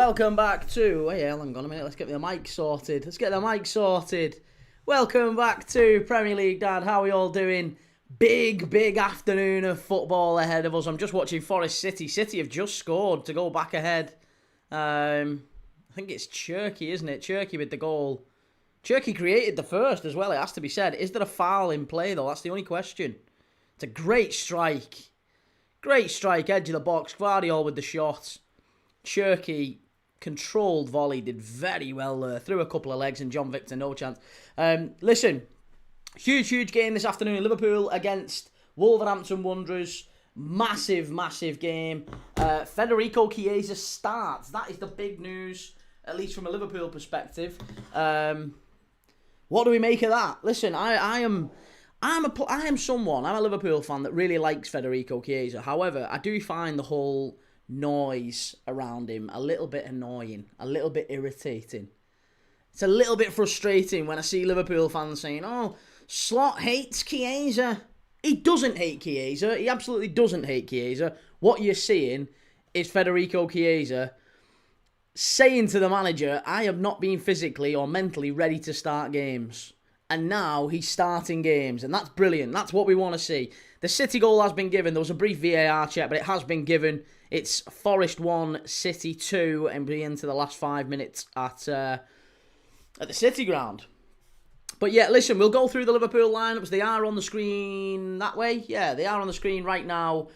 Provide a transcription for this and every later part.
welcome back to... Hey, hang on a minute, let's get the mic sorted. Welcome back to Premier League Dad. How are we all doing? Big afternoon of football ahead of us. I'm just watching Forest City. City have just scored to go back ahead. I think it's Cherky, isn't it? Cherky with the goal. Cherky created the first as well, it has to be said. Is there a foul in play, though? That's the only question. It's a great strike. Great strike, edge of the box. Guardiola with the shot. Cherky, controlled volley, did very well there. Threw a couple of legs and John Victor, no chance. Listen, huge game this afternoon. Liverpool against Wolverhampton Wanderers. Massive game. Federico Chiesa starts. That is the big news, at least from a Liverpool perspective. What do we make of that? Listen, I'm a Liverpool fan that really likes Federico Chiesa. However, I do find the whole noise around him a little bit annoying, a little bit irritating. It's a little bit frustrating when I see Liverpool fans saying, "Oh, Slot hates Chiesa." He doesn't hate Chiesa. He absolutely doesn't hate Chiesa. What you're seeing is Federico Chiesa saying to the manager, "I have not been physically or mentally ready to start games." And now he's starting games, and that's brilliant. That's what we want to see. The City goal has been given. There was a brief VAR check, but it has been given. It's Forest 1, City 2, and we're into the last 5 minutes at the City ground. But yeah, listen, we'll go through the Liverpool lineups. They are on the screen that way. Yeah, they are on the screen right now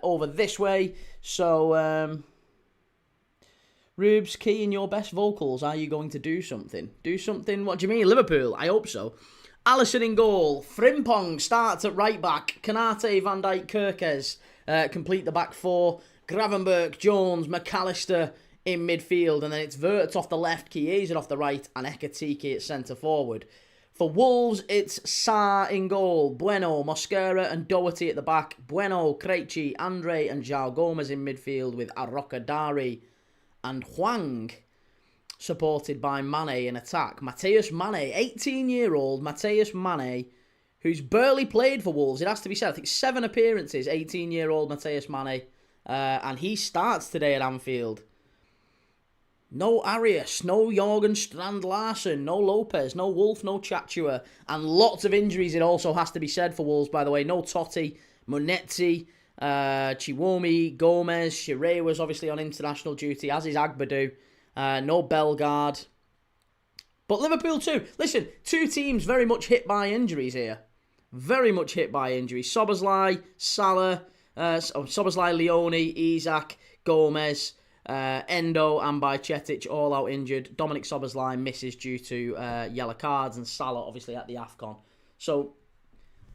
over this way. So, Rubes, key in your best vocals. Are you going to do something? Do something? What do you mean? Liverpool? I hope so. Alisson in goal. Frimpong starts at right back. Kanate, Van Dijk, Kirkes complete the back four. Gravenberch, Jones, McAllister in midfield. And then it's Wirtz off the left, Chiesa off the right, and Ekitike at centre forward. For Wolves, it's Sarr in goal. Bueno, Mosquera and Doherty at the back. Bueno, Krejci, Andre and João Gomez in midfield with Arrocadari and Hwang, supported by Mane in attack. Mateus Mane, 18-year-old Mateus Mane, who's barely played for Wolves. It has to be said. I think 7 appearances, 18-year-old Mateus Mane. And he starts today at Anfield. No Arias, no Jorgen Strand Larsen, no Lopez, no Wolf, no Chachua. And lots of injuries, it also has to be said for Wolves, by the way. No Totti, Monetti, Chiwomi, Gomez, Shirey was obviously on international duty, as is Agbadou. No Bellegarde. But Liverpool too. Listen, two teams very much hit by injuries here. Very much hit by injuries. Szoboszlai, Salah, Szoboszlai, Leone, Isak, Gomez, Endo and Bajcetic all out injured. Dominic Szoboszlai misses due to yellow cards, and Salah obviously at the AFCON. So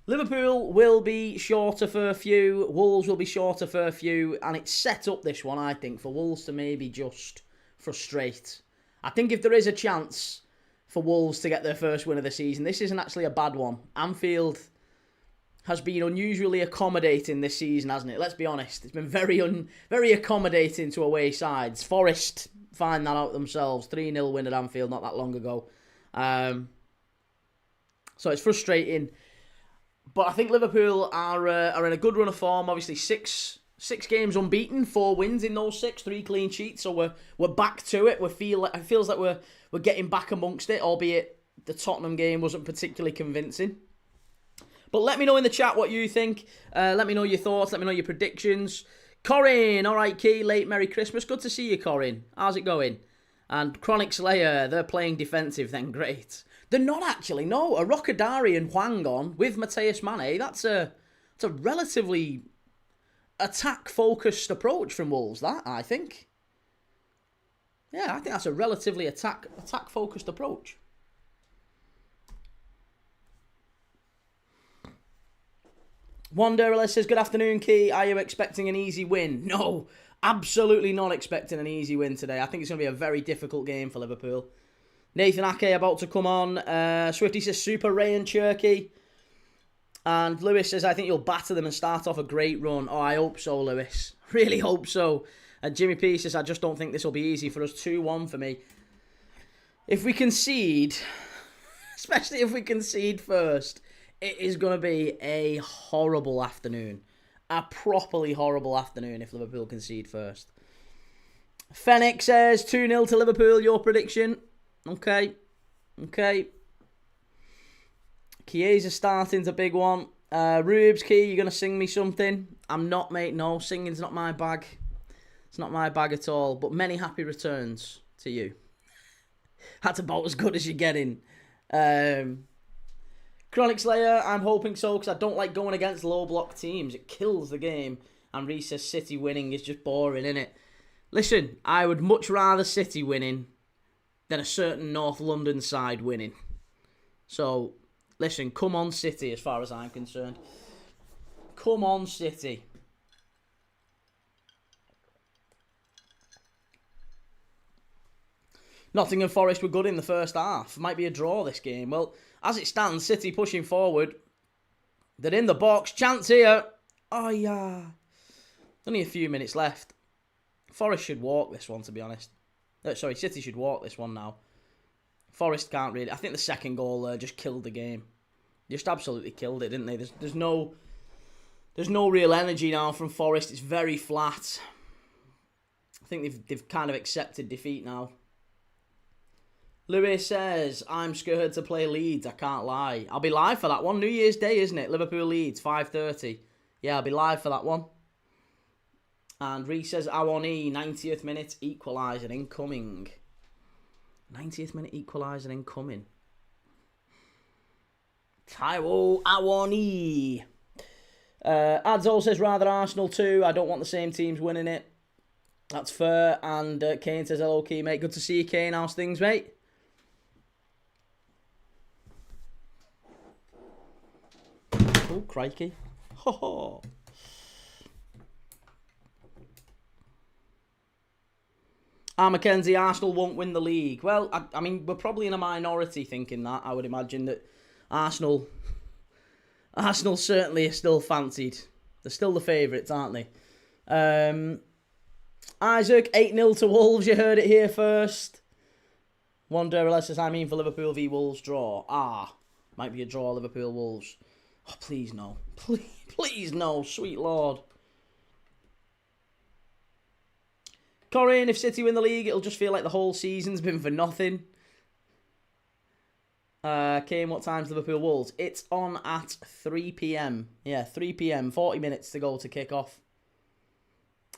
Liverpool will be shorter for a few. Wolves will be shorter for a few. And it's set up, this one, I think, for Wolves to maybe just frustrate. I think if there is a chance for Wolves to get their first win of the season, this isn't actually a bad one. Anfield has been unusually accommodating this season, hasn't it? Let's be honest. It's been very accommodating to away sides. Forest find that out themselves. 3-0 win at Anfield not that long ago. So it's frustrating. But I think Liverpool are in a good run of form. Obviously, six games unbeaten, 4 wins in those 6, 3 clean sheets. So we're back to it. It feels like we're getting back amongst it, albeit the Tottenham game wasn't particularly convincing. But let me know in the chat what you think. Let me know your thoughts. Let me know your predictions. Corin, all right, Key, late Merry Christmas. Good to see you, Corin. How's it going? And Chronic Slayer, they're playing defensive then. Great. They're not actually, no. Arrocadari and Hwang on with Mateus Mane. That's a relatively attack-focused approach from Wolves, that, I think. Yeah, I think that's a relatively attack-focused approach. Wanderer says, good afternoon, Key. Are you expecting an easy win? No, absolutely not expecting an easy win today. I think it's going to be a very difficult game for Liverpool. Nathan Ake about to come on. Swifty says, Super Ray and Cherky. And Lewis says, I think you'll batter them and start off a great run. Oh, I hope so, Lewis. Really hope so. And Jimmy P says, I just don't think this will be easy for us. 2-1 for me. If we concede, especially if we concede first, it is going to be a horrible afternoon. A properly horrible afternoon if Liverpool concede first. Fennec says 2-0 to Liverpool. Your prediction? Okay. Chiesa starting's a big one. Rubes, Key, you going to sing me something? I'm not, mate. No, singing's not my bag. It's not my bag at all. But many happy returns to you. That's about as good as you're getting. Chronic Slayer, I'm hoping so, because I don't like going against low block teams. It kills the game. And Reece says City winning is just boring, innit? Listen, I would much rather City winning than a certain North London side winning. So, listen, come on City as far as I'm concerned. Come on City. Nottingham Forest were good in the first half. Might be a draw this game. Well, as it stands, City pushing forward. They're in the box. Chance here. Oh, yeah. Only a few minutes left. Forest should walk this one, to be honest. City should walk this one now. Forest can't really... I think the second goal there just killed the game. Just absolutely killed it, didn't they? There's no real energy now from Forest. It's very flat. I think they've kind of accepted defeat now. Lewis says, I'm scared to play Leeds, I can't lie. I'll be live for that one. New Year's Day, isn't it? Liverpool Leeds, 5:30. Yeah, I'll be live for that one. And Reece says, Awani, 90th minute equaliser incoming. 90th minute equaliser incoming. Taiwo Awani. Adzol says, rather Arsenal too. I don't want the same teams winning it. That's fair. And Kane says, hello, Key, mate. Good to see you, Kane. How's things, mate? Oh, crikey. Ho ho. Mackenzie, Arsenal won't win the league. Well, I mean, we're probably in a minority thinking that. I would imagine that Arsenal certainly are still fancied. They're still the favourites, aren't they? Isaac, 8-0 to Wolves. You heard it here first. One Duraless says, I mean for Liverpool v Wolves draw. Might be a draw, Liverpool Wolves. Oh, please no. Please no, sweet lord. Corinne, if City win the league, it'll just feel like the whole season's been for nothing. Kane, what time's Liverpool Wolves? It's on at 3 p.m. Yeah, 3 p.m. 40 minutes to go to kick off.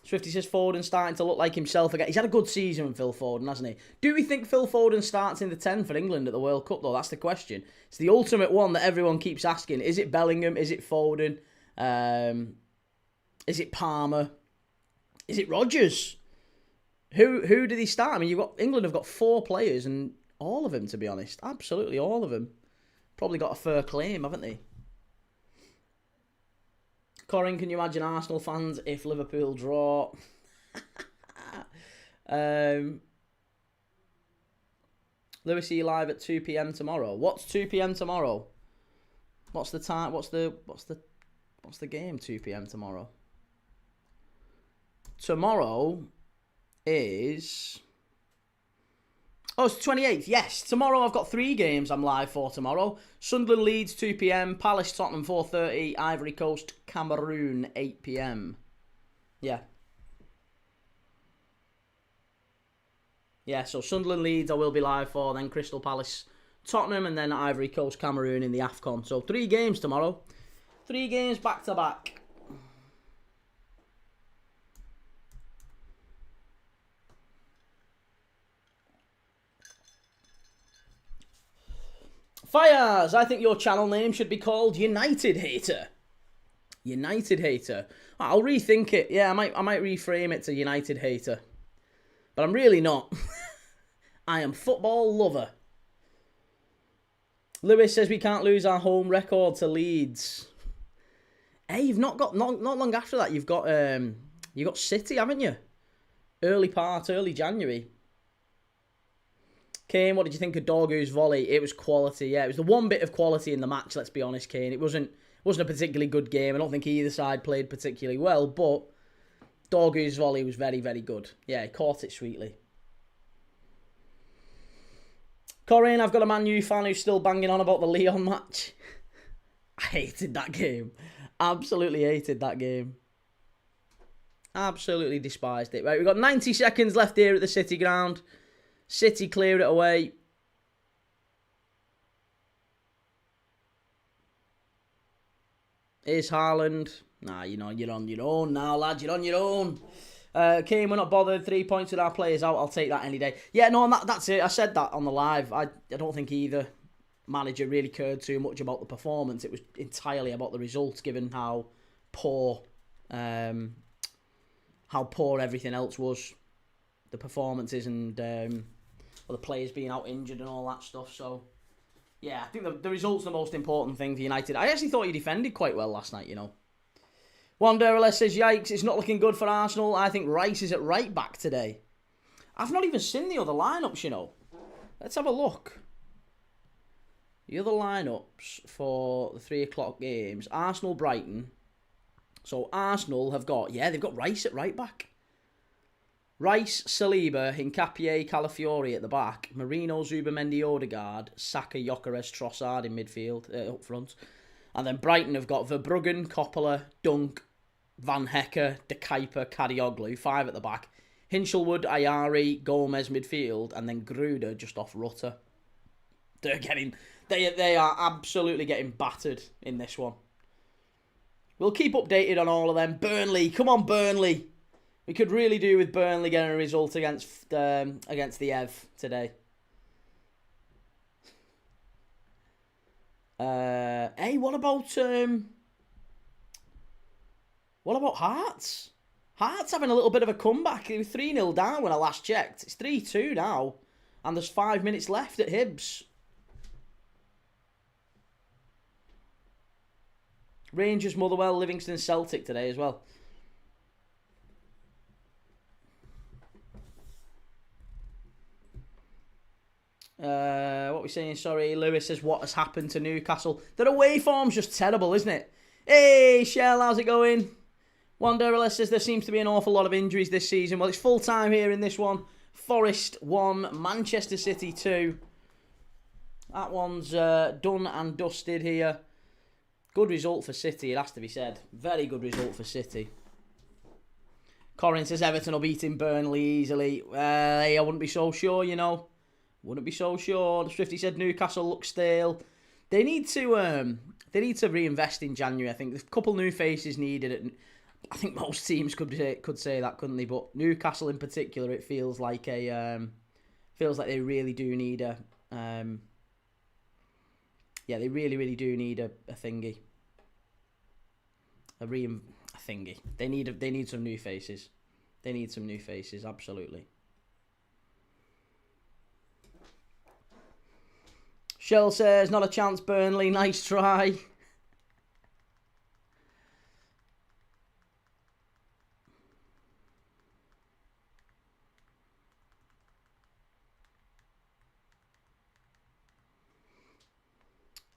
Swifty says Foden starting to look like himself again. He's had a good season, Phil Foden, hasn't he? Do we think Phil Foden starts in the 10 for England at the World Cup, though? That's the question. It's the ultimate one that everyone keeps asking. Is it Bellingham? Is it Foden? Is it Palmer? Is it Rodgers? Who did he start? I mean, England have got 4 players, and all of them, to be honest. Absolutely all of them. Probably got a fair claim, haven't they? Corin, can you imagine Arsenal fans if Liverpool draw? Lewis, are you live at 2 p.m. tomorrow? What's 2 p.m. tomorrow? What's the time? What's the game 2 p.m. tomorrow? Tomorrow is... Oh, it's the 28th. Yes, tomorrow I've got 3 games I'm live for tomorrow. Sunderland Leeds, 2 p.m. Palace Tottenham, 4:30. Ivory Coast Cameroon, 8 p.m. Yeah. Yeah, so Sunderland Leeds I will be live for. Then Crystal Palace Tottenham, and then Ivory Coast Cameroon in the AFCON. So 3 games tomorrow. 3 games back to back. Fires, I think your channel name should be called United Hater. United Hater. I'll rethink it. Yeah, I might reframe it to United Hater. But I'm really not. I am football lover. Lewis says we can't lose our home record to Leeds. Hey, you've not long after that. You've got City, haven't you? Early January. Kane, what did you think of Dorgu's volley? It was quality, yeah. It was the one bit of quality in the match, let's be honest, Kane. It wasn't a particularly good game. I don't think either side played particularly well, but Dorgu's volley was very, very good. Yeah, he caught it sweetly. Corinne, I've got a Man U fan who's still banging on about the Leon match. I hated that game. Absolutely hated that game. Absolutely despised it. Right, we've got 90 seconds left here at the City ground. City clear it away. Is Haaland? Nah, you're on your own now, lad. You're on your own. Kane, we're not bothered. 3 points with our players out. I'll take that any day. Yeah, no, that's it. I said that on the live. I don't think either manager really cared too much about the performance. It was entirely about the results, given how poor everything else was. The performances and the players being out injured and all that stuff. So, yeah, I think the results are the most important thing for United. I actually thought you defended quite well last night, Wanderless says, yikes, it's not looking good for Arsenal. I think Rice is at right back today. I've not even seen the other lineups, Let's have a look. The other lineups for the 3 o'clock games. Arsenal-Brighton. So Arsenal have got, they've got Rice at right back. Rice, Saliba, Hincapié, Calafiori at the back. Marino, Zubimendi, Odegaard, Saka, Gyökeres, Trossard in midfield, up front. And then Brighton have got Verbruggen, Coppola, Dunk, Van Hecke, De Kuyper, Kadioglu, 5 at the back. Hinchelwood, Ayari, Gomez midfield, and then Gruder just off Rutter. They are absolutely getting battered in this one. We'll keep updated on all of them. Burnley, come on Burnley. We could really do with Burnley getting a result against the Ev today. Hey, what about Hearts? Hearts having a little bit of a comeback. They were 3-0 down when I last checked. It's 3-2 now, and there's 5 minutes left at Hibs. Rangers, Motherwell, Livingston, Celtic today as well. What are we saying? Sorry, Lewis says, what has happened to Newcastle? Their away form's just terrible, isn't it? Hey, Shell, how's it going? Wanderer says there seems to be an awful lot of injuries this season. Well, it's full time here in this one. Forest 1, Manchester City 2. That one's done and dusted here. Good result for City, it has to be said. Very good result for City. Corin says Everton will beat Burnley easily. I wouldn't be so sure, Wouldn't be so sure. Swifty said Newcastle looks stale. They need to reinvest in January. I think there's a couple new faces needed. I think most teams could say that, couldn't they? But Newcastle in particular, it feels like they really do need a they really do need a thingy. A thingy. They need some new faces. They need some new faces, absolutely. Shell says, not a chance, Burnley. Nice try.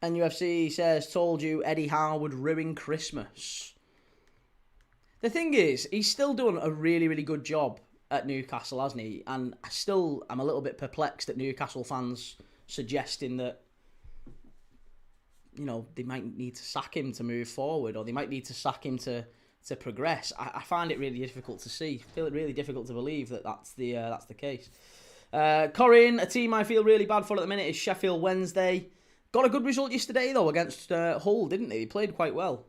NUFC says, told you Eddie Howe would ruin Christmas. The thing is, he's still done a really, really good job at Newcastle, hasn't he? And I'm a little bit perplexed at Newcastle fans suggesting that, they might need to sack him to move forward, or they might need to sack him to progress. I find it really difficult to see. I feel it really difficult to believe that that's the case. Corin, a team I feel really bad for at the minute is Sheffield Wednesday. Got a good result yesterday, though, against Hull, didn't they? They played quite well.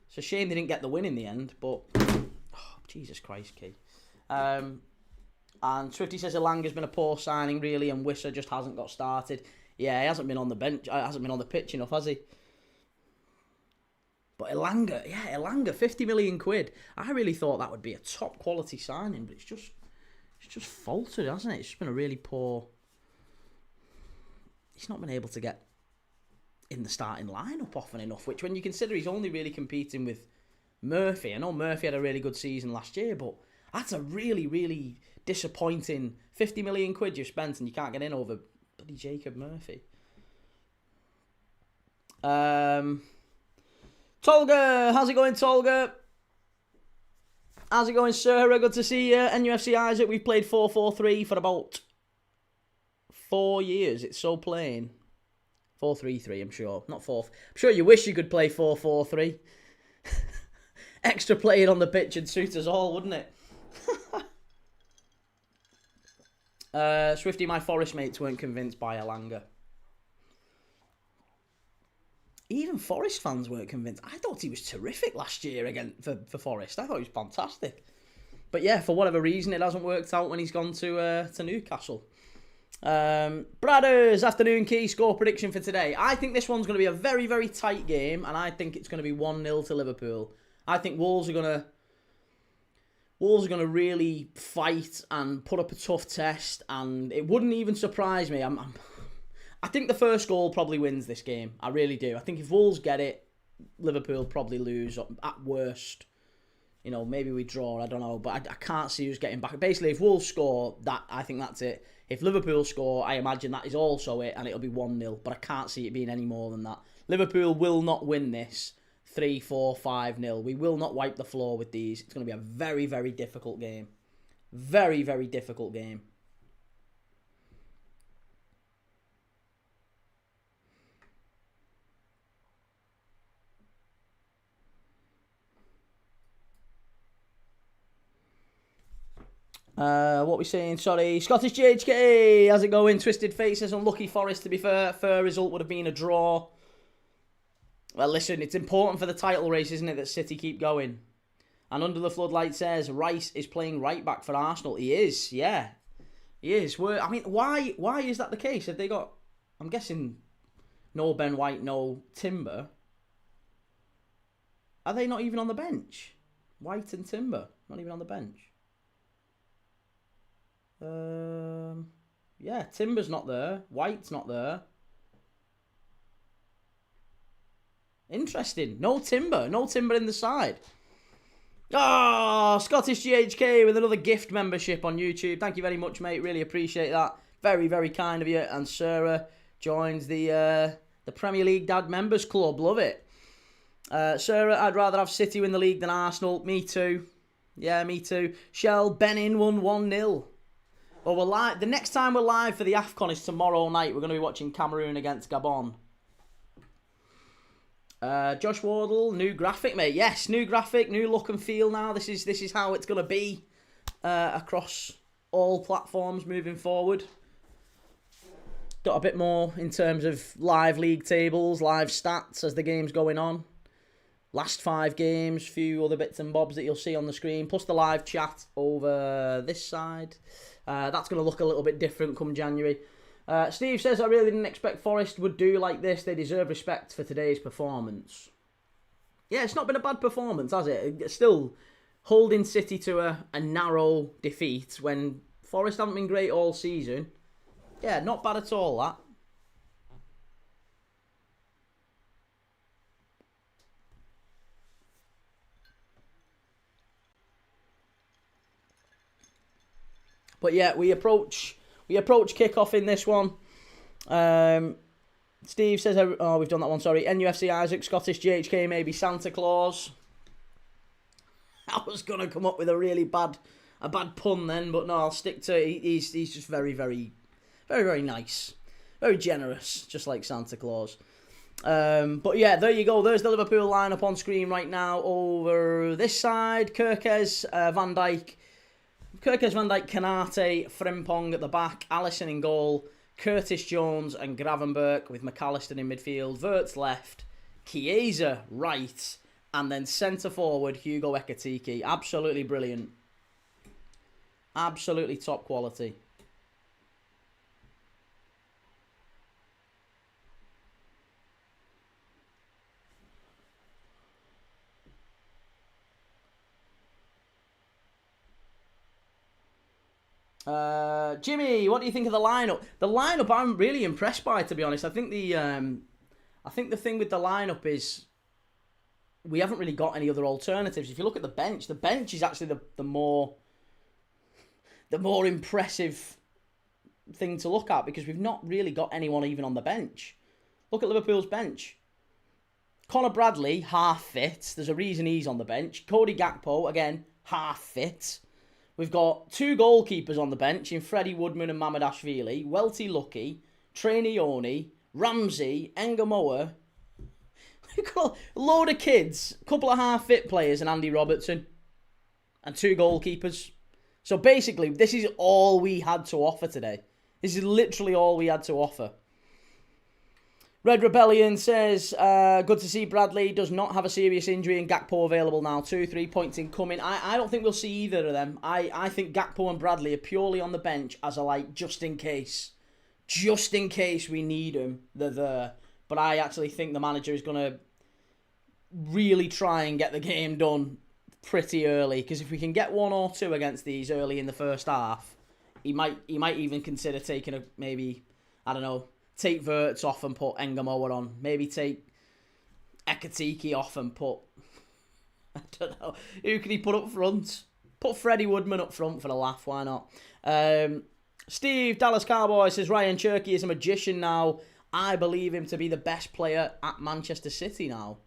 It's a shame they didn't get the win in the end, but... Oh, Jesus Christ, Key. And Swifty says Elanga's been a poor signing, really, and Wissa just hasn't got started. Yeah, he hasn't been on the bench. Hasn't been on the pitch enough, has he? But Elanga, 50 million quid. I really thought that would be a top quality signing, but it's just faltered, hasn't it? It's just been a really poor... He's not been able to get in the starting lineup often enough, which when you consider he's only really competing with Murphy. I know Murphy had a really good season last year, but that's a really, really disappointing 50 million quid you've spent and you can't get in over bloody Jacob Murphy. Tolga, how's it going, Tolga? How's it going, Sarah? Good to see you. NUFC Isaac, we've played 4-4-3 for about 4 years. It's so plain. 4-3-3, I'm sure. Not 4. I'm sure you wish you could play 4-4-3. extra playing on the pitch would suit us all, wouldn't it? Swifty, my Forest mates weren't convinced by Elanga. Even Forest fans weren't convinced. I thought he was terrific last year again for Forest. I thought he was fantastic. But yeah, for whatever reason, it hasn't worked out when he's gone to Newcastle. Bradders, afternoon key score prediction for today. I think this one's going to be a very, very tight game, and I think it's going to be 1-0 to Liverpool. I think Wolves are going to really fight and put up a tough test, and it wouldn't even surprise me. I think the first goal probably wins this game. I really do. I think if Wolves get it, Liverpool probably lose at worst. You know, maybe we draw, I don't know. But I can't see who's getting back. Basically, if Wolves score, I think that's it. If Liverpool score, I imagine that is also it, and it'll be 1-0. But I can't see it being any more than that. Liverpool will not win this 3-4, 5-0. We will not wipe the floor with these. It's going to be a very, very difficult game. Very, very difficult game. What we saying? Sorry, Scottish JHK. How's it going? Twisted Faces. Unlucky Forest. To be fair, result would have been a draw. Well, listen, it's important for the title race, isn't it, that City keep going? And Under the Floodlight says Rice is playing right back for Arsenal. He is, yeah, he is. I mean, why is that the case? Have they got? I'm guessing no Ben White, no Timber. Are they not even on the bench? White and Timber not even on the bench. Yeah, Timber's not there. White's not there. Interesting. No Timber in the side. Oh, Scottish GHK with another gift membership on YouTube. Thank you very much, mate. Really appreciate that. Very, very kind of you. And Sarah joins the Premier League Dad Members Club. Love it. Sarah, I'd rather have City win the league than Arsenal. Me too. Yeah, me too. Shell, Benin won 1-0. Well, we're live. The next time we're live for the AFCON is tomorrow night. We're going to be watching Cameroon against Gabon. Josh Wardle, new graphic, mate. Yes, new graphic, new look and feel now. This is how it's going to be across all platforms moving forward. Got a bit more in terms of live league tables, live stats as the game's going on. Last 5 games, few other bits and bobs that you'll see on the screen, plus the live chat over this side. That's going to look a little bit different come January. Steve says, I really didn't expect Forest would do like this. They deserve respect for today's performance. Yeah, it's not been a bad performance, has it? It's still holding City to a narrow defeat when Forest haven't been great all season. Yeah, not bad at all, that. But yeah, we approach kickoff in this one. Steve says, oh, we've done that one, sorry. NUFC Isaac, Scottish GHK, maybe Santa Claus. I was going to come up with a bad pun then, but no, I'll stick to it. He's just very, very, very, very nice. Very generous, just like Santa Claus. But yeah, there you go. There's the Liverpool lineup on screen right now. Over this side, Kirkes, Van Dijk, Kanate, Frimpong at the back, Alisson in goal, Curtis Jones and Gravenberch with McAllister in midfield, Wirtz left, Chiesa right, and then centre forward Hugo Ekitike. Absolutely brilliant. Absolutely top quality. Jimmy, what do you think of the lineup? The lineup I'm really impressed by, to be honest. I think the thing with the lineup is we haven't really got any other alternatives. If you look at the bench is actually the more impressive thing to look at, because we've not really got anyone even on the bench. Look at Liverpool's bench. Conor Bradley, half fit. There's a reason he's on the bench. Cody Gakpo, again, half fit. We've got 2 goalkeepers on the bench in Freddie Woodman and We've got a load of kids, a couple of half-fit players and Andy Robertson, and 2 goalkeepers. So basically, this is all we had to offer today. This is literally all we had to offer. Red Rebellion says, good to see Bradley does not have a serious injury and Gakpo available now. 2-3 points incoming. I don't think we'll see either of them. I think Gakpo and Bradley are purely on the bench as a, like, just in case. Just in case we need them, they're there. But I actually think the manager is going to really try and get the game done pretty early. Because if we can get 1 or 2 against these early in the first half, he might even consider taking maybe, I don't know, take Wirtz off and put Engamoa on. Maybe take Ekatike off and put, I don't know, who can he put up front? Put Freddie Woodman up front for a laugh, why not? Steve, Dallas Cowboy, says Ryan Cherky is a magician now. I believe him to be the best player at Manchester City now.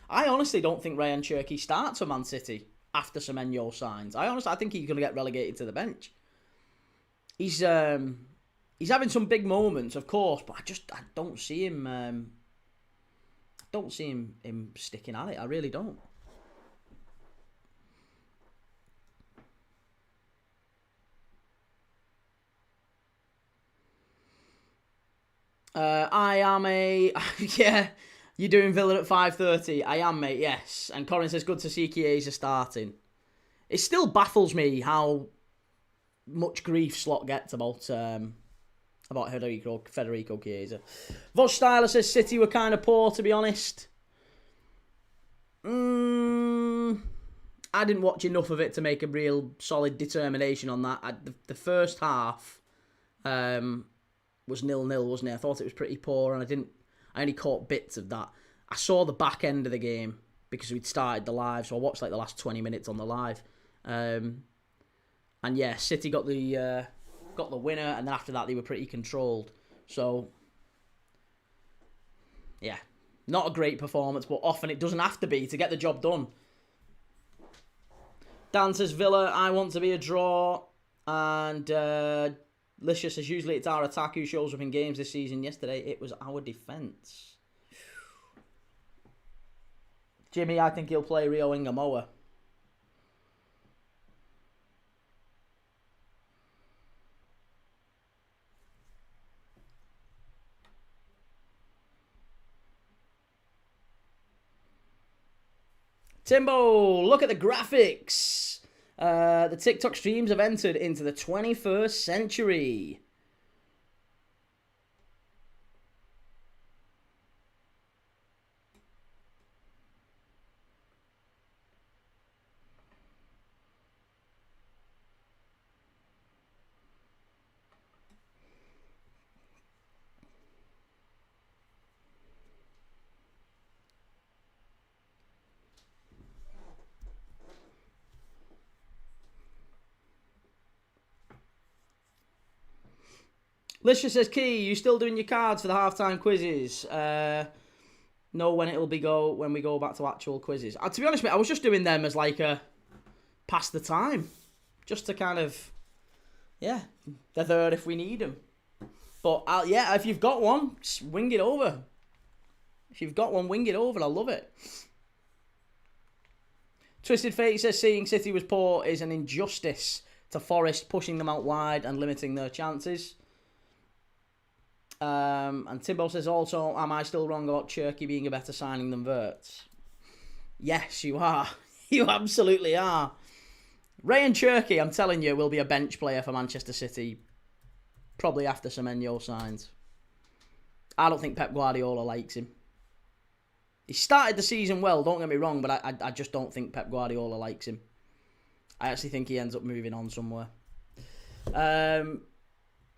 I honestly don't think Ryan Cherky starts for Man City after Semenyo signs. I think he's going to get relegated to the bench. He's having some big moments, of course, but I don't see him. Him sticking at it. I really don't. I am a yeah. You're doing Villa at 5:30. I am, mate. Yes. And Corin says good to see Chiesa starting. It still baffles me how much grief Slot gets about Federico Chiesa. Vosh Styler says City were kind of poor, to be honest. I didn't watch enough of it to make a real solid determination on that. The first half was 0-0, wasn't it? I thought it was pretty poor, and I only caught bits of that. I saw the back end of the game because we'd started the live, so I watched like the last 20 minutes on the live. And yeah, City got the winner, and then after that they were pretty controlled. So yeah, not a great performance, but often it doesn't have to be to get the job done. Dan says Villa, I want to be a draw, and Licious says usually it's our attack who shows up in games this season. Yesterday it was our defence. Jimmy, I think he'll play Rio Ingamoa. Timbo, look at the graphics. The TikTok streams have entered into the 21st century. Lisha says, Key, you still doing your cards for the halftime quizzes? Know when it'll be when we go back to actual quizzes. To be honest, mate, I was just doing them as like a pass the time. Just to kind of, yeah, they're there if we need them. But yeah, if you've got one, wing it over. If you've got one, wing it over. I love it. Twisted Fate says seeing City was poor is an injustice to Forest, pushing them out wide and limiting their chances. And Timbo says also, am I still wrong about Cherky being a better signing than Wirtz? Yes, you are. You absolutely are. Ryan Cherky, I'm telling you, will be a bench player for Manchester City. Probably after Semenyo signs. I don't think Pep Guardiola likes him. He started the season well, don't get me wrong, but I just don't think Pep Guardiola likes him. I actually think he ends up moving on somewhere.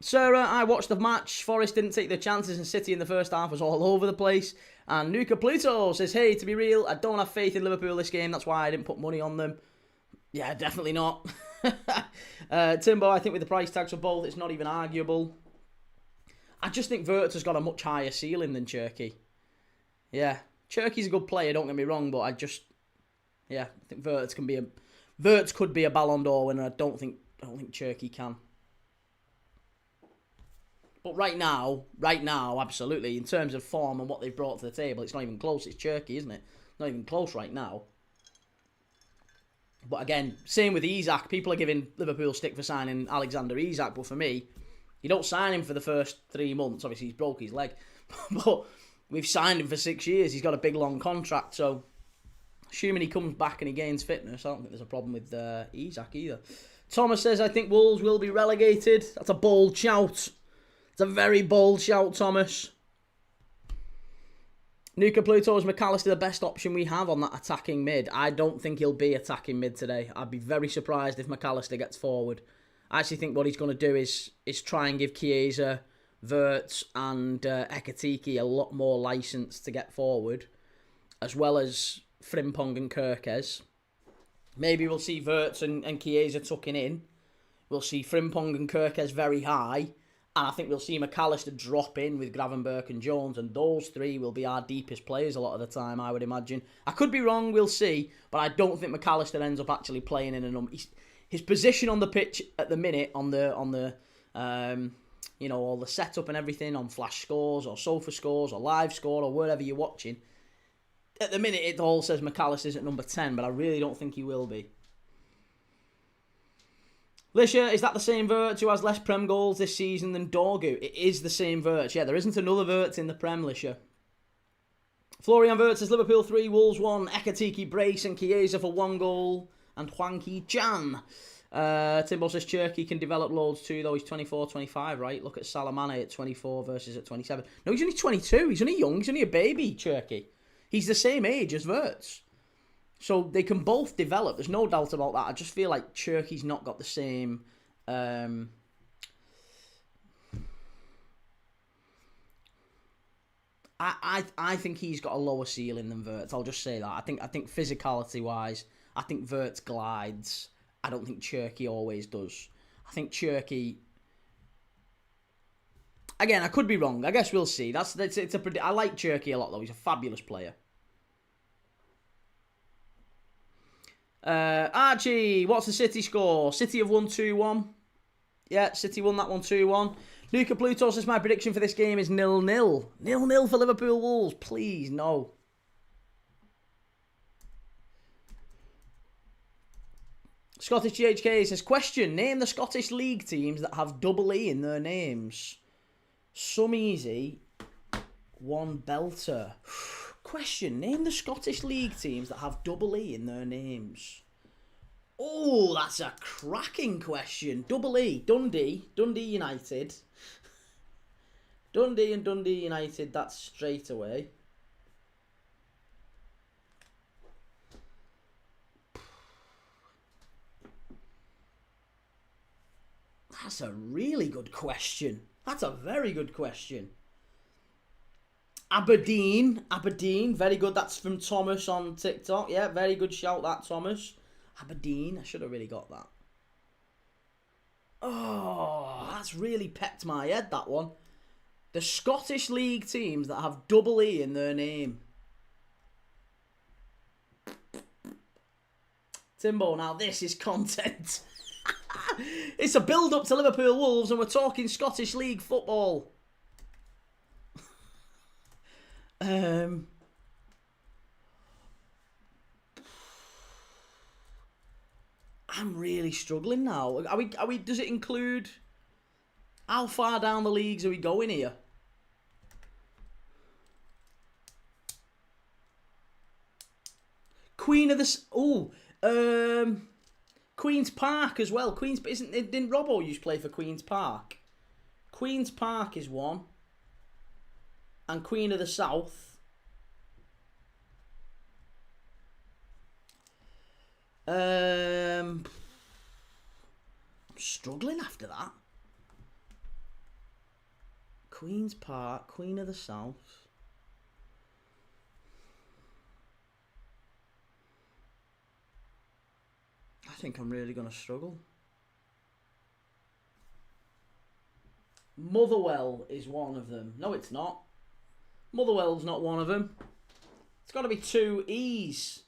Sarah, I watched the match. Forest didn't take their chances and City in the first half was all over the place. And Nuka Pluto says, hey, to be real, I don't have faith in Liverpool this game. That's why I didn't put money on them. Yeah, definitely not. Timbo, I think with the price tags for both, it's not even arguable. I just think Wirtz has got a much higher ceiling than Cherky. Yeah, Cherky's a good player, don't get me wrong, but I think Wirtz could be a Ballon d'Or winner. I don't think Cherky can. But right now, absolutely, in terms of form and what they've brought to the table, it's not even close. It's Cherky, isn't it? Not even close right now. But again, same with Isak. People are giving Liverpool stick for signing Alexander Isak, but for me, you don't sign him for the first 3 months. Obviously, he's broke his leg. But we've signed him for 6 years. He's got a big, long contract. So, assuming he comes back and he gains fitness, I don't think there's a problem with Isak either. Thomas says, I think Wolves will be relegated. That's a bold shout. It's a very bold shout, Thomas. Nuka Pluto, is McAllister the best option we have on that attacking mid? I don't think he'll be attacking mid today. I'd be very surprised if McAllister gets forward. I actually think what he's going to do is try and give Chiesa, Wirtz and Ekatike a lot more licence to get forward, as well as Frimpong and Kirkes. Maybe we'll see Wirtz and Chiesa tucking in. We'll see Frimpong and Kirkes very high. And I think we'll see McAllister drop in with Gravenberch and Jones. And those three will be our deepest players a lot of the time, I would imagine. I could be wrong, we'll see. But I don't think McAllister ends up actually playing in a number. His position on the pitch at the minute, on the you know, all the setup and everything, on flash scores or sofa scores or live score or wherever you're watching, at the minute it all says McAllister's at number 10, but I really don't think he will be. Lisha, is that the same Wirtz who has less Prem goals this season than Dorgu? It is the same Wirtz. Yeah, there isn't another Wirtz in the Prem, Lisha. Florian Wirtz says Liverpool 3, Wolves 1, Ekatike, Brace and Chiesa for 1 goal, and Hwangki Chan. Timbo says Cherky can develop loads too, though he's 24, 25, right? Look at Salamane at 24 versus at 27. No, he's only 22. He's only young. He's only a baby, Cherky. He's the same age as Wirtz. So they can both develop. There's no doubt about that. I just feel like Cherky's not got the same... I think he's got a lower ceiling than Wirtz. I'll just say that. I think physicality-wise, I think Wirtz glides. I don't think Cherky always does. I think Cherky... Again, I could be wrong. I guess we'll see. I like Cherky a lot, though. He's a fabulous player. Archie, what's the City score? City have won 2-1. Yeah, City won that one 2-1. Luca Pluto says my prediction for this game is 0-0. 0-0 for Liverpool Wolves. Please, no. Scottish GHK says, question, name the Scottish League teams that have double E in their names. Some easy, one belter. Question, name the Scottish League teams that have double E in their names. Oh, that's a cracking question. Double E, Dundee United. Dundee and Dundee United, that's straight away. That's a really good question. That's a very good question. Aberdeen, very good. That's from Thomas on TikTok. Yeah, very good shout that, Thomas. Aberdeen, I should have really got that. Oh, that's really pecked my head, that one. The Scottish League teams that have double E in their name. Timbo, now this is content. It's a build-up to Liverpool Wolves and we're talking Scottish League football. I'm really struggling now. Are we? Does it include how far down the leagues are we going here? Queen of the Queen's Park as well. Didn't Robbo used to play for Queen's Park? Queen's Park is one. And Queen of the South. I'm struggling after that. Queen's Park, Queen of the South. I think I'm really going to struggle. Motherwell is one of them. No, it's not. Motherwell's not one of them. It's got to be 2 E's.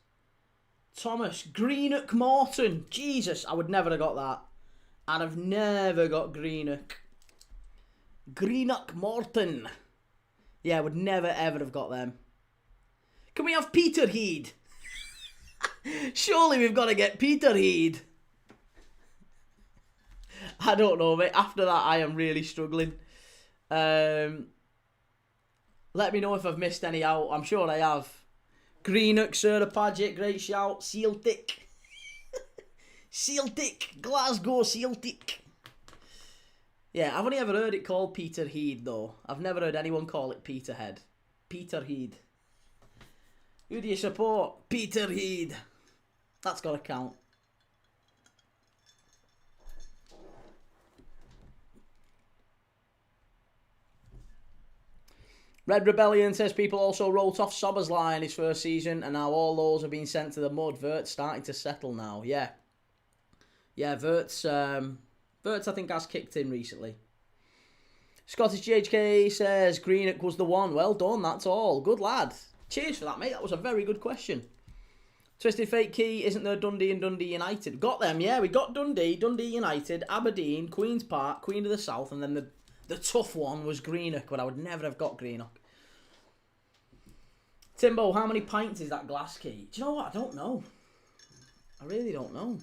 Thomas. Greenock Morton. Jesus, I would never have got that. I'd have never got Greenock. Greenock Morton. Yeah, would never ever have got them. Can we have Peterhead? Surely we've got to get Peterhead. I don't know, mate. After that, I am really struggling. Let me know if I've missed any out. I'm sure I have. Greenock, Sarah Paget, great shout. Celtic. Celtic. Glasgow Celtic. Yeah, I've only ever heard it called Peterhead, though. I've never heard anyone call it Peterhead. Peterhead. Who do you support? Peterhead. That's got to count. Red Rebellion says people also wrote off Szoboszlai in his first season, and now all those have been sent to the mud. Vert's starting to settle now. Yeah. Yeah, Vert's I think has kicked in recently. Scottish GHK says Greenock was the one. Well done, that's all. Good lad. Cheers for that, mate. That was a very good question. Twisted Fate Key, isn't there Dundee and Dundee United? Got them, yeah. We got Dundee, Dundee United, Aberdeen, Queen's Park, Queen of the South, and then the tough one was Greenock, but I would never have got Greenock. Timbo, how many pints is that glass key? Do you know what? I don't know. I really don't know.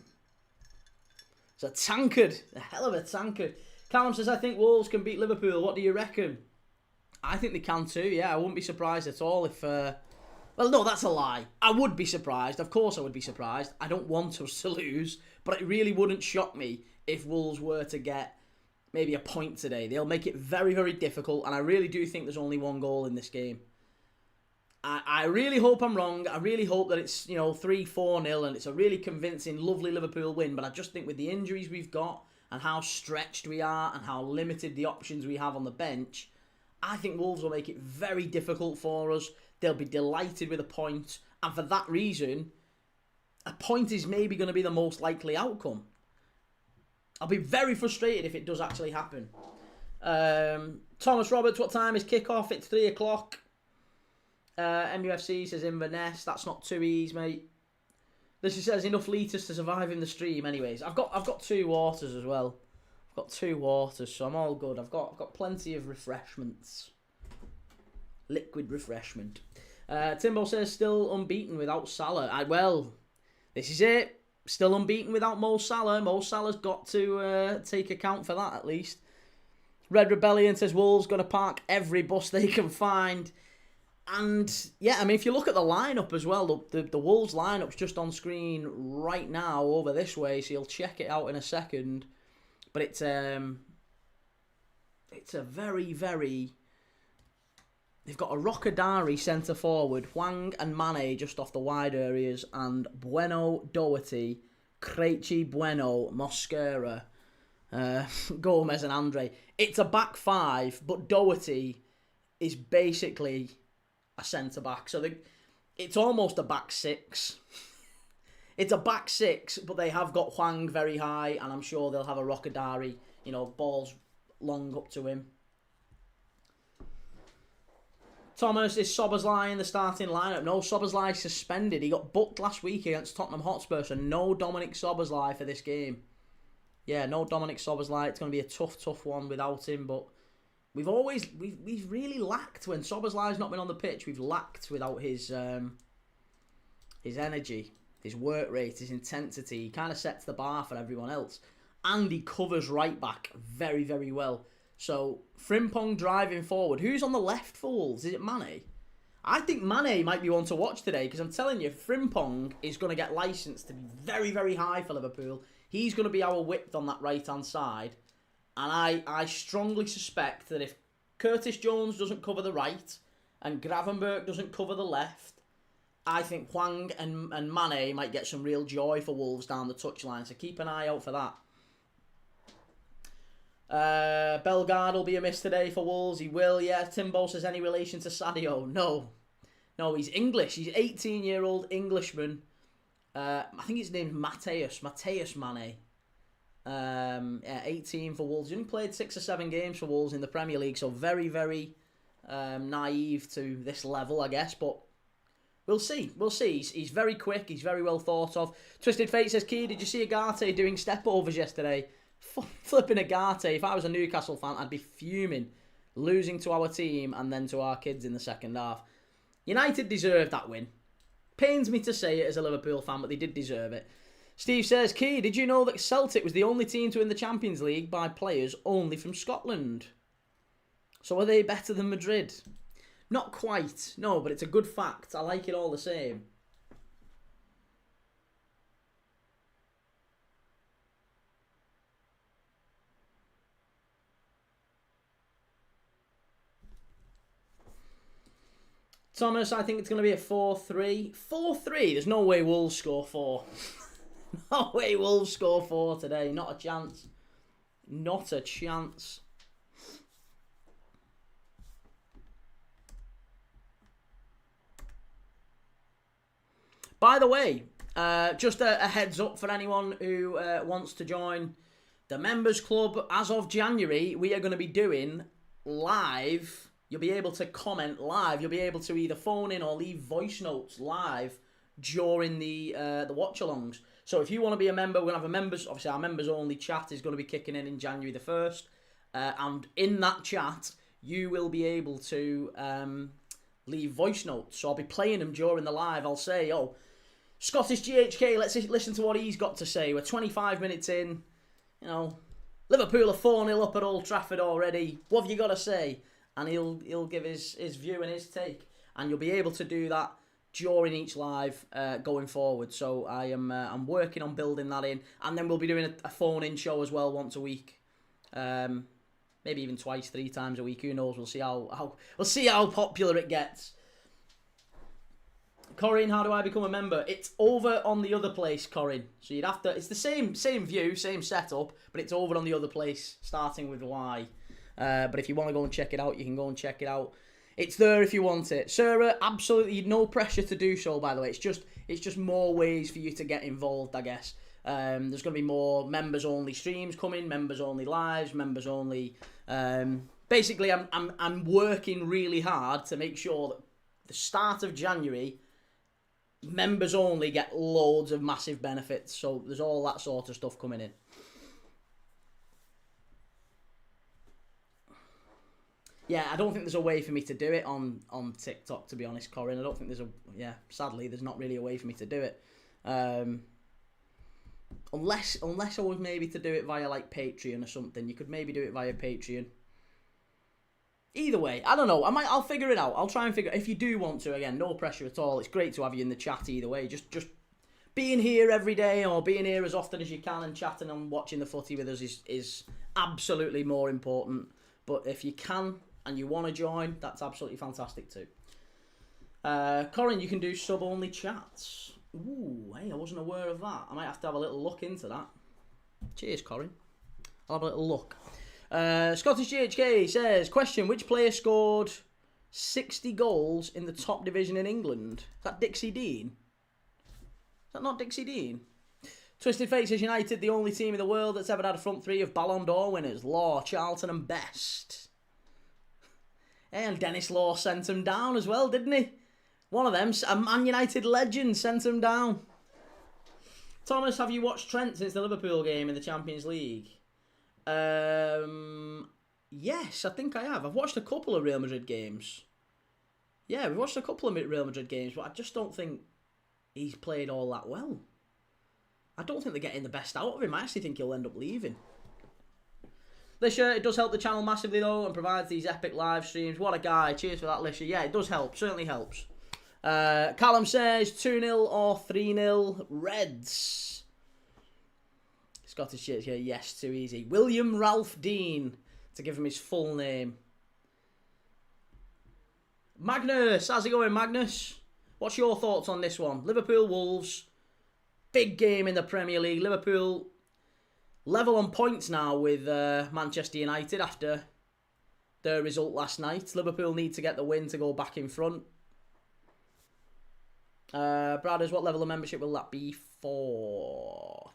It's a tankard. A hell of a tankard. Callum says, I think Wolves can beat Liverpool. What do you reckon? I think they can too, yeah. I wouldn't be surprised at all if... Well, no, that's a lie. I would be surprised. Of course I would be surprised. I don't want us to lose, but it really wouldn't shock me if Wolves were to get maybe a point today. They'll make it very, very difficult, and I really do think there's only one goal in this game. I really hope I'm wrong. I really hope that it's, 3-4-0 and it's a really convincing, lovely Liverpool win, but I just think with the injuries we've got and how stretched we are and how limited the options we have on the bench, I think Wolves will make it very difficult for us. They'll be delighted with a point, and for that reason, a point is maybe going to be the most likely outcome. I'll be very frustrated if it does actually happen. Thomas Roberts, what time is kickoff? It's 3 o'clock. MUFC says Inverness. That's not too easy, mate. This says enough litres to survive in the stream. Anyways, I've got 2 waters as well. I've got 2 waters, so I'm all good. I've got plenty of refreshments. Liquid refreshment. Timbo says still unbeaten without Salah. Well, this is it. Still unbeaten without Mo Salah. Mo Salah's got to take account for that at least. Red Rebellion says Wolves going to park every bus they can find. And yeah, I mean, if you look at the lineup as well, the Wolves lineup's just on screen right now over this way, so you'll check it out in a second. But it's a very, very... They've got a Rockadari centre forward, Hwang and Mane just off the wide areas, and Bueno, Doherty, Krejci, Bueno, Mosquera, Gomez and Andre. It's a back 5, but Doherty is basically a centre-back. So it's almost a back 6. It's a back 6, but they have got Hwang very high, and I'm sure they'll have a Rockadari, balls long up to him. Thomas, is Szoboszlai in the starting lineup? No, Szoboszlai suspended. He got booked last week against Tottenham Hotspur, so no Dominic Szoboszlai for this game. Yeah, no Dominic Szoboszlai. It's going to be a tough one without him, but we've really lacked when Szoboszlai's not been on the pitch. We've lacked without his energy, his work rate, his intensity. He kind of sets the bar for everyone else, and he covers right back very, very well. So, Frimpong driving forward. Who's on the left for Wolves? Is it Mane? I think Mane might be one to watch today, because I'm telling you, Frimpong is going to get licensed to be very, very high for Liverpool. He's going to be our width on that right-hand side. And I strongly suspect that if Curtis Jones doesn't cover the right and Gravenberch doesn't cover the left, I think Hwang and Mane might get some real joy for Wolves down the touchline. So keep an eye out for that. Bellegarde will be a miss today for Wolves. He will, yeah. Timbo says, any relation to Sadio? No, he's English. He's 18-year-old Englishman. I think his name's Mateus Mane. 18 for Wolves. He only played 6 or 7 games for Wolves in the Premier League, so very, very naive to this level, I guess. But we'll see. He's very quick. He's very well thought of. Twisted Fate says, Key, did you see Agate doing step overs yesterday? Flipping Agate. If I was a Newcastle fan, I'd be fuming. Losing to our team and then to our kids in the second half. United deserved that win. Pains me to say it as a Liverpool fan, but they did deserve it. Steve says, Key, did you know that Celtic was the only team to win the Champions League by players only from Scotland? So are they better than Madrid? Not quite, no, but it's a good fact. I like it all the same. Thomas, I think it's going to be a 4-3. 4-3? There's no way Wolves score 4. No way Wolves score 4 today. Not a chance. Not a chance. By the way, just a heads up for anyone who wants to join the Members Club. As of January, we are going to be doing live. You'll be able to comment live. You'll be able to either phone in or leave voice notes live during the watch-alongs. So if you want to be a member, we're going to have a members. Obviously, our members-only chat is going to be kicking in January the 1st. And in that chat, you will be able to leave voice notes. So I'll be playing them during the live. I'll say, oh, Scottish GHK, let's listen to what he's got to say. We're 25 minutes in. You know, Liverpool are 4-0 up at Old Trafford already. What have you got to say? And he'll give his view and his take. And you'll be able to do that during each live going forward. So I'm working on building that in. And then we'll be doing a phone-in show as well once a week. Maybe even twice, 3 times a week. Who knows? We'll see how popular it gets. Corinne, how do I become a member? It's over on the other place, Corinne. So you'd have to... It's the same view, same setup, but it's over on the other place, starting with Y. But if you want to go and check it out, you can go and check it out. It's there if you want it. Sarah, absolutely no pressure to do so, by the way. It's just more ways for you to get involved, I guess. There's going to be more members-only streams coming, members-only lives, members-only... basically, I'm working really hard to make sure that the start of January... members only get loads of massive benefits, so there's all that sort of stuff coming in. Yeah, I don't think there's a way for me to do it on TikTok, to be honest, Corinne. I don't think there's sadly, there's not really a way for me to do it. Unless I was maybe to do it via, like, Patreon or something. You could maybe do it via Patreon. Either way, I don't know. I'll figure it out. I'll try and figure it. If you do want to, again, no pressure at all. It's great to have you in the chat either way. Just being here every day or being here as often as you can and chatting and watching the footy with us is absolutely more important. But if you can and you want to join, that's absolutely fantastic too. Corinne, you can do sub-only chats. Ooh, hey, I wasn't aware of that. I might have to have a little look into that. Cheers, Corinne. I'll have a little look. Scottish GHK says, question, which player scored 60 goals in the top division in England? Is that Dixie Dean? Is that not Dixie Dean? Twisted Fate says, United, the only team in the world that's ever had a front three of Ballon d'Or winners. Law, Charlton and Best. And Dennis Law sent him down as well, didn't he? One of them, a Man United legend, sent him down. Thomas, have you watched Trent since the Liverpool game in the Champions League? Yes, I think I have. I've watched a couple of Real Madrid games. Yeah, we've watched a couple of Real Madrid games, but I just don't think he's played all that well. I don't think they're getting the best out of him. I actually think he'll end up leaving. Lisha, it does help the channel massively though and provides these epic live streams. What a guy. Cheers for that, Lisha. Yeah, it does help. Certainly helps. Callum says 2-0 or 3-0 Reds. Scottish shit here, yes, too easy. William Ralph Dean, to give him his full name. Magnus, how's it going, Magnus? What's your thoughts on this one? Liverpool Wolves, big game in the Premier League. Liverpool level on points now with Manchester United after their result last night. Liverpool need to get the win to go back in front. Bradders, what level of membership will that be for?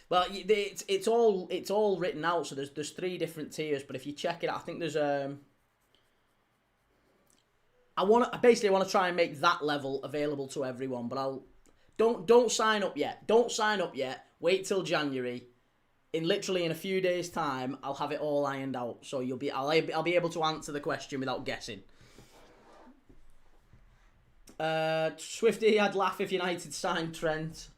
Well, it's all written out. So there's 3 different tiers. But if you check it out, I think there's I want to try and make that level available to everyone. But don't sign up yet. Don't sign up yet. Wait till January. literally in a few days' time, I'll have it all ironed out. So I'll be able to answer the question without guessing. Swifty, I'd laugh if United signed Trent.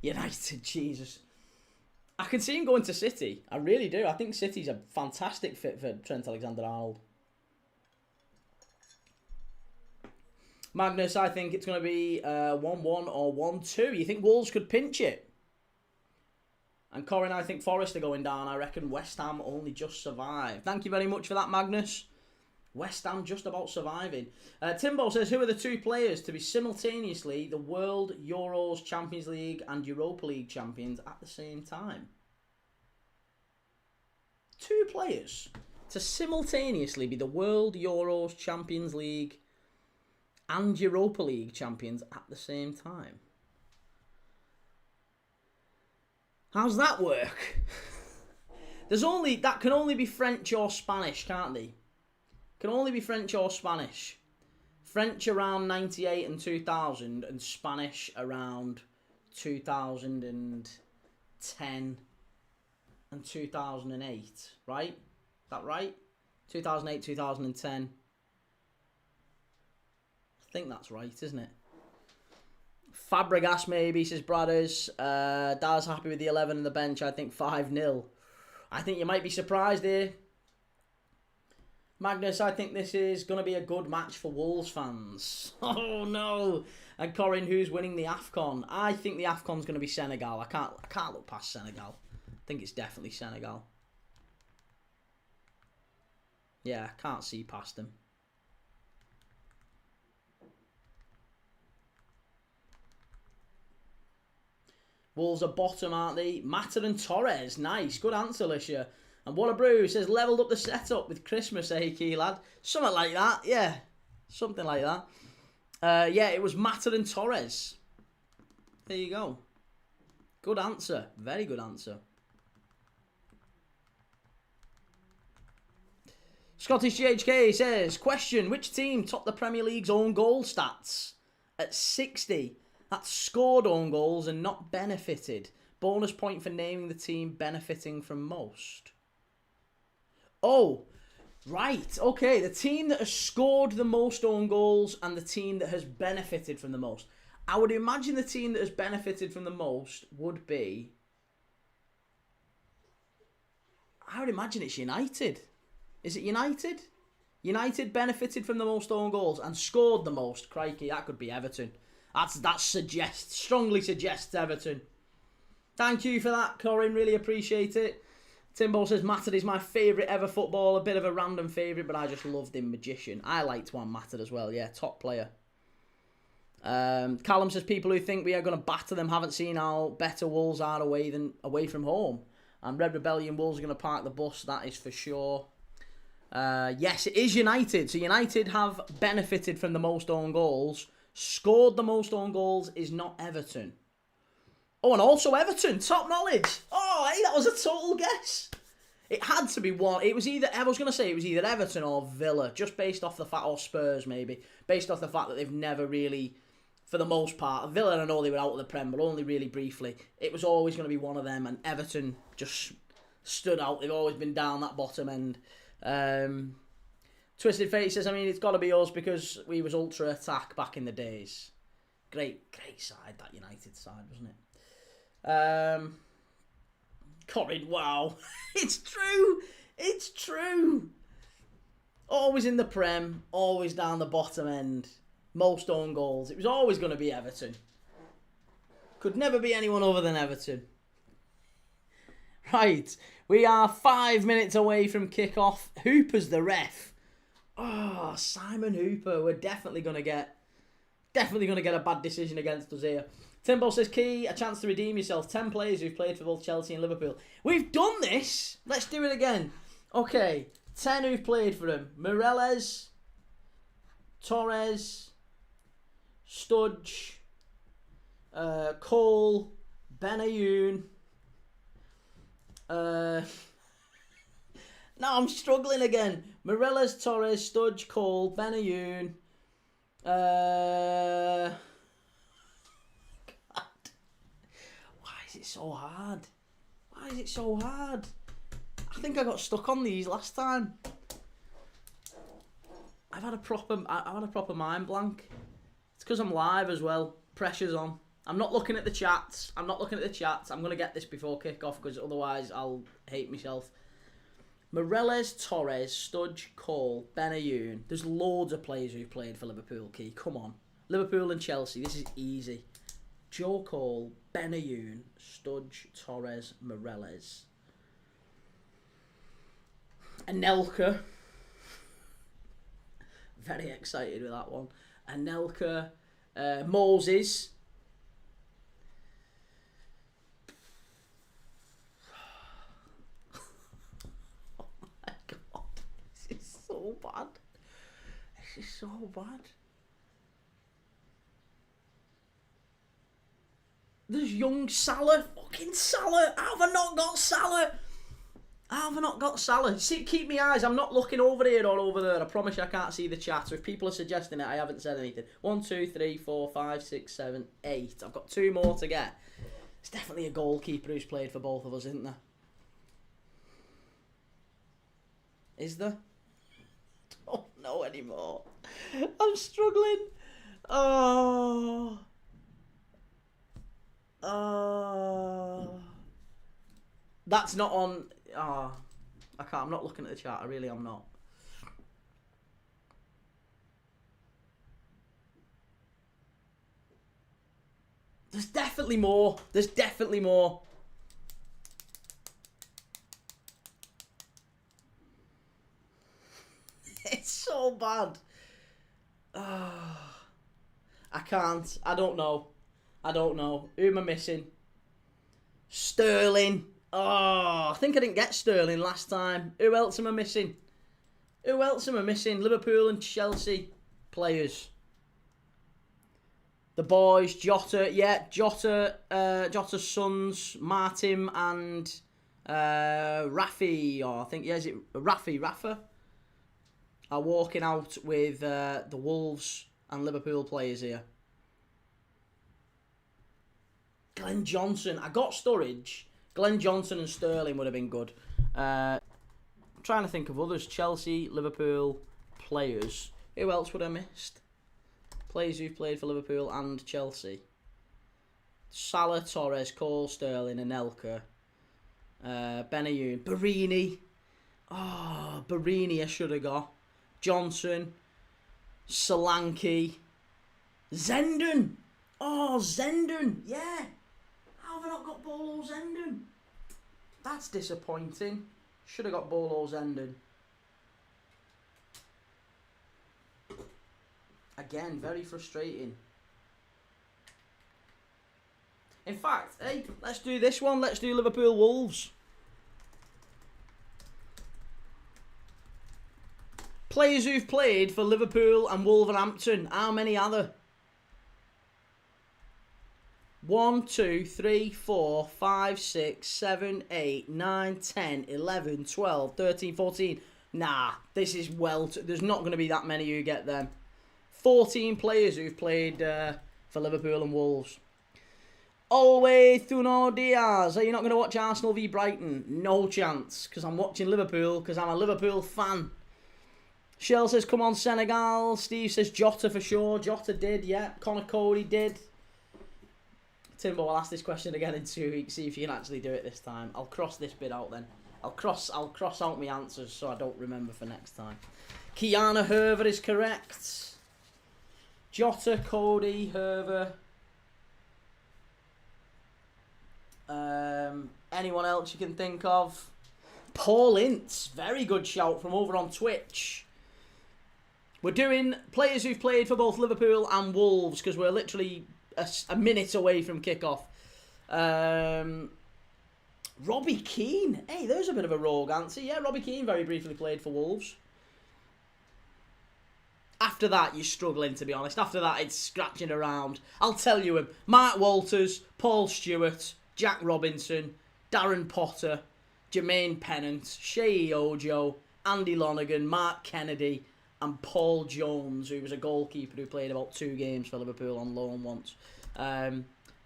United, Jesus. I can see him going to City. I really do. I think City's a fantastic fit for Trent Alexander-Arnold. Magnus, I think it's going to be 1-1 or 1-2. You think Wolves could pinch it? And Corin, I think Forest are going down. I reckon West Ham only just survived. Thank you very much for that, Magnus. West Ham just about surviving. Timbo says, who are the 2 players to be simultaneously the World, Euros, Champions League and Europa League champions at the same time? 2 players to simultaneously be the World, Euros, Champions League and Europa League champions at the same time. How's that work? That can only be French or Spanish, can't they? Can only be French or Spanish. French around 98 and 2000 and Spanish around 2010 and 2008, right? Is that right? 2008, 2010. I think that's right, isn't it? Fabregas maybe, says Bradders. Daz happy with the 11 on the bench. I think 5-0. I think you might be surprised here. Magnus, I think this is going to be a good match for Wolves fans. Oh no! And Corin, who's winning the AFCON? I think the AFCON's going to be Senegal. I can't look past Senegal. I think it's definitely Senegal. Yeah, I can't see past them. Wolves are bottom, aren't they? Mata and Torres. Nice. Good answer, Alicia. And What a Brew says, levelled up the setup with Christmas, key lad. Something like that, yeah. Something like that. Yeah, it was Mata and Torres. There you go. Good answer. Very good answer. Scottish GHK says, question, which team topped the Premier League's own goal stats? At 60. That's scored own goals and not benefited. Bonus point for naming the team benefiting from most. Oh, right. Okay, the team that has scored the most own goals and the team that has benefited from the most. I would imagine the team that has benefited from the most would be... I would imagine it's United. Is it United? United benefited from the most own goals and scored the most. Crikey, that could be Everton. That strongly suggests Everton. Thank you for that, Corin. Really appreciate it. Timbo says, Matted is my favourite ever footballer. A bit of a random favourite, but I just loved him. Magician. I liked one Matted as well. Yeah, top player. Callum says, people who think we are going to batter them haven't seen how better Wolves are away from home. And Red Rebellion Wolves are going to park the bus. That is for sure. Yes, it is United. So United have benefited from the most own goals. Scored the most own goals is not Everton. Oh, and also Everton. Top knowledge. Oh, hey, that was a total guess. It had to be one. It was either, I was going to say it was either Everton or Villa, just based off the fact, or Spurs maybe, based off the fact that they've never really, for the most part, Villa, I know they were out of the Prem, but only really briefly. It was always going to be one of them, and Everton just stood out. They've always been down that bottom end. Twisted Fate says, I mean, it's got to be us because we was ultra attack back in the days. Great side, that United side, wasn't it? Corin, wow. It's true. It's true. Always in the Prem, always down the bottom end. Most own goals. It was always going to be Everton. Could never be anyone other than Everton. Right. We are 5 minutes away from kickoff. Hooper's the ref. Oh, Simon Hooper. We're definitely going to get a bad decision against us here. Timbo says, Key, a chance to redeem yourself. 10 players who've played for both Chelsea and Liverpool. We've done this. Let's do it again. Okay. 10 who've played for him. Moreles, Torres, Studge, Cole, Benayoun. Now I'm struggling again. Moreles, Torres, Studge, Cole, Benayoun. God. Why is it so hard? Why is it so hard? I think I got stuck on these last time. I've had a proper mind blank. It's because I'm live as well. Pressure's on. I'm not looking at the chats. I'm going to get this before kick-off because otherwise I'll hate myself. Morelos, Torres, Studge, Cole, Benayoun. There's loads of players who've played for Liverpool, Key. Come on. Liverpool and Chelsea. This is easy. Joe Cole, Benayoun, Studge, Torres, Morelos. Anelka. Very excited with that one. Anelka. Moses. Oh my God. This is so bad. This is so bad. There's young Salah. Fucking Salah. How have I not got Salah? How have I not got Salah? See, keep my eyes. I'm not looking over here or over there. I promise you I can't see the chat. So if people are suggesting it, I haven't said anything. 1, 2, 3, 4, 5, 6, 7, 8. I've got 2 more to get. It's definitely a goalkeeper who's played for both of us, isn't there? Is there? I don't know anymore. I'm struggling. Oh. That's not on. I can't. I'm not looking at the chat. I really am not. There's definitely more. There's definitely more. It's so bad. I can't. I don't know. Who am I missing? Sterling. Oh, I think I didn't get Sterling last time. Who else am I missing? Liverpool and Chelsea players. The boys, Jota. Yeah, Jota's sons, Martin and Rafi. Or I think, yeah, is it Rafa? Are walking out with the Wolves and Liverpool players here. Glenn Johnson. I got Sturridge. Glenn Johnson and Sterling would have been good. I'm trying to think of others. Chelsea, Liverpool players. Who else would I missed? Players who've played for Liverpool and Chelsea. Salah, Torres, Cole, Sterling, Anelka. Benayoun. Barini. Oh, Barini I should have got. Johnson. Solanke. Zenden. Oh, Zenden. Yeah. How have I not got Bolo Zenden? That's disappointing. Should have got Bolo Zenden. Again, very frustrating. In fact, hey, let's do this one. Let's do Liverpool Wolves. Players who've played for Liverpool and Wolverhampton. How many are there? 1, 2, 3, 4, 5, 6, 7, 8, 9, 10, 11, 12, 13, 14. Nah, this is there's not going to be that many who get them. 14 players who've played for Liverpool and Wolves. Always Thuno Diaz. Are you not going to watch Arsenal v Brighton? No chance, because I'm watching Liverpool, because I'm a Liverpool fan. Shell says, come on, Senegal. Steve says, Jota for sure. Jota did, yeah. Connor Cody did. Timbo, I'll ask this question again in 2 weeks. See if you can actually do it this time. I'll cross this bit out then. I'll cross out my answers so I don't remember for next time. Kiana Herver is correct. Jota, Cody, Herver. Anyone else you can think of? Paul Ince, very good shout from over on Twitch. We're doing players who've played for both Liverpool and Wolves because we're literally a minute away from kickoff. Robbie Keane. Hey, there's a bit of a rogue answer. Yeah, Robbie Keane very briefly played for Wolves. After that, you're struggling, to be honest. After that, it's scratching around. I'll tell you him. Mark Walters, Paul Stewart, Jack Robinson, Darren Potter, Jermaine Pennant, Shea Ojo, Andy Lonergan, Mark Kennedy, and Paul Jones, who was a goalkeeper who played about 2 games for Liverpool on loan once.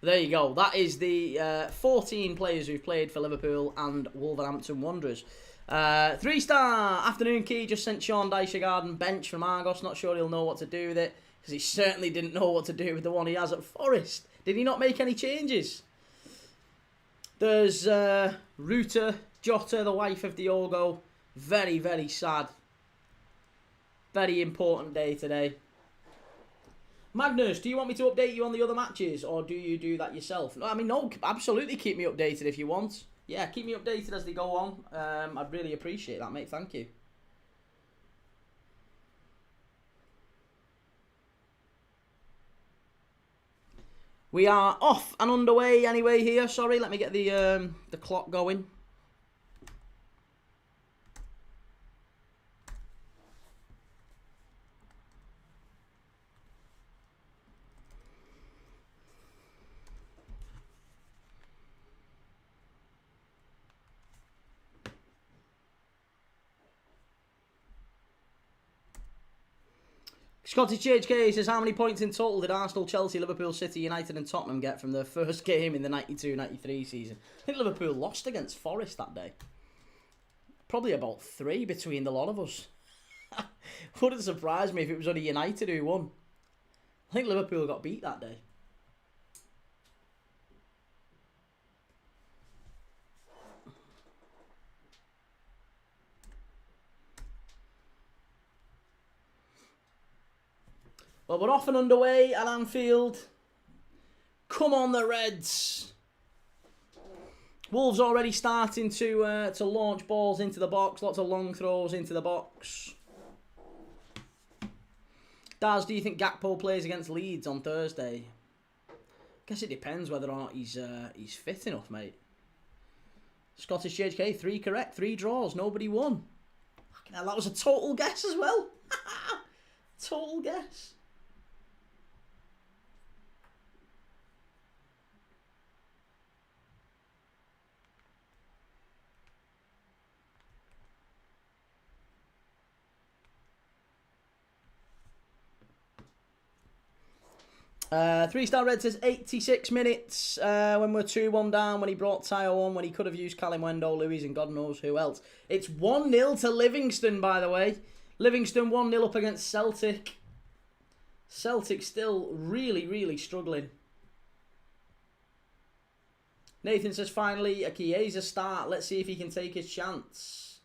There you go. That is the 14 players who've played for Liverpool and Wolverhampton Wanderers. 3-star afternoon key just sent Sean Dychegarden bench from Argos. Not sure he'll know what to do with it, because he certainly didn't know what to do with the one he has at Forest. Did he not make any changes? There's Ruta Jota, the wife of Diogo. Very, very sad. Very important day today. Magnus, do you want me to update you on the other matches, or do you do that yourself? No, I mean, no, absolutely keep me updated if you want. Yeah, keep me updated as they go on. I'd really appreciate that, mate. Thank you. We are off and underway anyway here. Sorry, let me get the clock going. Scottish HK says, how many points in total did Arsenal, Chelsea, Liverpool, City, United and Tottenham get from their first game in the 92-93 season? I think Liverpool lost against Forest that day. Probably about 3 between the lot of us. Wouldn't surprise me if it was only United who won. I think Liverpool got beat that day. Well, we're off and underway at Anfield. Come on, the Reds. Wolves already starting to launch balls into the box. Lots of long throws into the box. Daz, do you think Gakpo plays against Leeds on Thursday? I guess it depends whether or not he's fit enough, mate. Scottish HK, 3 correct, 3 draws, nobody won. Fucking hell, that was a total guess as well. Total guess. Three-star Red says 86 minutes when we're 2-1 down, when he brought Tayo on, when he could have used Calimundo, Luis and God knows who else. It's 1-0 to Livingston, by the way. Livingston 1-0 up against Celtic. Celtic still really, really struggling. Nathan says, finally, a Chiesa start. Let's see if he can take his chance.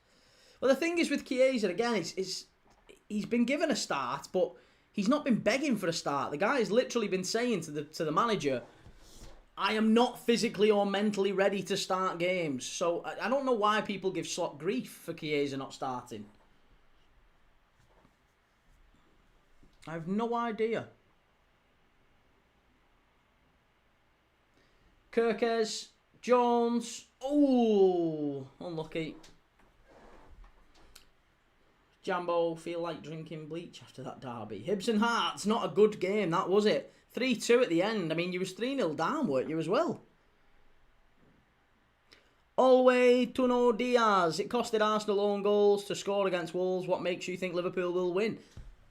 Well, the thing is with Chiesa, again, he's been given a start, but he's not been begging for a start. The guy has literally been saying to the manager, I am not physically or mentally ready to start games. So I don't know why people give Slot grief for Chiesa not starting. I have no idea. Kirkes, Jones. Oh, unlucky. Jambo, feel like drinking bleach after that derby. Hibs and Hearts, not a good game, that was it. 3-2 at the end. I mean, you was 3-0 down, weren't you, as well? Always Tuno Diaz. It costed Arsenal own goals to score against Wolves. What makes you think Liverpool will win?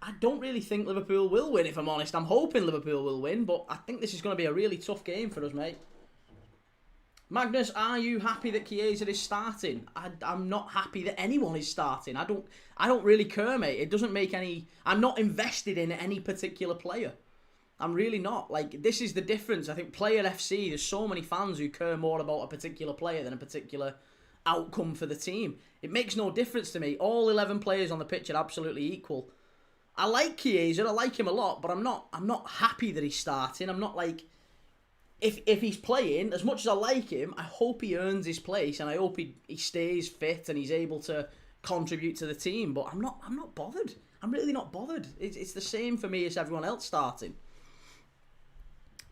I don't really think Liverpool will win, if I'm honest. I'm hoping Liverpool will win, but I think this is going to be a really tough game for us, mate. Magnus, are you happy that Chiesa is starting? I'm not happy that anyone is starting. I don't really care, mate. It doesn't make any... I'm not invested in any particular player. I'm really not. Like, this is the difference. I think Player FC, there's so many fans who care more about a particular player than a particular outcome for the team. It makes no difference to me. All 11 players on the pitch are absolutely equal. I like Chiesa, I like him a lot, but I'm not happy that he's starting. I'm not like... If he's playing, as much as I like him, I hope he earns his place and I hope he stays fit and he's able to contribute to the team. But I'm not bothered. I'm really not bothered. It's the same for me as everyone else starting.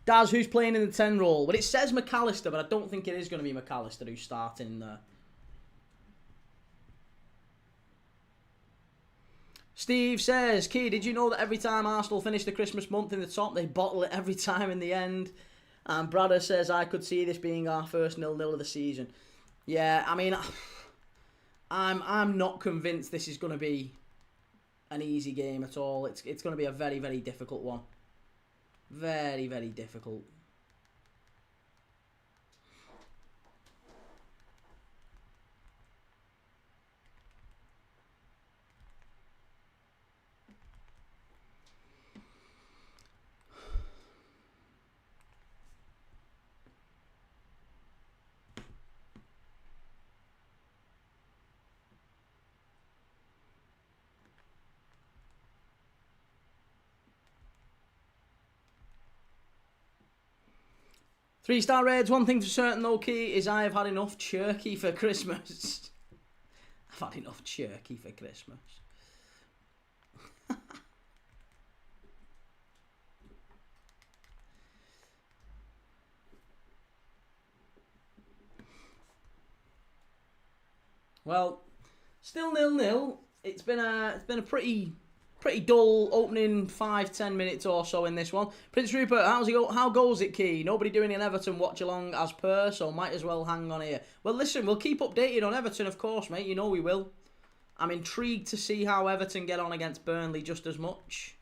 Daz, who's playing in the 10 role? Well, it says McAllister, but I don't think it is going to be McAllister who's starting there. Steve says, Key, did you know that every time Arsenal finish the Christmas month in the top, they bottle it every time in the end? And Bradder says, I could see this being our first 0-0 of the season. Yeah, I mean, I'm not convinced this is going to be an easy game at all. It's going to be a very, very difficult one. Very, very difficult. 3-star Reds. One thing for certain though, Key, is I have had enough turkey for Christmas. I've had enough turkey for Christmas. Well, still 0-0. It's been a pretty dull opening 5-10 minutes or so in this one. Prince Rupert, how goes it, Key? Nobody doing an Everton watch-along as per, so might as well hang on here. Well, listen, we'll keep updated on Everton, of course, mate. You know we will. I'm intrigued to see how Everton get on against Burnley just as much.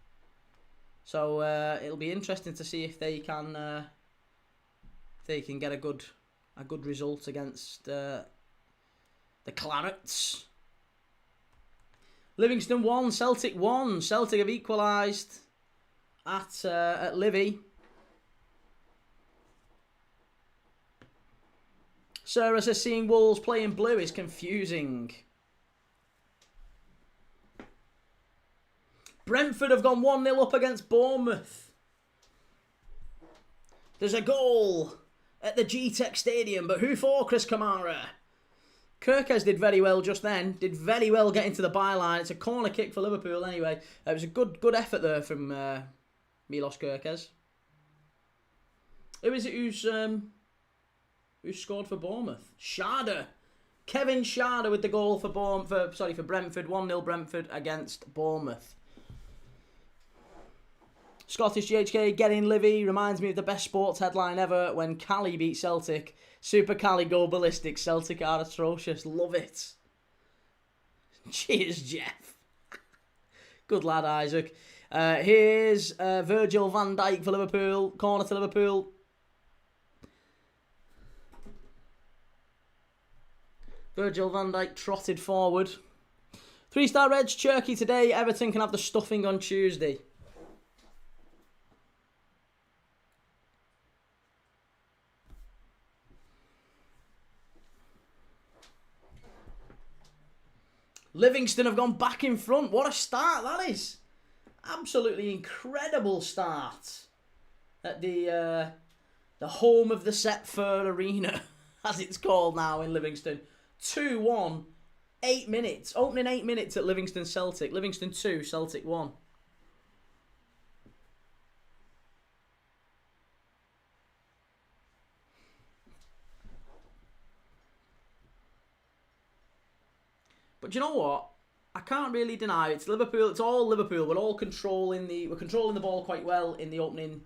So it'll be interesting to see if they can get a good result against the Clarets. Livingston 1, Celtic 1. Celtic have equalised at Livy. Sarah says seeing Wolves playing blue is confusing. Brentford have gone 1-0 up against Bournemouth. There's a goal at the G-Tech Stadium, but who for, Chris Kamara? Kirkes did very well just then. Did very well getting to the byline. It's a corner kick for Liverpool anyway. It was a good effort there from Milos Kirkes. Who is it who scored for Bournemouth? Sharder. Kevin Sharder with the goal for Brentford. 1-0 Brentford against Bournemouth. Scottish GHK getting Livy reminds me of the best sports headline ever when Cali beat Celtic. Super Cali go ballistic. Celtic are atrocious. Love it. Cheers, Jeff. Good lad, Isaac. Here's Virgil van Dijk for Liverpool. Corner to Liverpool. Virgil van Dijk trotted forward. 3-star Reds, Cherky today. Everton can have the stuffing on Tuesday. Livingston have gone back in front. What a start that is. Absolutely incredible start at the home of the Setfur Arena, as it's called now in Livingston. 2-1, 8 minutes. Opening 8 minutes at Livingston Celtic. Livingston 2, Celtic 1. But you know what? I can't really deny it. It's Liverpool. It's all Liverpool. We're controlling the ball quite well in the opening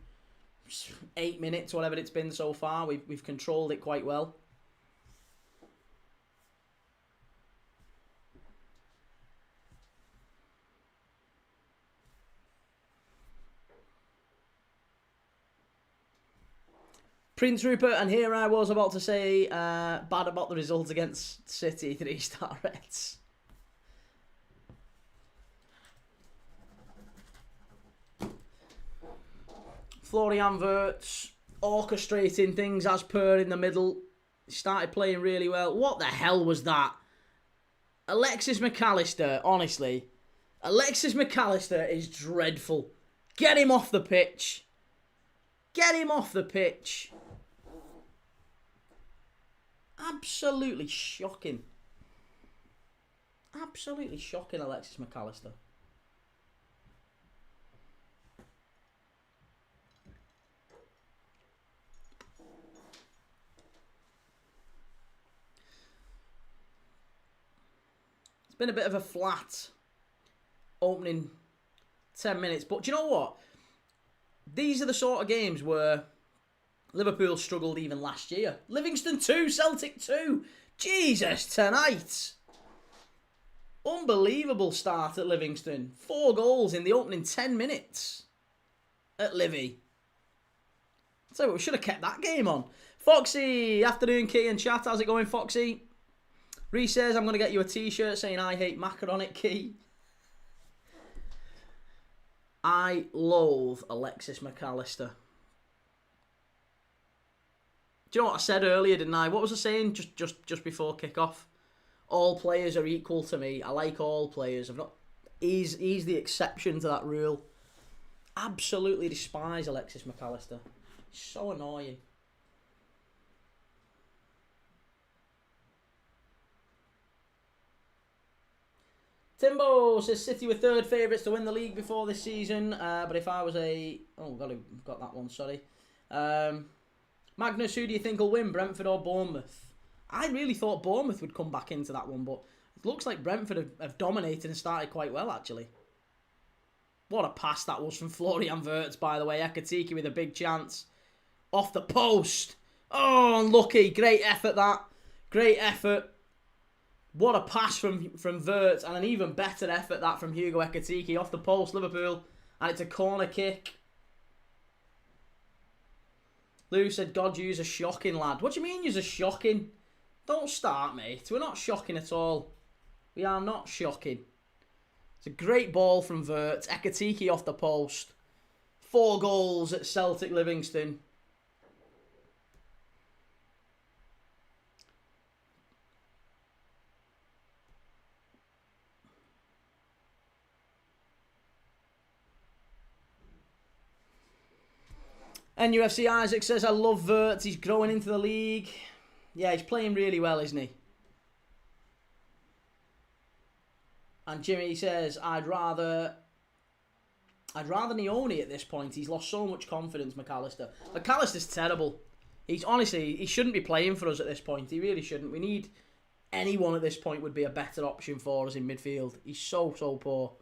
8 minutes, whatever it's been so far. We've controlled it quite well. Prince Rupert, and here I was about to say bad about the result against City, 3-star Reds. Florian Wirtz orchestrating things as per in the middle. He started playing really well. What the hell was that? Alexis McAllister, honestly. Alexis McAllister is dreadful. Get him off the pitch. Get him off the pitch. Absolutely shocking. Absolutely shocking, Alexis McAllister. It's been a bit of a flat opening 10 minutes. But do you know what? These are the sort of games where Liverpool struggled even last year. Livingston 2, Celtic 2. Jesus, tonight. Unbelievable start at Livingston. 4 goals in the opening 10 minutes at Livy. So we should have kept that game on. Foxy, afternoon, Key and chat. How's it going, Foxy? Reece says, I'm going to get you a t-shirt saying I hate Macca on it, Key. I loathe Alexis McAllister. Do you know what I said earlier, didn't I? What was I saying just before kickoff? All players are equal to me. I like all players. He's the exception to that rule. Absolutely despise Alexis McAllister. He's so annoying. Timbo says City were third favourites to win the league before this season, but if I was a... Oh, got that one, sorry. Magnus, who do you think will win, Brentford or Bournemouth? I really thought Bournemouth would come back into that one, but it looks like Brentford have dominated and started quite well, actually. What a pass that was from Florian Wirtz, by the way. Ekitike with a big chance. Off the post. Oh, unlucky. Great effort, that. Great effort. What a pass from Wirtz, and an even better effort, that, from Hugo Ekitike. Off the post, Liverpool. And it's a corner kick. Lou said, God, you's a shocking lad. What do you mean you's a shocking? Don't start, mate. We're not shocking at all. We are not shocking. It's a great ball from Wirtz. Ekitike off the post. 4 goals at Celtic Livingston. NUFC Isaac says, I love Wirtz. He's growing into the league. Yeah, he's playing really well, isn't he? And Jimmy says, I'd rather Nioni at this point. He's lost so much confidence, McAllister. McAllister's terrible. He shouldn't be playing for us at this point. He really shouldn't. We need anyone at this point would be a better option for us in midfield. He's so poor.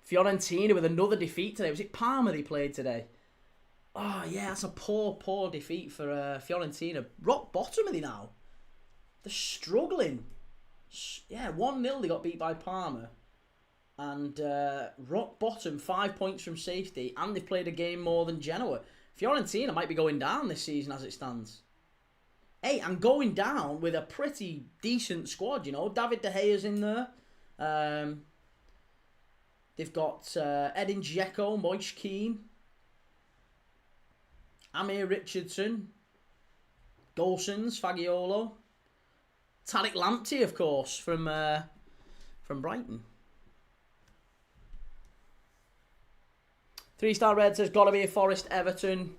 Fiorentina with another defeat today. Was it Parma they played today? Oh, yeah, that's a poor defeat for Fiorentina. Rock bottom are they now? They're struggling. Yeah, 1-0 they got beat by Parma. And rock bottom, 5 points from safety. And they've played a game more than Genoa. Fiorentina might be going down this season as it stands. Hey, and going down with a pretty decent squad, you know. David De Gea's in there. They've got Edin Dzeko, Moise Keane, Amir Richardson, Golsons, Fagiolo, Tariq Lamptey, of course, from Brighton. 3-star Red says, gotta be a Forest Everton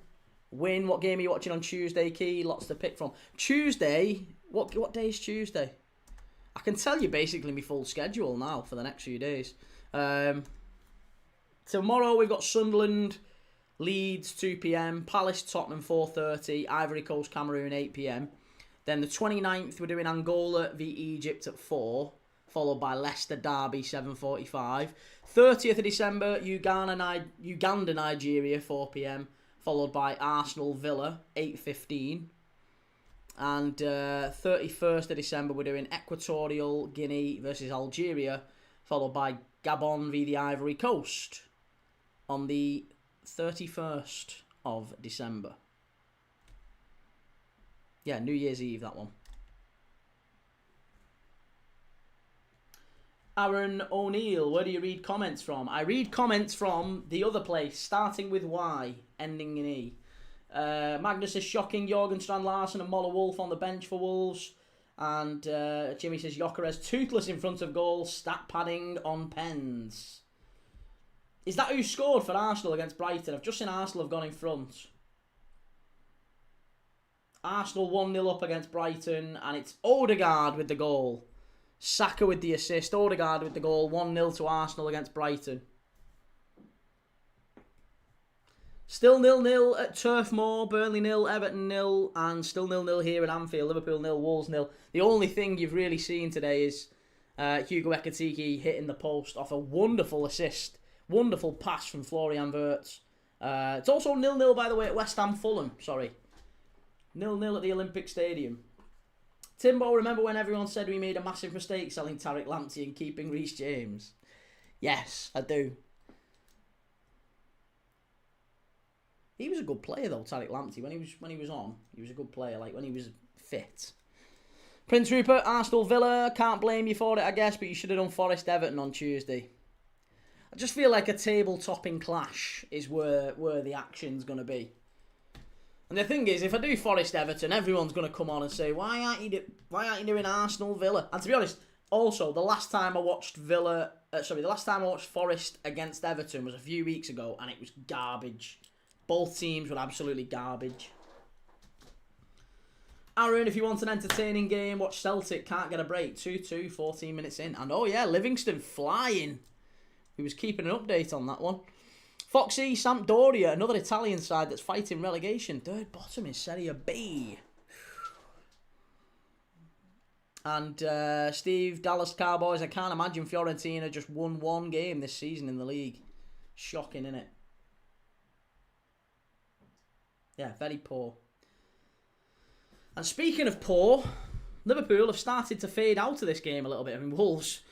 win. What game are you watching on Tuesday, Key? Lots to pick from. Tuesday? What day is Tuesday? I can tell you basically my full schedule now for the next few days. Tomorrow we've got Sunderland, Leeds 2 PM, Palace Tottenham 4:30, Ivory Coast Cameroon 8 PM. Then the 29th we're doing Angola v Egypt at 4, followed by Leicester Derby 7:45. 30th of December Uganda Nigeria 4 PM, followed by Arsenal Villa 8:15. And 31st of December we're doing Equatorial Guinea versus Algeria, followed by Gabon v the Ivory Coast on the 31st of December. Yeah, New Year's Eve, that one. Aaron O'Neill, where do you read comments from? I read comments from the other place, starting with Y, ending in E. Magnus is shocking. Jorgen Strand Larsen and Moller Wolf on the bench for Wolves. And Jimmy says Gyökeres toothless in front of goal, stat padding on pens. Is that who scored for Arsenal against Brighton? I've just seen Arsenal have gone in front. Arsenal 1-0 up against Brighton, and it's Odegaard with the goal. Saka with the assist, Odegaard with the goal, 1-0 to Arsenal against Brighton. Still 0-0 at Turf Moor, Burnley 0, Everton 0, and still 0-0 here at Anfield, Liverpool 0, Wolves 0. The only thing you've really seen today is Hugo Ekitike hitting the post off a wonderful assist. Wonderful pass from Florian Wirtz. It's also 0-0, by the way, at West Ham Fulham. Sorry. 0-0 at the Olympic Stadium. Timbo, remember when everyone said we made a massive mistake selling Tariq Lamptey and keeping Reece James? Yes, I do. He was a good player though, Tariq Lamptey. When he was on, he was a good player. Like when he was fit. Prince Rupert, Arsenal Villa. Can't blame you for it, I guess, but you should have done Forest Everton on Tuesday. I just feel like a table-topping clash is where the action's going to be. And the thing is, if I do Forest Everton, everyone's going to come on and say, why aren't you doing Arsenal Villa? And to be honest, also the last time I watched Forest against Everton was a few weeks ago, and it was garbage. Both teams were absolutely garbage. Aaron, if you want an entertaining game, watch Celtic can't get a break. 2-2, 14 minutes in. And oh yeah, Livingston flying. He was keeping an update on that one. Foxy, Sampdoria, another Italian side that's fighting relegation. Third bottom in Serie B. And Steve, Dallas Cowboys, I can't imagine Fiorentina just won one game this season in the league. Shocking, innit? Yeah, very poor. And speaking of poor, Liverpool have started to fade out of this game a little bit. I mean, Wolves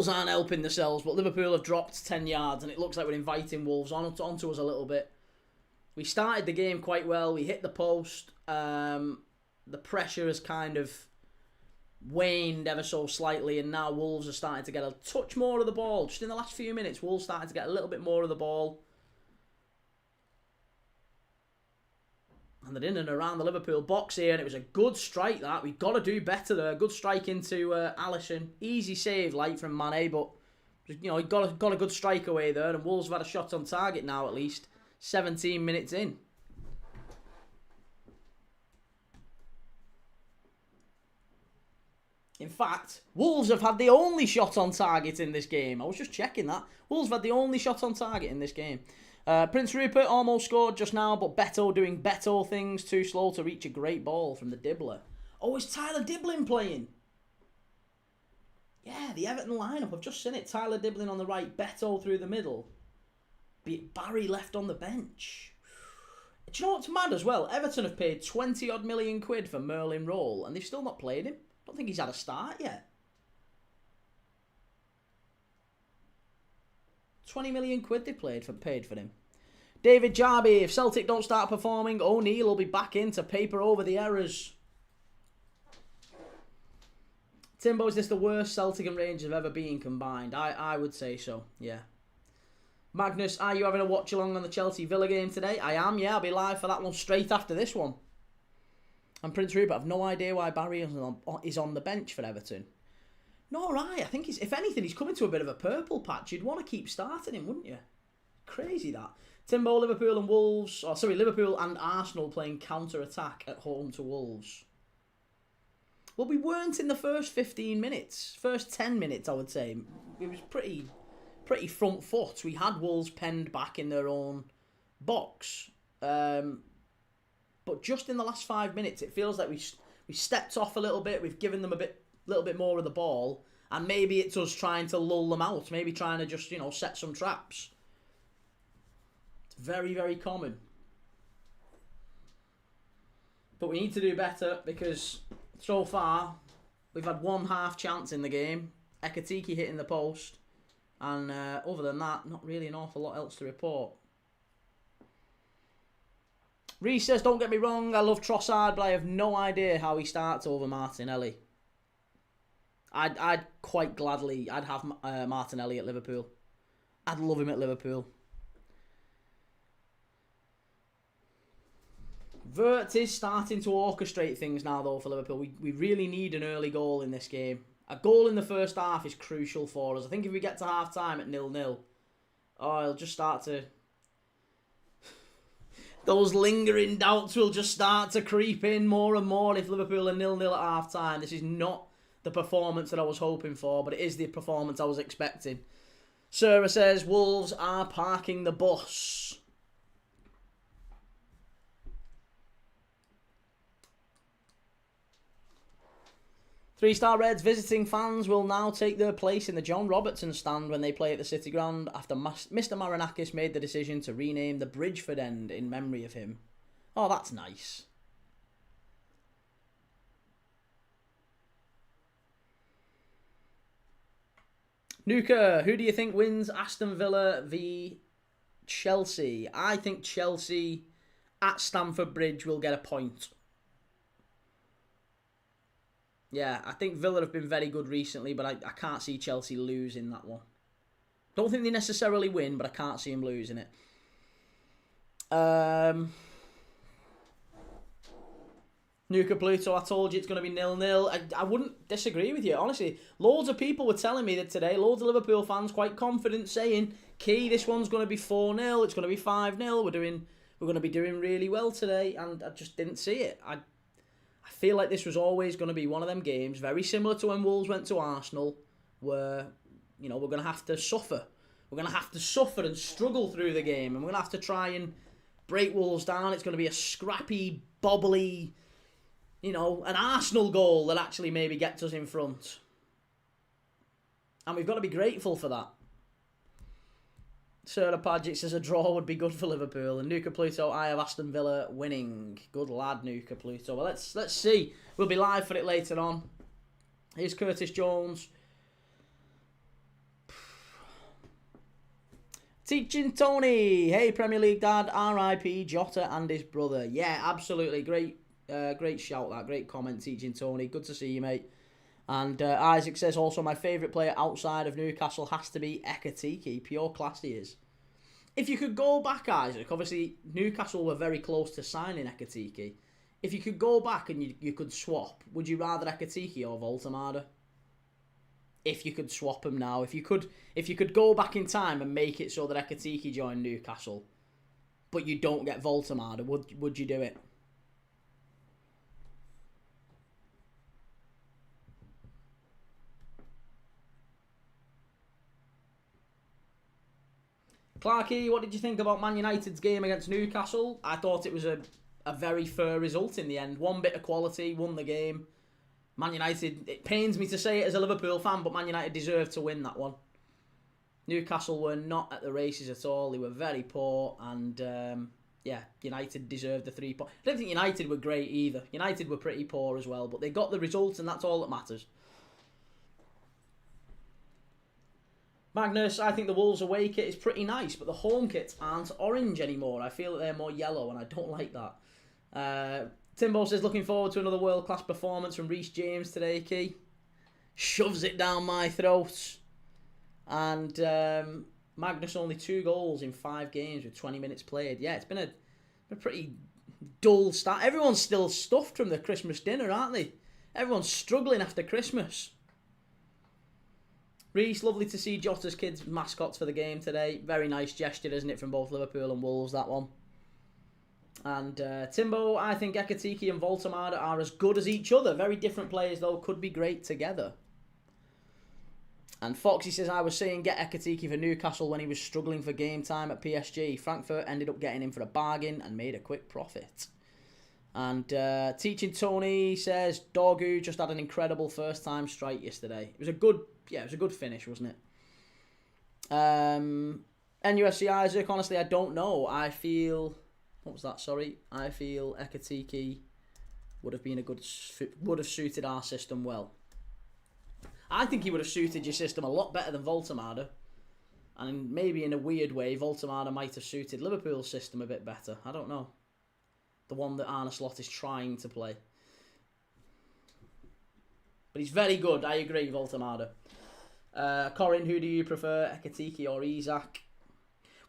aren't helping themselves, but Liverpool have dropped 10 yards, and it looks like we're inviting Wolves onto us a little bit. We started the game quite well. We hit the post. The pressure has kind of waned ever so slightly, and now Wolves are starting to get a touch more of the ball. Just in the last few minutes, Wolves started to get a little bit more of the ball. And they're in and around the Liverpool box here, and it was a good strike that. We've got to do better there. Good strike into Alisson. Easy save, like, from Mane, but, you know, he got a good strike away there, and Wolves have had a shot on target now at least. 17 minutes in. In fact, Wolves have had the only shot on target in this game. I was just checking that. Wolves have had the only shot on target in this game. Prince Rupert almost scored just now, but Beto doing Beto things, too slow to reach a great ball from the Dibbler. Oh, is Tyler Dibbling playing? Yeah, the Everton lineup. I've just seen it. Tyler Dibbling on the right, Beto through the middle. Barry left on the bench. Do you know what's mad as well? Everton have paid 20-odd million quid for Merlin Roll, and they've still not played him. I don't think he's had a start yet. 20 million quid they paid for him. David Jarby, if Celtic don't start performing, O'Neill will be back in to paper over the errors. Timbo, is this the worst Celtic and Rangers have ever been combined? I would say so, yeah. Magnus, are you having a watch along on the Chelsea Villa game today? I am, yeah. I'll be live for that one straight after this one. And Prince Rupert, I've no idea why Barry is on the bench for Everton. No, right. I think if anything, he's coming to a bit of a purple patch. You'd want to keep starting him, wouldn't you? Crazy that. Timbo, Liverpool and Wolves. Oh, sorry, Liverpool and Arsenal playing counter-attack at home to Wolves. Well, we weren't in the first 15 minutes. First 10 minutes, I would say. It was pretty front foot. We had Wolves penned back in their own box. But just in the last 5 minutes, it feels like we stepped off a little bit. We've given them a little bit more of the ball, and maybe it's us trying to lull them out. Maybe trying to just, set some traps. It's very, very common. But we need to do better because so far we've had one half chance in the game. Ekatike hitting the post, and other than that, not really an awful lot else to report. Reece says, don't get me wrong, I love Trossard, but I have no idea how he starts over Martinelli. I'd quite gladly, I'd have Martinelli at Liverpool. I'd love him at Liverpool. Vert is starting to orchestrate things now, though, for Liverpool. We really need an early goal in this game. A goal in the first half is crucial for us. I think if we get to half-time at 0-0, it'll just start to... Those lingering doubts will just start to creep in more and more if Liverpool are 0-0 at half-time. This is not the performance that I was hoping for, but it is the performance I was expecting. Sarah says, Wolves are parking the bus. Three-star Reds visiting fans will now take their place in the John Robertson stand when they play at the City Ground after Mr. Marinakis made the decision to rename the Bridgeford end in memory of him. Oh, that's nice. Nuka, who do you think wins Aston Villa v Chelsea? I think Chelsea at Stamford Bridge will get a point. Yeah, I think Villa have been very good recently, but I can't see Chelsea losing that one. Don't think they necessarily win, but I can't see them losing it. Nuka Pluto, I told you it's going to be 0-0. I wouldn't disagree with you, honestly. Loads of people were telling me that today, loads of Liverpool fans quite confident saying, Key, this one's going to be 4-0, it's going to be 5-0, we're going to be doing really well today, and I just didn't see it. I feel like this was always going to be one of them games, very similar to when Wolves went to Arsenal, where, we're going to have to suffer. We're going to have to suffer and struggle through the game, and we're going to have to try and break Wolves down. It's going to be a scrappy, bobbly, an Arsenal goal that actually maybe gets us in front. And we've got to be grateful for that. Sarah Paget says a draw would be good for Liverpool. And Nuka Pluto, I have Aston Villa winning. Good lad, Nuka Pluto. Well, let's see. We'll be live for it later on. Here's Curtis Jones. Teaching Tony. Hey, Premier League dad. R.I.P. Jota and his brother. Yeah, absolutely. Great shout that. Great comment, Teaching Tony. Good to see you, mate. And Isaac says also my favourite player outside of Newcastle has to be Ekatike. Pure class he is. If you could go back, Isaac, obviously Newcastle were very close to signing Ekatike. If you could go back and you could swap, would you rather Ekatike or Voltemade? If you could swap them now, if you could go back in time and make it so that Ekatike joined Newcastle, but you don't get Voltemade, would you do it? Clarkey, what did you think about Man United's game against Newcastle? I thought it was a very fair result in the end. One bit of quality, won the game. Man United, it pains me to say it as a Liverpool fan, but Man United deserved to win that one. Newcastle were not at the races at all. They were very poor, and United deserved the 3 points. I don't think United were great either. United were pretty poor as well, but they got the results, and that's all that matters. Magnus, I think the Wolves away kit is pretty nice, but the home kits aren't orange anymore. I feel that they're more yellow, and I don't like that. Timbo says, looking forward to another world-class performance from Reece James today, Key. Shoves it down my throat. And Magnus only 2 goals in 5 games with 20 minutes played. Yeah, it's been a pretty dull start. Everyone's still stuffed from the Christmas dinner, aren't they? Everyone's struggling after Christmas. Reece, lovely to see Jota's kids mascots for the game today. Very nice gesture, isn't it, from both Liverpool and Wolves, that one. And Timbo, I think Ekatike and Voltemade are as good as each other. Very different players, though. Could be great together. And Foxy says, I was saying get Ekatike for Newcastle when he was struggling for game time at PSG. Frankfurt ended up getting him for a bargain and made a quick profit. And Teaching Tony says, Dorgu just had an incredible first-time strike yesterday. It was a good finish, wasn't it? NUFC Isaac, honestly, I don't know. I feel Ekatike would have suited our system well. I think he would have suited your system a lot better than Voltemade. And maybe in a weird way, Voltemade might have suited Liverpool's system a bit better. I don't know. The one that Arne Slot is trying to play. But he's very good, I agree, Voltemade. Corin, who do you prefer, Ekatike or Isak?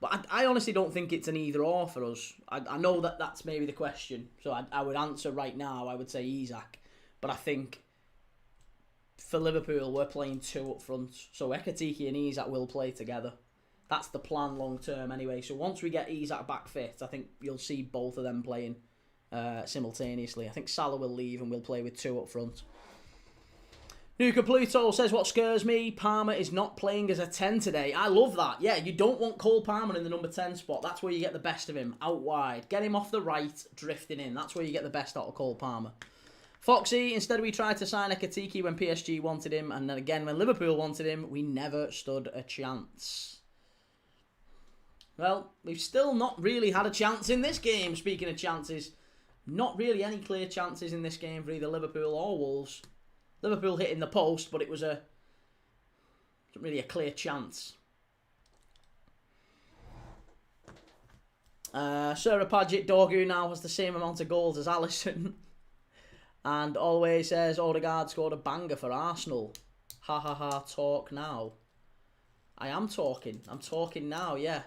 Well, I honestly don't think it's an either or for us. I know that that's maybe the question. So I would answer right now, I would say Isak. But I think for Liverpool, we're playing 2 up front. So Ekatike and Isak will play together. That's the plan long term anyway. So once we get Isak back fit, I think you'll see both of them playing simultaneously. I think Salah will leave and we'll play with 2 up front. Nuka Pluto says, what scares me, Palmer is not playing as a 10 today. I love that. Yeah, you don't want Cole Palmer in the number 10 spot. That's where you get the best of him, out wide. Get him off the right, drifting in. That's where you get the best out of Cole Palmer. Foxy, instead we tried to sign Ekatike when PSG wanted him, and then again when Liverpool wanted him, we never stood a chance. Well, we've still not really had a chance in this game, speaking of chances. Not really any clear chances in this game for either Liverpool or Wolves. Liverpool hitting the post, but it wasn't really a clear chance. Sarah Paget, Dorgu now has the same amount of goals as Alisson. And always says, Odegaard scored a banger for Arsenal. Ha ha ha, talk now. I am talking. I'm talking now, yeah.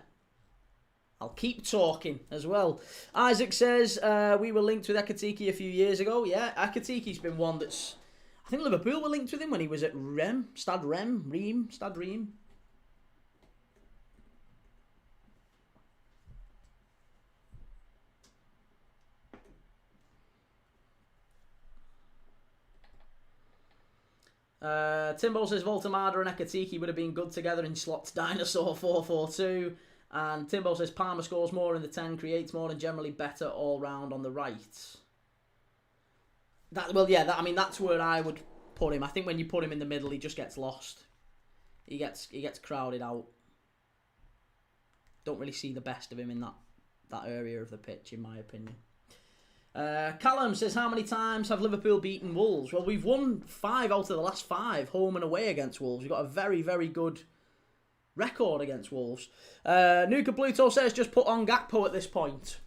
I'll keep talking as well. Isaac says, we were linked with Ekatike a few years ago. Yeah, Ekatike's been one that's... I think Liverpool were linked with him when he was at Stade Reims. Timbo says Voltamada and Ekatiki would have been good together in Slot's Dinosaur 4-4-2. And Timbo says Palmer scores more in the 10, creates more and generally better all round on the right. I mean, that's where I would put him. I think when you put him in the middle, he just gets lost. He gets crowded out. Don't really see the best of him in that area of the pitch, in my opinion. Callum says, how many times have Liverpool beaten Wolves? Well, we've won 5 out of the last 5, home and away against Wolves. We've got a very, very good record against Wolves. Nuka Pluto says, just put on Gakpo at this point.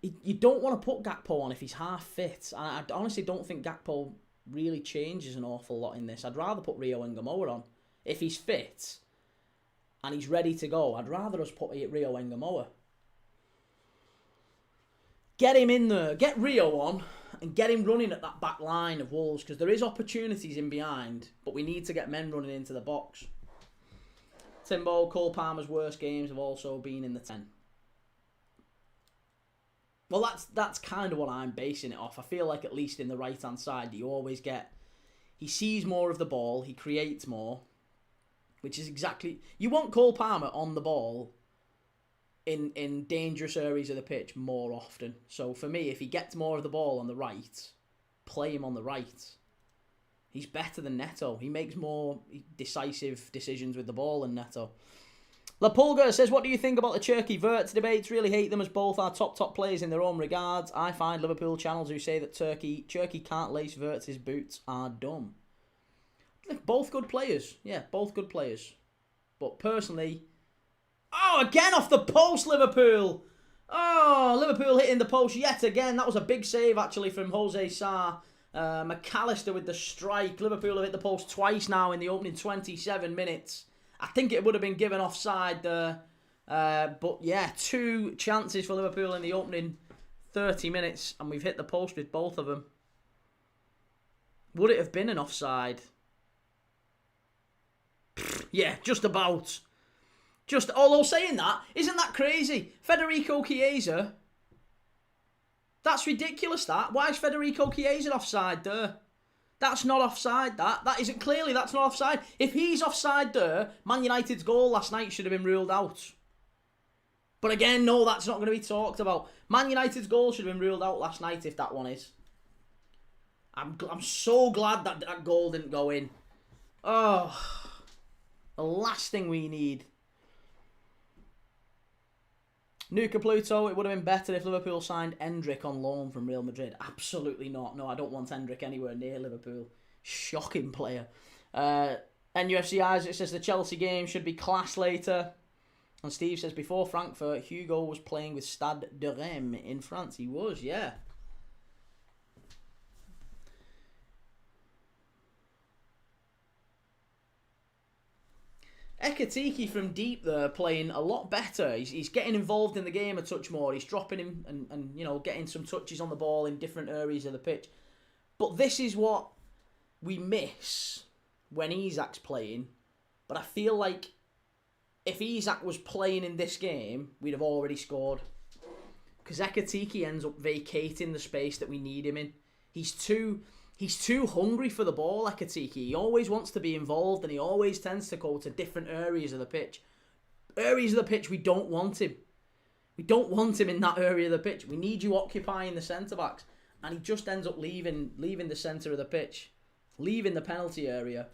You don't want to put Gakpo on if he's half fit. I honestly don't think Gakpo really changes an awful lot in this. I'd rather put Rio and Gamoa on. If he's fit and he's ready to go, I'd rather us put Rio and Gamoa. Get him in there, get Rio on, and get him running at that back line of Wolves, because there is opportunities in behind, but we need to get men running into the box. Timbo, Cole Palmer's worst games have also been in the 10. Well, that's kind of what I'm basing it off. I feel like at least in the right-hand side, you always get... He sees more of the ball, he creates more, which is exactly... You want Cole Palmer on the ball in dangerous areas of the pitch more often. So for me, if he gets more of the ball on the right, play him on the right. He's better than Neto. He makes more decisive decisions with the ball than Neto. La Pulga says, what do you think about the Cherki-Wirtz debates? Really hate them as both are top players in their own regards. I find Liverpool channels who say that Cherki can't lace Wirtz's boots are dumb. Both good players. Yeah, both good players. But personally... Oh, again off the post, Liverpool. Oh, Liverpool hitting the post yet again. That was a big save, actually, from Jose Sarr. McAllister with the strike. Liverpool have hit the post twice now in the opening 27 minutes. I think it would have been given offside there. But, yeah, 2 chances for Liverpool in the opening 30 minutes, and we've hit the post with both of them. Would it have been an offside? Yeah, just about. Although saying that, isn't that crazy? Federico Chiesa. That's ridiculous, that. Why is Federico Chiesa offside there? That's not offside, that. That's not offside. If he's offside there, Man United's goal last night should have been ruled out. But again, no, that's not going to be talked about. Man United's goal should have been ruled out last night if that one is. I'm so glad that goal didn't go in. Oh, the last thing we need. Nuka Pluto, it would have been better if Liverpool signed Endrick on loan from Real Madrid. Absolutely not. No, I don't want Endrick anywhere near Liverpool. Shocking player. NUFC Isaac says the Chelsea game should be class later. And Steve says before Frankfurt, Hugo was playing with Stade de Reims in France. He was, yeah. Ekatiki from deep there playing a lot better. He's getting involved in the game a touch more. He's dropping him and you know, getting some touches on the ball in different areas of the pitch. But this is what we miss when Isak's playing. But I feel like if Isak was playing in this game, we'd have already scored. Because Ekatiki ends up vacating the space that we need him in. He's too hungry for the ball, Ekatiki. He always wants to be involved and he always tends to go to different areas of the pitch. Areas of the pitch we don't want him. We don't want him in that area of the pitch. We need you occupying the centre-backs. And he just ends up leaving the centre of the pitch. Leaving the penalty area.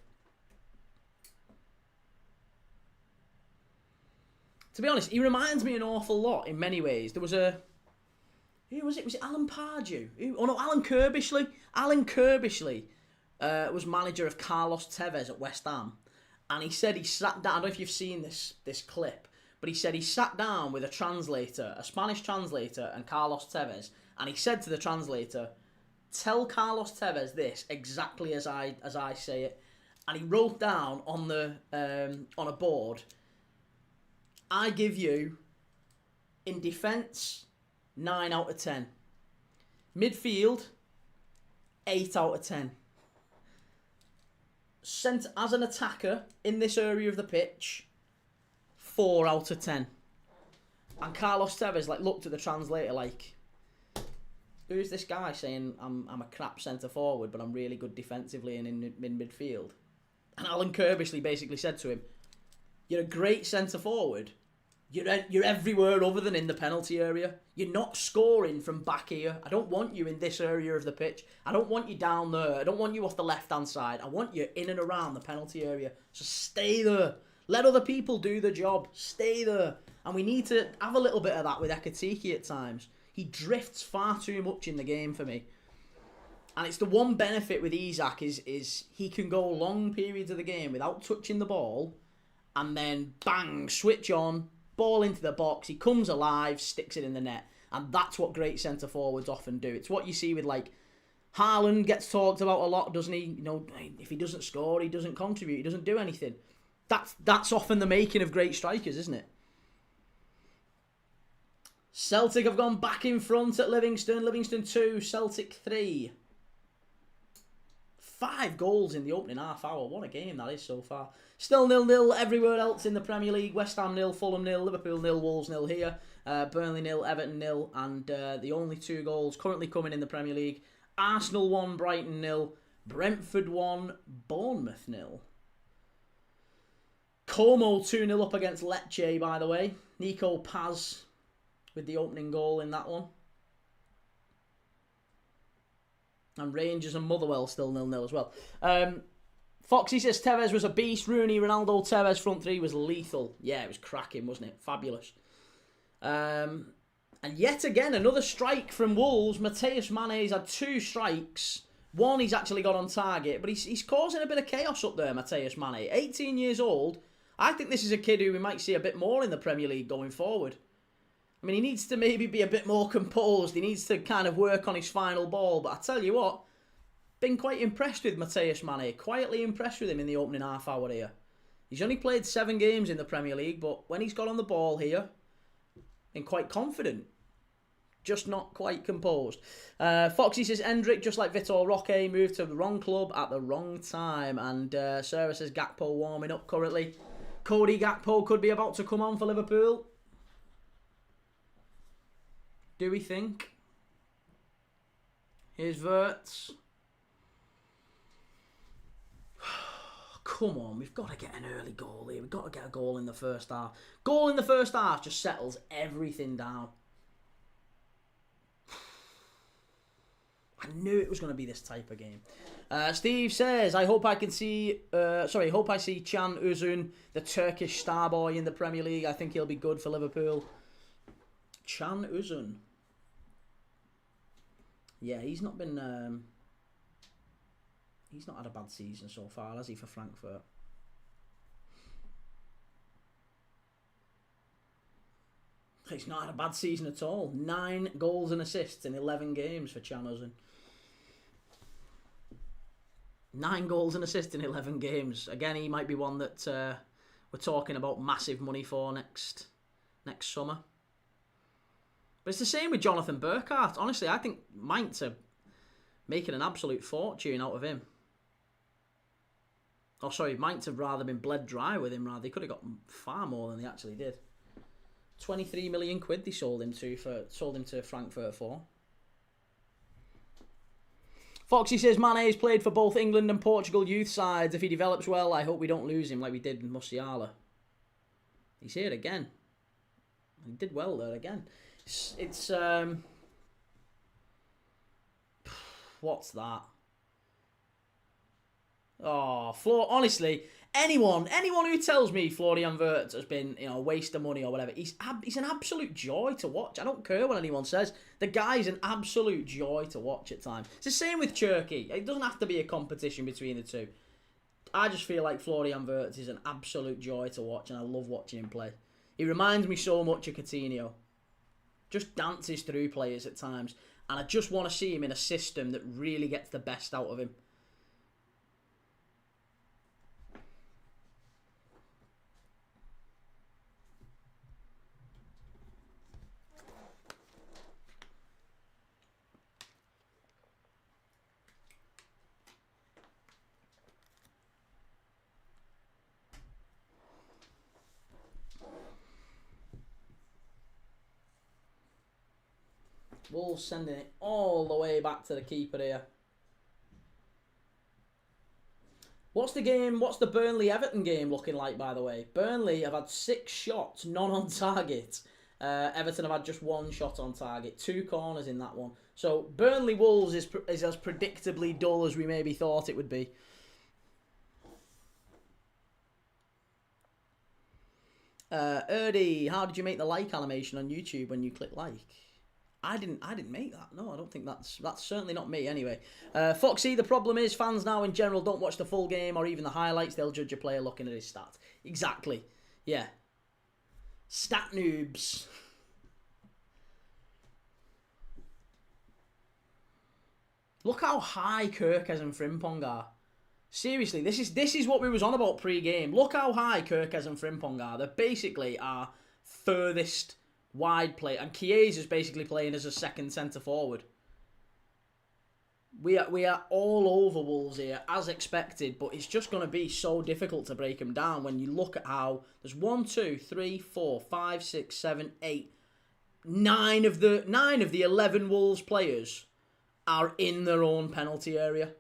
To be honest, he reminds me an awful lot in many ways. There was a... Who was it? Was it Alan Pardew? Alan Kirbishley. Alan Kirbishley was manager of Carlos Tevez at West Ham. And he said he sat down... I don't know if you've seen this clip. But he said he sat down with a translator, a Spanish translator, and Carlos Tevez. And he said to the translator, tell Carlos Tevez this exactly as I say it. And he wrote down on a board, I give you, in defence, 9 out of 10. Midfield, 8 out of 10. Sent as an attacker in this area of the pitch, 4 out of 10. And Carlos Tevez looked at the translator like, Who's this guy saying I'm a crap centre forward, but I'm really good defensively and in midfield? And Alan Kirbishley basically said to him, "You're a great centre forward. You're everywhere other than in the penalty area. You're not scoring from back here. I don't want you in this area of the pitch. I don't want you down there. I don't want you off the left-hand side. I want you in and around the penalty area. So stay there. Let other people do the job. Stay there." And we need to have a little bit of that with Ekitike at times. He drifts far too much in the game for me. And it's the one benefit with Isak is he can go long periods of the game without touching the ball, and then bang, switch on, ball into the box, he comes alive, sticks it in the net. And that's what great centre forwards often do. It's what you see with, like, Haaland gets talked about a lot, doesn't he? You know, if he doesn't score, he doesn't contribute, he doesn't do anything. That's often the making of great strikers, isn't it? Celtic have gone back in front at Livingston. Livingston 2, Celtic 3. 5 goals in the opening half hour. What a game that is so far. Still 0-0 everywhere else in the Premier League. West Ham 0, Fulham 0, Liverpool 0, Wolves 0 here. Burnley 0, Everton 0. And the only 2 goals currently coming in the Premier League. Arsenal 1, Brighton 0. Brentford 1, Bournemouth 0. Como 2-0 up against Lecce, by the way. Nico Paz with the opening goal in that one. And Rangers and Motherwell still 0-0 as well. Foxy says Tevez was a beast. Rooney, Ronaldo, Tevez front three was lethal. Yeah, it was cracking, wasn't it? Fabulous. And yet again, another strike from Wolves. Mateus Mane's had 2 strikes. One he's actually got on target, but he's causing a bit of chaos up there, Mateus Mane. 18 years old. I think this is a kid who we might see a bit more in the Premier League going forward. I mean, he needs to maybe be a bit more composed. He needs to kind of work on his final ball. But I tell you what, been quite impressed with Mateus Mane. Quietly impressed with him in the opening half hour here. He's only played 7 games in the Premier League, but when he's got on the ball here, been quite confident. Just not quite composed. Foxy says, Endrick, just like Vitor Roque, moved to the wrong club at the wrong time. And Sarah says, Gakpo warming up currently. Cody Gakpo could be about to come on for Liverpool. Do we think? Here's Wirtz. Come on, we've got to get an early goal here. We've got to get a goal in the first half. Goal in the first half just settles everything down. I knew it was going to be this type of game. Steve says, I hope I see Can Uzun, the Turkish star boy in the Premier League. I think he'll be good for Liverpool. Can Uzun. Yeah, he's not been... he's not had a bad season so far, has he, for Frankfurt? He's not had a bad season at all. 9 goals and assists in 11 games for Can Uzun. 9 goals and assists in 11 games. Again, he might be one that we're talking about massive money for next summer. But it's the same with Jonathan Burkhardt. Honestly, I think Mainz are making an absolute fortune out of him. Oh, sorry, Mainz have rather been bled dry with him. Rather, they could have got far more than they actually did. 23 million quid they sold him to Frankfurt for. Foxy says Mane's played for both England and Portugal youth sides. If he develops well, I hope we don't lose him like we did with Musiala. He's here again. He did well there again. It's what's that? Oh, honestly, anyone who tells me Florian Wirtz has been, a waste of money or whatever, he's an absolute joy to watch. I don't care what anyone says. The guy's an absolute joy to watch at times. It's the same with Turkey. It doesn't have to be a competition between the two. I just feel like Florian Wirtz is an absolute joy to watch, and I love watching him play. He reminds me so much of Coutinho. Just dances through players at times, and I just want to see him in a system that really gets the best out of him. Wolves sending it all the way back to the keeper here. What's the Burnley-Everton game looking like, by the way? Burnley have had 6 shots, none on target. Everton have had just 1 shot on target. 2 corners in that one. So Burnley-Wolves is as predictably dull as we maybe thought it would be. Erdy, how did you make the like animation on YouTube when you click like? I didn't make that. No, I don't think that's certainly not me anyway. Foxy, the problem is fans now in general don't watch the full game or even the highlights. They'll judge a player looking at his stats. Exactly. Yeah. Stat noobs. Look how high Kirkes and Frimpong are. Seriously, this is what we was on about pre-game. Look how high Kirkes and Frimpong are. They basically are furthest wide play, and Chiesa is basically playing as a second centre forward. We are all over Wolves here, as expected, but it's just going to be so difficult to break them down when you look at how there's 1, 2, 3, 4, 5, 6, 7, 8, 9 of the 11 Wolves players are in their own penalty area.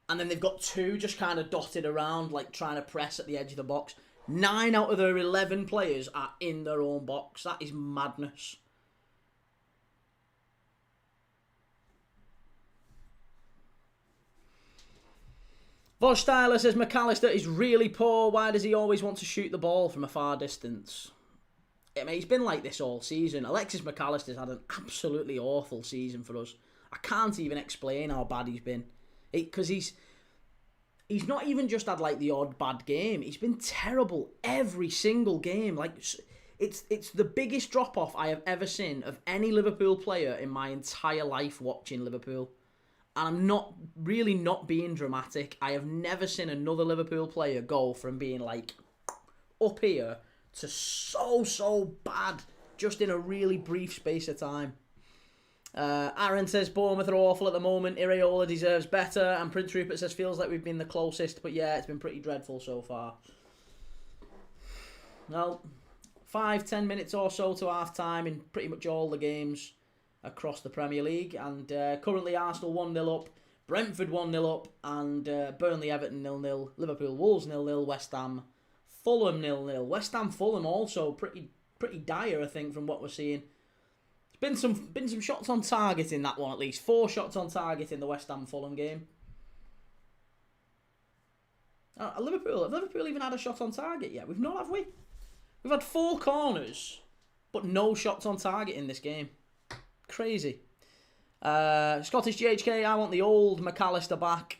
And then they've got 2 just kind of dotted around, like trying to press at the edge of the box. 9 out of their 11 players are in their own box. That is madness. Vostyler says McAllister is really poor. Why does he always want to shoot the ball from a far distance? I mean, he's been like this all season. Alexis McAllister's had an absolutely awful season for us. I can't even explain how bad he's been. Because he's not even just had like the odd bad game. He's been terrible every single game. Like it's the biggest drop off I have ever seen of any Liverpool player in my entire life watching Liverpool. And I'm not being dramatic. I have never seen another Liverpool player go from being like up here to so bad just in a really brief space of time. Aaron says Bournemouth are awful at the moment. Iraola deserves better. And Prince Rupert says feels like we've been the closest. But yeah, it's been pretty dreadful so far. Well, 5-10 minutes or so to half time in pretty much all the games across the Premier League. And currently Arsenal 1-0 up. Brentford 1-0 up. And Burnley Everton 0-0. Liverpool Wolves 0-0. West Ham Fulham 0-0. West Ham Fulham also pretty dire, I think, from what we're seeing. Been some shots on target in that one at least. 4 shots on target in the West Ham Fulham game. Have Liverpool even had a shot on target yet? We've not, have we? We've had 4 corners, but no shots on target in this game. Crazy. Scottish GHK, I want the old McAllister back.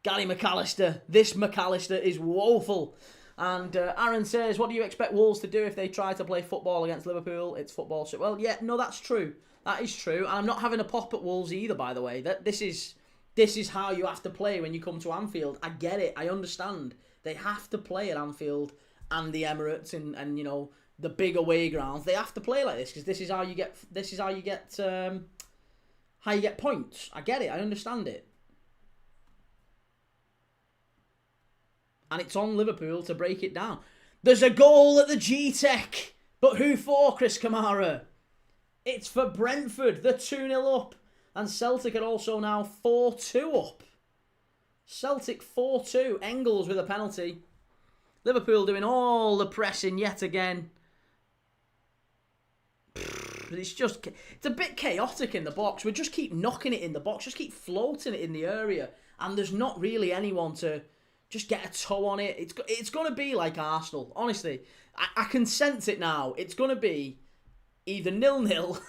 Gary McAllister. This McAllister is woeful. And Aaron says, what do you expect Wolves to do if they try to play football against Liverpool? It's football. So, well, yeah, no, that's true. That is true. And I'm not having a pop at Wolves either, by the way. This is how you have to play when you come to Anfield. I get it. I understand. They have to play at Anfield and the Emirates and you know, the big away grounds. They have to play like this because this is how you get points. I get it. I understand it. And it's on Liverpool to break it down. There's a goal at the G-Tech. But who for, Chris Kamara? It's for Brentford. They're 2-0 up. And Celtic are also now 4-2 up. Celtic 4-2. Engels with a penalty. Liverpool doing all the pressing yet again. But it's a bit chaotic in the box. We just keep knocking it in the box. Just keep floating it in the area. And there's not really anyone to just get a toe on it. It's going to be like Arsenal. Honestly, I can sense it now. It's going to be either 0-0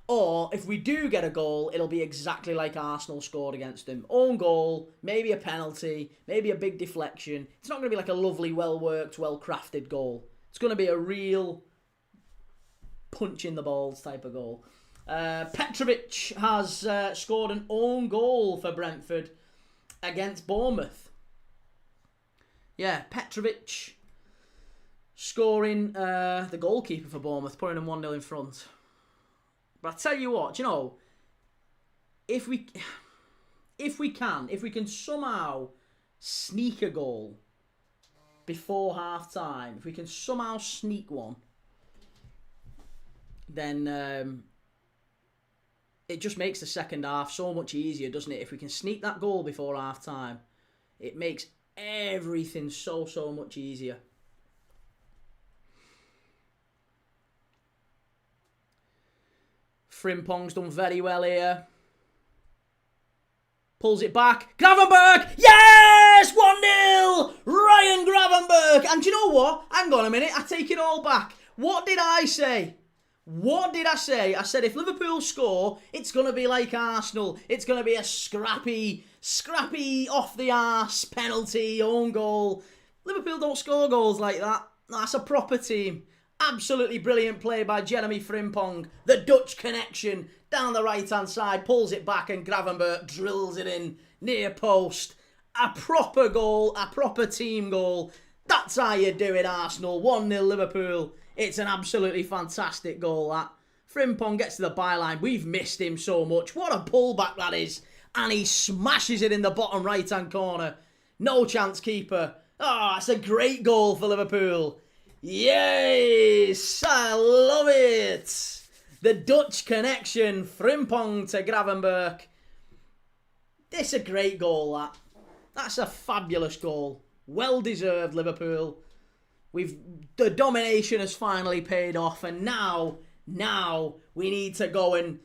or if we do get a goal, it'll be exactly like Arsenal scored against them. Own goal, maybe a penalty, maybe a big deflection. It's not going to be like a lovely, well-worked, well-crafted goal. It's going to be a real punch in the balls type of goal. Petrovic has scored an own goal for Brentford against Bournemouth. Yeah, Petrovic scoring the goalkeeper for Bournemouth, putting them 1-0 in front. But I tell you what, you know, if we can somehow sneak a goal before half time, if we can somehow sneak one, then it just makes the second half so much easier, doesn't it? If we can sneak that goal before half-time, it makes everything so much easier. Frimpong's done very well here. Pulls it back. Gravenberch! Yes! 1-0! Ryan Gravenberch! And do you know what? Hang on a minute. I take it all back. What did I say? What did I say? I said if Liverpool score, it's going to be like Arsenal. It's going to be a scrappy off the arse penalty, own goal. Liverpool don't score goals like that. That's a proper team. Absolutely brilliant play by Jeremy Frimpong. The Dutch connection down the right-hand side, pulls it back and Gravenberch drills it in near post. A proper goal, a proper team goal. That's how you do it, Arsenal. 1-0 Liverpool. It's an absolutely fantastic goal, that. Frimpong gets to the byline. We've missed him so much. What a pullback that is. And he smashes it in the bottom right-hand corner. No chance, keeper. Oh, it's a great goal for Liverpool. Yes, I love it. The Dutch connection. Frimpong to Gravenberch. This is a great goal, that. That's a fabulous goal. Well deserved, Liverpool. The domination has finally paid off, and now we need to go and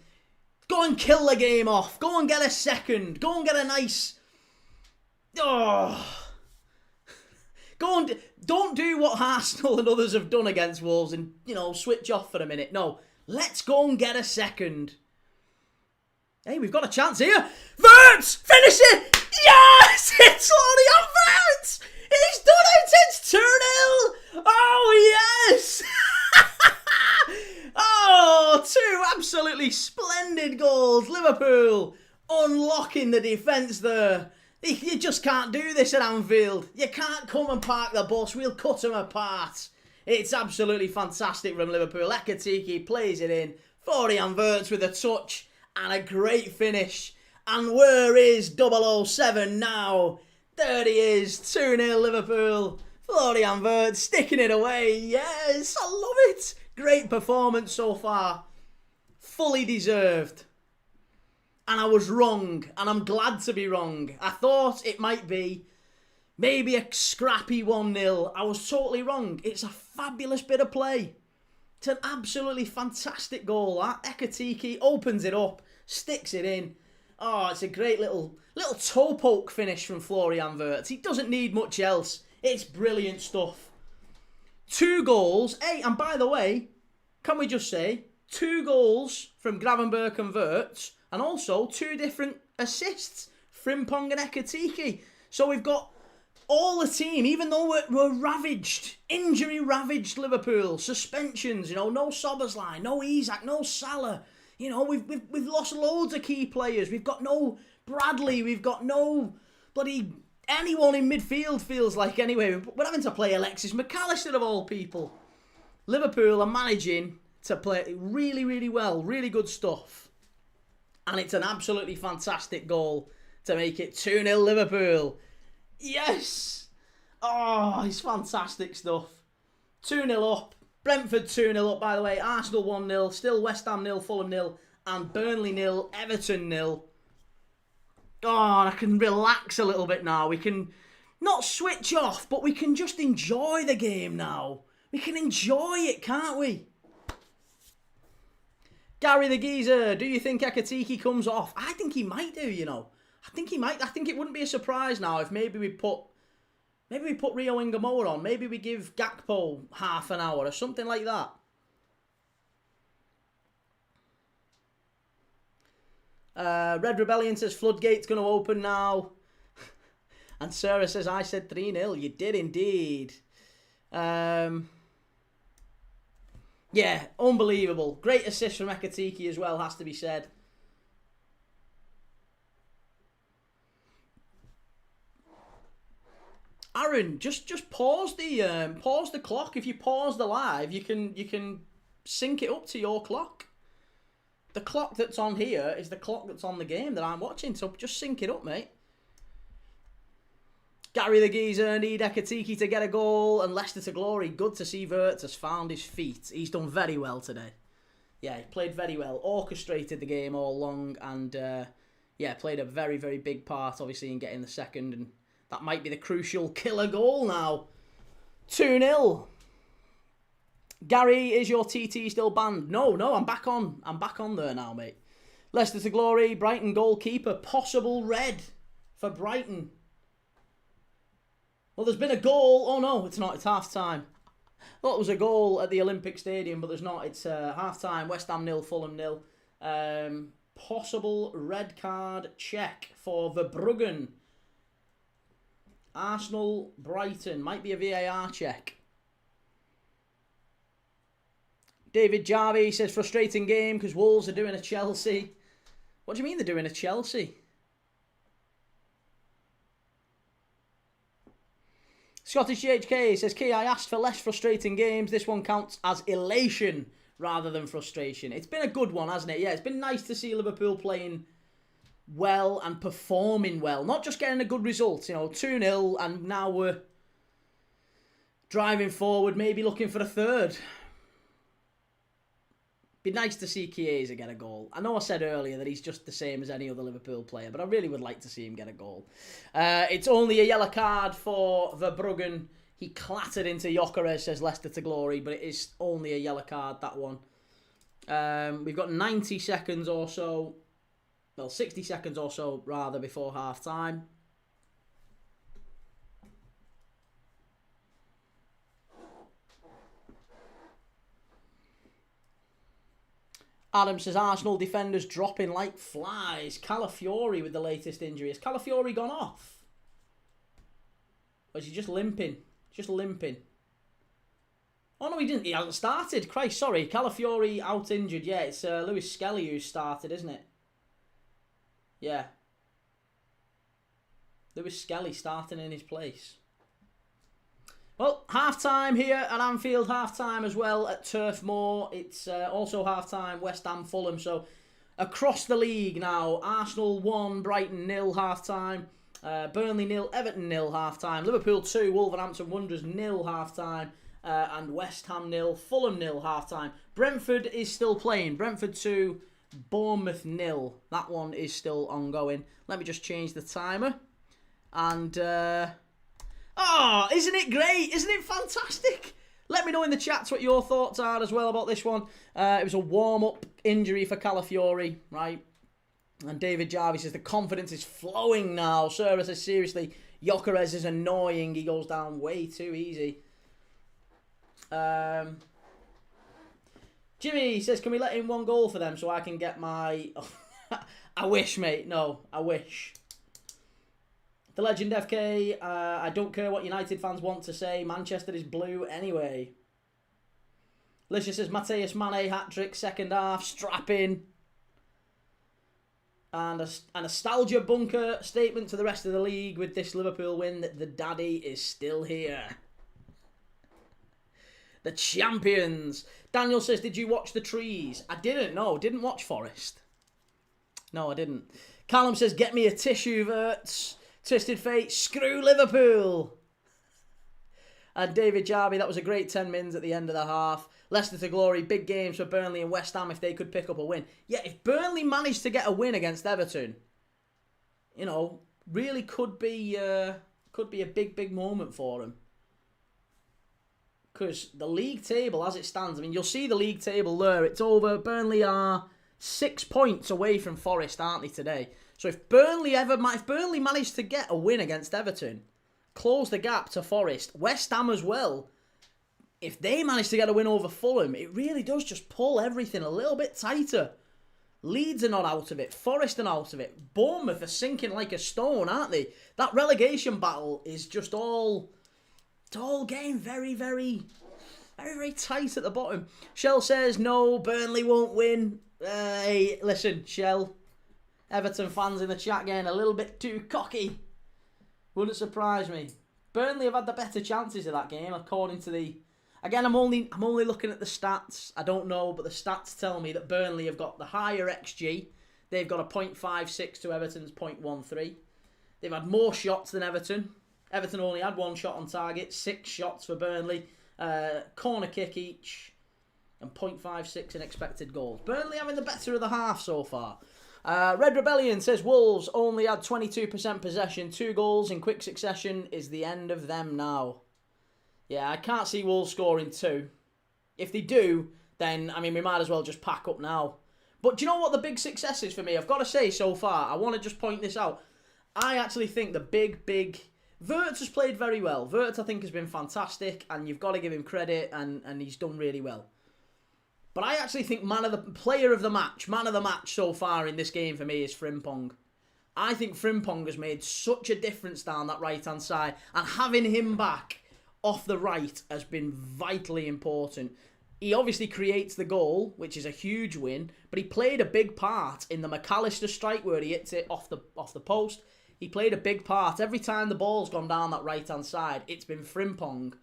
kill the game off. Go and get a second. Go and get a nice. Oh, don't do what Arsenal and others have done against Wolves and switch off for a minute. No, let's go and get a second. Hey, we've got a chance here. Wirtz, finish it. Yes, it's Florian Wirtz. He's done it! It's 2-0! Oh, yes! Oh, two absolutely splendid goals. Liverpool unlocking the defence there. You just can't do this at Anfield. You can't come and park the bus. We'll cut them apart. It's absolutely fantastic from Liverpool. Ekitike plays it in. Florian Wirtz with a touch and a great finish. And where is 007 now? There he is, 2-0 Liverpool. Florian Wirtz sticking it away. Yes, I love it. Great performance so far. Fully deserved. And I was wrong, and I'm glad to be wrong. I thought it might be maybe a scrappy 1-0. I was totally wrong. It's a fabulous bit of play. It's an absolutely fantastic goal, that. Ekitike opens it up, sticks it in. Oh, it's a great little toe poke finish from Florian Wirtz. He doesn't need much else. It's brilliant stuff. 2 goals. Hey, and by the way, can we just say, 2 goals from Gravenberch and Wirtz, and also 2 different assists, Frimpong and Ekitike. So we've got all the team, even though we're ravaged, injury-ravaged Liverpool, suspensions, no Szoboszlai, no Isak, no Salah. We've lost loads of key players. We've got no Bradley. We've got no bloody anyone in midfield, feels like, anyway. We're having to play Alexis McAllister of all people. Liverpool are managing to play really, really well. Really good stuff. And it's an absolutely fantastic goal to make it 2-0 Liverpool. Yes! Oh, it's fantastic stuff. 2-0 up. Brentford 2-0 up, by the way. Arsenal 1-0. Still West Ham 0, Fulham 0. And Burnley 0, Everton 0. Oh, I can relax a little bit now. We can not switch off, but we can just enjoy the game now. We can enjoy it, can't we? Gary the Geezer, do you think Ekitike comes off? I think he might do, I think he might. I think it wouldn't be a surprise now if maybe we put Rio Ingamoa on. Maybe we give Gakpo half an hour or something like that. Red Rebellion says Floodgate's going to open now. And Sarah says, I said 3-0. You did indeed. Yeah, unbelievable. Great assist from Ekitike as well, has to be said. Aaron, just pause the clock. If you pause the live, you can sync it up to your clock. The clock that's on here is the clock that's on the game that I'm watching, so just sync it up, mate. Gary the Geezer, need Ekitike to get a goal and Leicester to glory. Good to see Wirtz has found his feet. He's done very well today. Yeah, he played very well, orchestrated the game all along, and played a very, very big part, obviously, in getting the second, and that might be the crucial killer goal now. 2-0. Gary, is your TT still banned? No, I'm back on. I'm back on there now, mate. Leicester to glory, Brighton goalkeeper, possible red for Brighton. Well, there's been a goal. Oh no, it's not. It's half time. Thought there was a goal at the Olympic Stadium, but there's not. It's half time. West Ham 0, Fulham 0. Possible red card check for Verbruggen. Arsenal, Brighton. Might be a VAR check. David Jarvie says, frustrating game because Wolves are doing a Chelsea. What do you mean they're doing a Chelsea? Scottish GHK says, Key, I asked for less frustrating games. This one counts as elation rather than frustration. It's been a good one, hasn't it? Yeah, it's been nice to see Liverpool playing well and performing well. Not just getting a good result, 2-0, and now we're driving forward, maybe looking for a third. Be nice to see Chiesa get a goal. I know I said earlier that he's just the same as any other Liverpool player, but I really would like to see him get a goal. It's only a yellow card for Verbruggen. He clattered into Gyökeres, says Leicester to glory, but it is only a yellow card, that one. We've got 90 seconds or so, well, 60 seconds or so, rather, before half-time. Adam says, Arsenal defenders dropping like flies. Calafiori with the latest injury. Has Calafiori gone off? Or is he just limping? Just limping. Oh, no, he didn't. He hasn't started. Christ, sorry. Calafiori out injured. Yeah, it's Lewis Skelly who's started, isn't it? Yeah. Lewis Skelly starting in his place. Well, half-time here at Anfield, half-time as well at Turf Moor. It's also half-time, West Ham, Fulham. So, across the league now, Arsenal 1, Brighton 0, half-time. Burnley 0, Everton 0, half-time. Liverpool 2, Wolverhampton Wanderers 0, half-time. And West Ham 0, Fulham 0, half-time. Brentford is still playing. Brentford 2, Bournemouth 0. That one is still ongoing. Let me just change the timer. And... oh, isn't it great? Isn't it fantastic? Let me know in the chats what your thoughts are as well about this one. It was a warm-up injury for Calafiori, right? And David Jarvie says, the confidence is flowing now. Sarah says, seriously, Gyökeres is annoying. He goes down way too easy. Jimmy says, can we let in one goal for them so I can get my... I wish, mate. No, I wish. The Legend FK, I don't care what United fans want to say. Manchester is blue anyway. Lisha says, Mateus Mane hat-trick, second half, strapping. And a nostalgia bunker statement to the rest of the league with this Liverpool win that the daddy is still here. The champions. Daniel says, did you watch The Trees? I didn't, no. Didn't watch Forest. No, I didn't. Callum says, get me a tissue, Verts. Twisted Fate, screw Liverpool. And David Jarvie, that was a great 10 mins at the end of the half. Leicester to glory, big games for Burnley and West Ham if they could pick up a win. Yeah, if Burnley managed to get a win against Everton, really could be a big, big moment for them. Because the league table, as it stands, I mean, you'll see the league table there. It's over. Burnley are 6 points away from Forest, aren't they, today? So if Burnley managed to get a win against Everton, close the gap to Forest, West Ham as well, if they manage to get a win over Fulham, it really does just pull everything a little bit tighter. Leeds are not out of it. Forest are not out of it. Bournemouth are sinking like a stone, aren't they? That relegation battle is just all getting very, very, very, very tight at the bottom. Shell says, no, Burnley won't win. Hey, listen, Shell. Everton fans in the chat getting a little bit too cocky. Wouldn't surprise me. Burnley have had the better chances of that game, according to the... Again, I'm only looking at the stats. I don't know, but the stats tell me that Burnley have got the higher XG. They've got a 0.56 to Everton's 0.13. They've had more shots than Everton. Everton only had one shot on target. 6 shots for Burnley. Corner kick each. and 0.56 in expected goals. Burnley having the better of the half so far. Red Rebellion says Wolves only had 22% possession. 2 goals in quick succession is the end of them now. Yeah, I can't see Wolves scoring 2. If they do, then, I mean, we might as well just pack up now. But do you know what the big success is for me? I've got to say so far, I want to just point this out. I actually think the big... Wirtz has played very well. Wirtz, I think, has been fantastic, and you've got to give him credit, and he's done really well. But I actually think man of the match so far in this game for me is Frimpong. I think Frimpong has made such a difference down that right-hand side, and having him back off the right has been vitally important. He obviously creates the goal, which is a huge win, but he played a big part in the McAllister strike where he hits it off the post. He played a big part. Every time the ball's gone down that right-hand side, it's been Frimpong.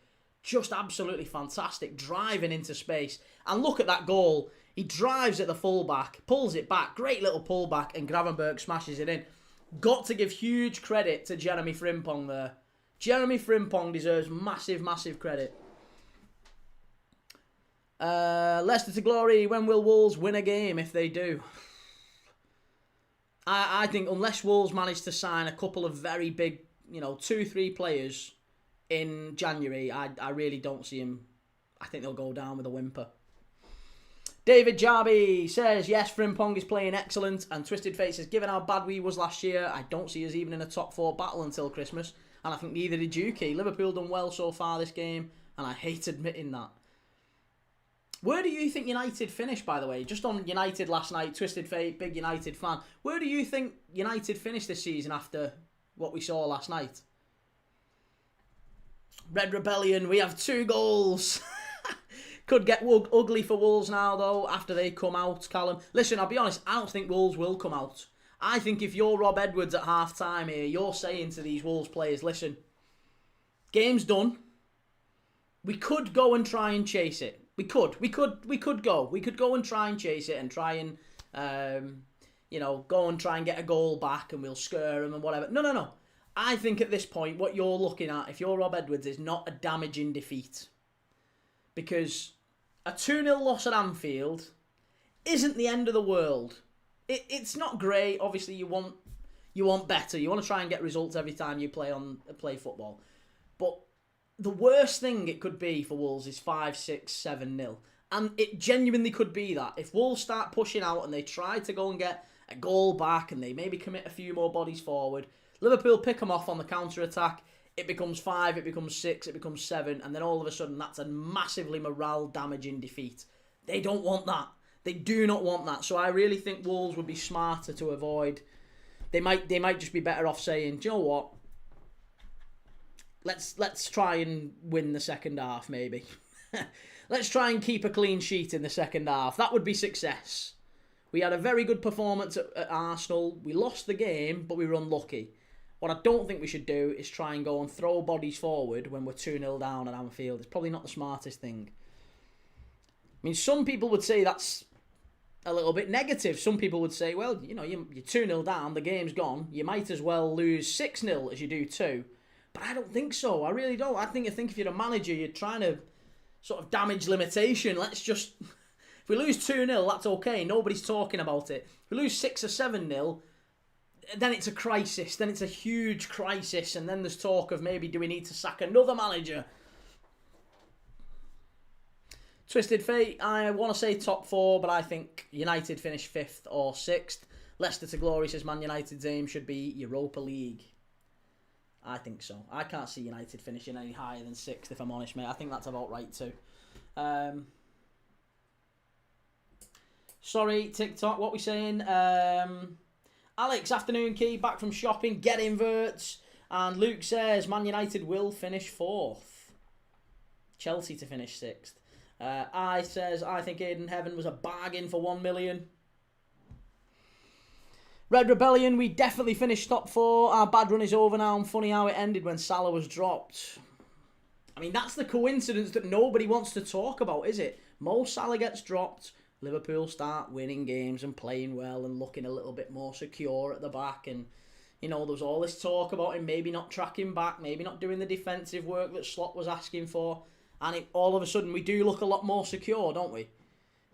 Just absolutely fantastic, driving into space. And look at that goal. He drives at the fullback, pulls it back, great little pullback, and Gravenberch smashes it in. Got to give huge credit to Jeremy Frimpong there. Jeremy Frimpong deserves massive, massive credit. Leicester to glory. When will Wolves win a game if they do? I think unless Wolves manage to sign a couple of very big, 2-3 players in January, I really don't see him. I think they'll go down with a whimper. David Jarby says, yes, Frimpong is playing excellent. And Twisted Fate says, given how bad we was last year, I don't see us even in a top 4 battle until Christmas. And I think neither did Yuki. Liverpool done well so far this game, and I hate admitting that. Where do you think United finished, by the way? Just on United last night, Twisted Fate, big United fan. Where do you think United finished this season after what we saw last night? Red Rebellion, we have 2 goals. Could get ugly for Wolves now, though, after they come out, Callum. Listen, I'll be honest, I don't think Wolves will come out. I think if you're Rob Edwards at half-time here, you're saying to these Wolves players, listen, game's done. We could go and try and chase it. We could go. We could go and try and chase it and try and, go and try and get a goal back and we'll scare them and whatever. No. I think at this point, what you're looking at, if you're Rob Edwards, is not a damaging defeat. Because a 2-0 loss at Anfield isn't the end of the world. It's not great. Obviously, you want better. You want to try and get results every time you play football. But the worst thing it could be for Wolves is 5-6, 7-0. And it genuinely could be that. If Wolves start pushing out and they try to go and get a goal back and they maybe commit a few more bodies forward, Liverpool pick them off on the counter-attack, it becomes 5, it becomes 6, it becomes 7, and then all of a sudden that's a massively morale-damaging defeat. They don't want that. They do not want that. So I really think Wolves would be smarter to avoid. They might just be better off saying, do you know what? Let's try and win the second half, maybe. Let's try and keep a clean sheet in the second half. That would be success. We had a very good performance at Arsenal. We lost the game, but we were unlucky. What I don't think we should do is try and go and throw bodies forward when we're 2-0 down at Anfield. It's probably not the smartest thing. I mean, some people would say that's a little bit negative. Some people would say, well, you're 2-0 down, the game's gone. You might as well lose 6-0 as you do 2. But I don't think so. I really don't. I think if you're a manager, you're trying to sort of damage limitation. Let's just... If we lose 2-0, that's okay. Nobody's talking about it. If we lose 6 or 7-0, then it's a crisis. Then it's a huge crisis. And then there's talk of maybe do we need to sack another manager? Twisted Fate, I want to say top 4, but I think United finish 5th or 6th. Leicester to glory says Man United's aim should be Europa League. I think so. I can't see United finishing any higher than 6th, if I'm honest, mate. I think that's about right too. Sorry, TikTok, what we saying? Alex, afternoon key, back from shopping, get inverts. And Luke says, Man United will finish 4th. Chelsea to finish 6th. I says, I think Aiden Heaven was a bargain for 1 million. Red Rebellion, we definitely finished top 4. Our bad run is over now. And funny how it ended when Salah was dropped. I mean, that's the coincidence that nobody wants to talk about, is it? Mo Salah gets dropped. Liverpool start winning games and playing well and looking a little bit more secure at the back. And, there was all this talk about him maybe not tracking back, maybe not doing the defensive work that Slot was asking for. And all of a sudden, we do look a lot more secure, don't we?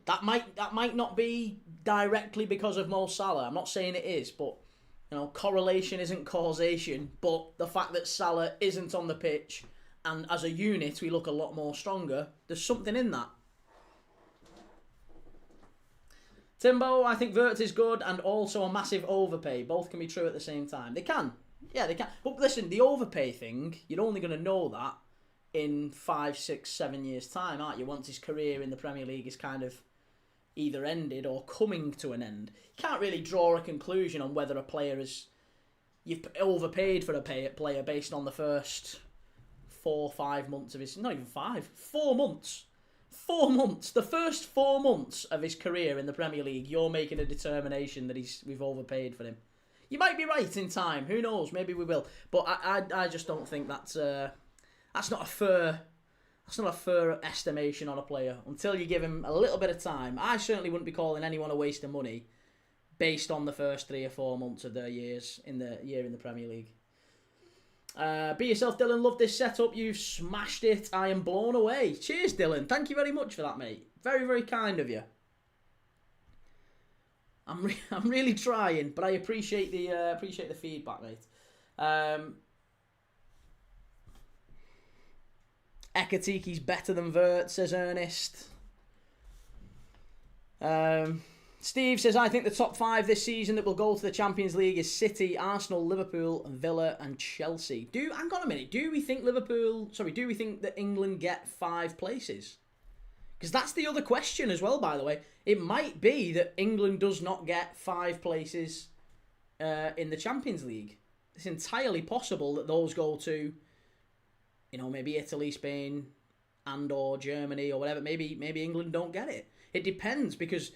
That might not be directly because of Mo Salah. I'm not saying it is, but correlation isn't causation. But the fact that Salah isn't on the pitch and as a unit we look a lot more stronger, there's something in that. Timbo, I think Wirtz is good and also a massive overpay. Both can be true at the same time. They can. Yeah, they can. But listen, the overpay thing, you're only going to know that in 5, 6, 7 years' time, aren't you? Once his career in the Premier League is kind of either ended or coming to an end. You can't really draw a conclusion on whether a player is... You've overpaid for a player based on the first 4, 5 months of his... Not even 5. 4 months. 4 months. The first 4 months of his career in the Premier League, you're making a determination that we've overpaid for him. You might be right in time. Who knows? Maybe we will. But I just don't think that's not a fair... That's not a fair estimation on a player until you give him a little bit of time. I certainly wouldn't be calling anyone a waste of money based on the first 3 or 4 months of their years in the Premier League. Be yourself, Dylan. Love this setup. You've smashed it. I am blown away. Cheers, Dylan. Thank you very much for that, mate. Very, very kind of you. I'm really trying, but I appreciate the feedback, mate. Ekatiki's better than Wirtz, says Ernest. Steve says, I think the top 5 this season that will go to the Champions League is City, Arsenal, Liverpool, Villa and Chelsea. Hang on a minute. Do we think that England get 5 places? Because that's the other question as well, by the way. It might be that England does not get 5 places in the Champions League. It's entirely possible that those go to... maybe Italy, Spain, and or Germany or whatever. Maybe England don't get it. It depends because,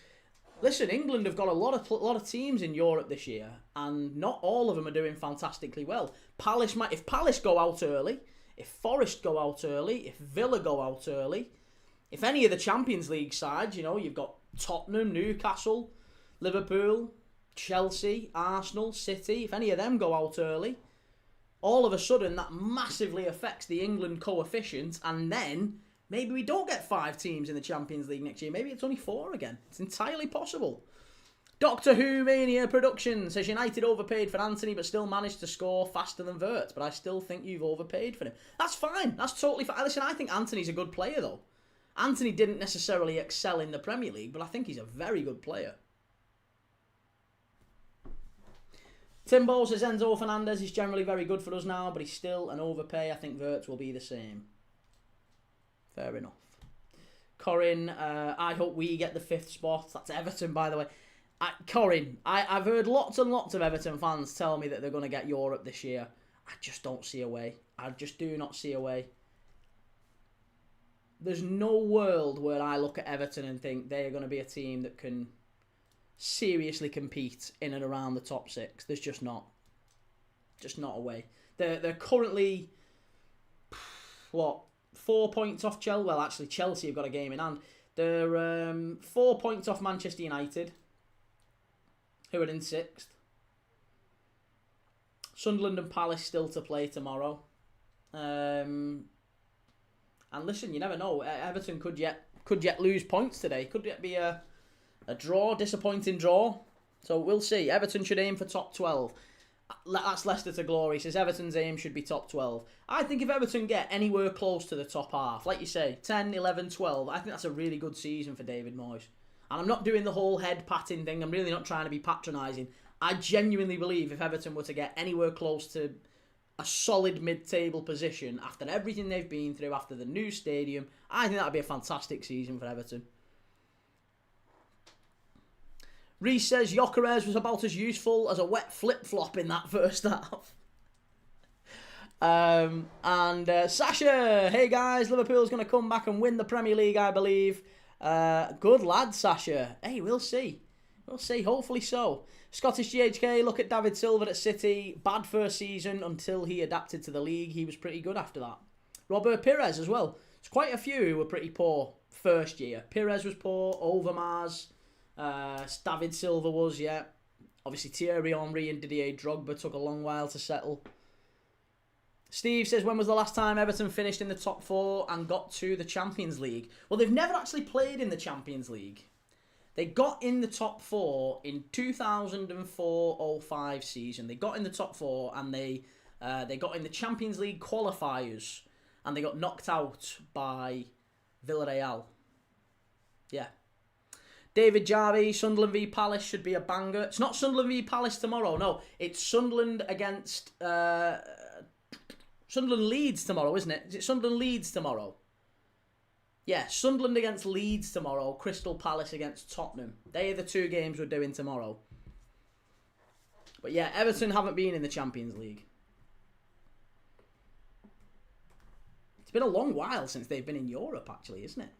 listen, England have got a lot of teams in Europe this year, and not all of them are doing fantastically well. If Palace go out early, if Forest go out early, if Villa go out early, if any of the Champions League sides, you've got Tottenham, Newcastle, Liverpool, Chelsea, Arsenal, City, if any of them go out early, all of a sudden that massively affects the England coefficient, and then maybe we don't get 5 teams in the Champions League next year. Maybe it's only 4 again. It's entirely possible. Doctor Who Mania Production says United overpaid for Anthony but still managed to score faster than Wirtz, but I still think you've overpaid for him. That's fine. That's totally fine. Listen, I think Anthony's a good player though. Anthony didn't necessarily excel in the Premier League, but I think he's a very good player. Timbo says Enzo Fernandez is generally very good for us now, but he's still an overpay. I think Wirtz will be the same. Fair enough. Corin, I hope we get the 5th spot. That's Everton, by the way. Corin, I've heard lots and lots of Everton fans tell me that they're going to get Europe this year. I just don't see a way. I just do not see a way. There's no world where I look at Everton and think they're going to be a team that can seriously compete in and around the top 6. There's just not a way. They're currently 4 points off Chelsea. Well, actually, Chelsea have got a game in hand. They're 4 points off Manchester United, who are in 6th. Sunderland and Palace still to play tomorrow. And listen, you never know. Everton could yet lose points today. Could yet be a draw, disappointing draw. So we'll see. Everton should aim for top 12. That's Leicester to glory. He says Everton's aim should be top 12. I think if Everton get anywhere close to the top half, like you say, 10, 11, 12, I think that's a really good season for David Moyes. And I'm not doing the whole head patting thing. I'm really not trying to be patronising. I genuinely believe if Everton were to get anywhere close to a solid mid-table position after everything they've been through, after the new stadium, I think that would be a fantastic season for Everton. Reece says Gyökeres was about as useful as a wet flip-flop in that first half. Sasha, hey guys, Liverpool's going to come back and win the Premier League, I believe. Good lad, Sasha. Hey, we'll see. We'll see, hopefully so. Scottish GHK, look at David Silva at City. Bad first season until he adapted to the league. He was pretty good after that. Robert Pires as well. There's quite a few who were pretty poor first year. Pires was poor, Overmars. David Silva was, yeah. Obviously Thierry Henry and Didier Drogba took a long while to settle. Steve says, when was the last time Everton finished in the top 4 and got to the Champions League? Well, they've never actually played in the Champions League. They got in the top 4 in 2004-05 season. They got in the top 4 and they got in the Champions League qualifiers and they got knocked out by Villarreal. Yeah. David Jarvie, Sunderland v Palace should be a banger. It's not Sunderland v Palace tomorrow, no. It's Sunderland against... Sunderland Leeds tomorrow, isn't it? Is it Sunderland Leeds tomorrow? Yeah, Sunderland against Leeds tomorrow. Crystal Palace against Tottenham. They are the 2 games we're doing tomorrow. But yeah, Everton haven't been in the Champions League. It's been a long while since they've been in Europe, actually, isn't it?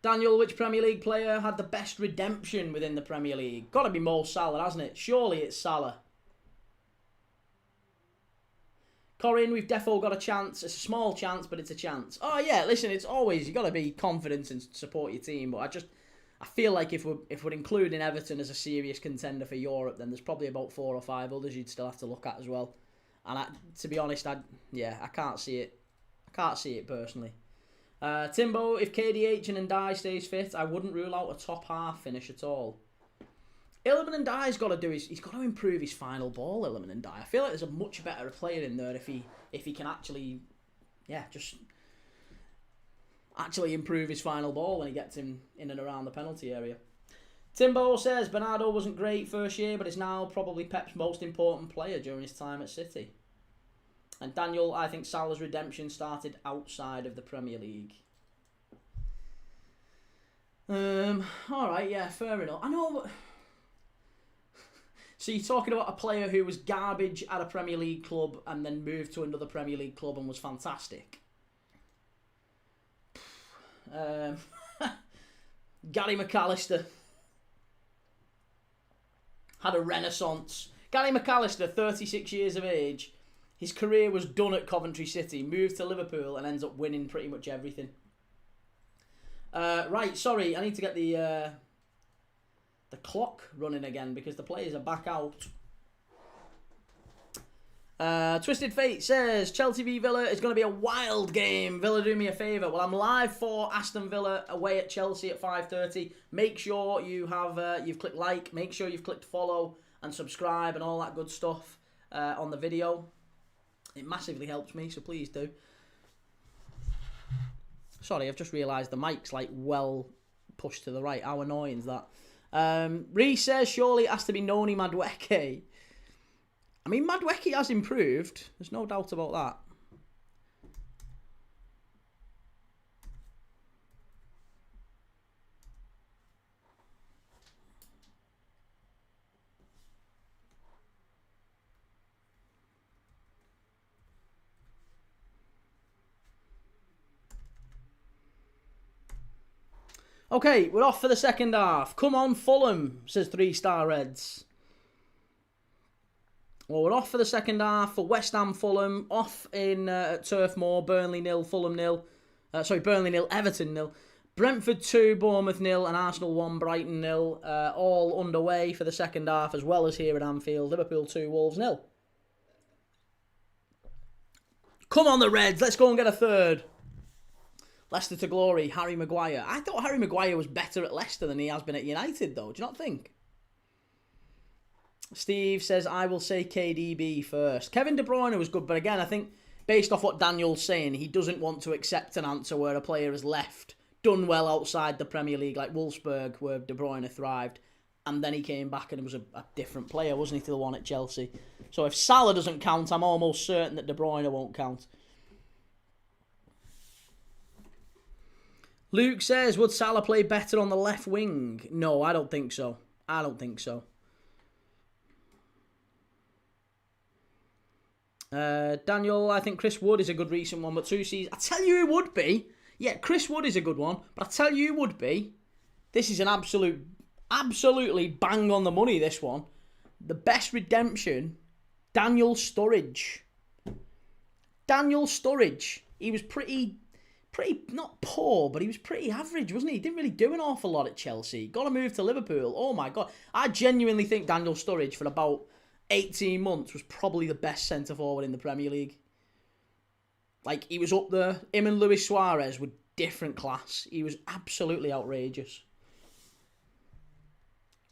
Daniel, which Premier League player had the best redemption within the Premier League? Got to be Mo Salah, hasn't it? Surely it's Salah. Corin, we've defo got a chance. It's a small chance, but it's a chance. Oh yeah, listen, it's always, you got to be confident and support your team. But I feel like if we're including Everton as a serious contender for Europe, then there's probably about 4 or 5 others you'd still have to look at as well. And to be honest, I can't see it. I can't see it personally. Timbo, if KDH and Ndai stays fit, I wouldn't rule out a top half finish at all. Iliman Ndai's got to do he's got to improve his final ball. Iliman Ndai, I feel like there's a much better player in there if he can actually, just actually improve his final ball when he gets him in and around the penalty area. Timbo says Bernardo wasn't great first year, but is now probably Pep's most important player during his time at City. And Daniel, I think Salah's redemption started outside of the Premier League. Alright, yeah, fair enough. I know... So you're talking about a player who was garbage at a Premier League club and then moved to another Premier League club and was fantastic. Gary McAllister. Had a renaissance. Gary McAllister, 36 years of age... His career was done at Coventry City, moved to Liverpool and ends up winning pretty much everything. Right, sorry, I need to get the clock running again because the players are back out. Twisted Fate says, Chelsea v Villa is going to be a wild game. Villa, do me a favour. Well, I'm live for Aston Villa away at Chelsea at 5:30. Make sure you have you've clicked like, make sure you've clicked follow and subscribe and all that good stuff on the video. It massively helps me, so please do. Sorry, I've just realised the mic's like well pushed to the right. How annoying is that? Reece says, surely it has to be Noni Madueke. I mean, Madueke has improved. There's no doubt about that. Okay, we're off for the second half. Come on, Fulham, says 3-Star Reds. Well, we're off for the second half for West Ham, Fulham. Off in Turf Moor, Burnley 0, Fulham 0. Burnley 0, Everton 0. Brentford 2, Bournemouth 0, and Arsenal 1, Brighton 0. All underway for the second half, as well as here at Anfield. Liverpool 2, Wolves 0. Come on, the Reds. Let's go and get a third. Leicester to glory, Harry Maguire. I thought Harry Maguire was better at Leicester than he has been at United, though. Do you not think? Steve says, I will say KDB first. Kevin De Bruyne was good, but again, I think, based off what Daniel's saying, he doesn't want to accept an answer where a player has left, done well outside the Premier League, like Wolfsburg, where De Bruyne thrived, and then he came back and was a different player, wasn't he, to the one at Chelsea? So if Salah doesn't count, I'm almost certain that De Bruyne won't count. Luke says, would Salah play better on the left wing? No, I don't think so. I don't think so. Daniel, I think Chris Wood is a good recent one, but 2 seasons. I tell you who would be. Yeah, Chris Wood is a good one, but I tell you who would be. This is an absolutely bang on the money, this one. The best redemption, Daniel Sturridge. Daniel Sturridge. He was pretty, not poor, but he was pretty average, wasn't he? He didn't really do an awful lot at Chelsea. Got to move to Liverpool. Oh my God. I genuinely think Daniel Sturridge for about 18 months was probably the best centre-forward in the Premier League. Like, he was up there. Him and Luis Suarez were different class. He was absolutely outrageous.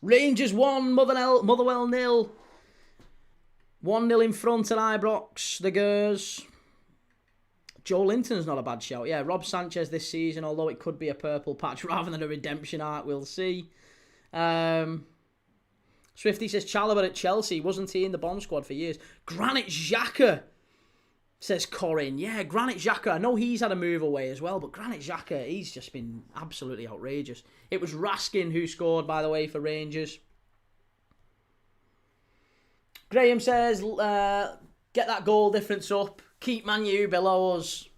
Rangers 1, Motherwell 0. 1-0 in front at Ibrox, the Gers. Joe Linton's not a bad shout. Yeah, Rob Sanchez this season, although it could be a purple patch rather than a redemption arc, we'll see. Swifty says Chalobah at Chelsea. Wasn't he in the bomb squad for years? Granit Xhaka, says Corin. Yeah, Granit Xhaka. I know he's had a move away as well, but Granit Xhaka, he's just been absolutely outrageous. It was Raskin who scored, by the way, for Rangers. Graham says, get that goal difference up. Keep Man U below us.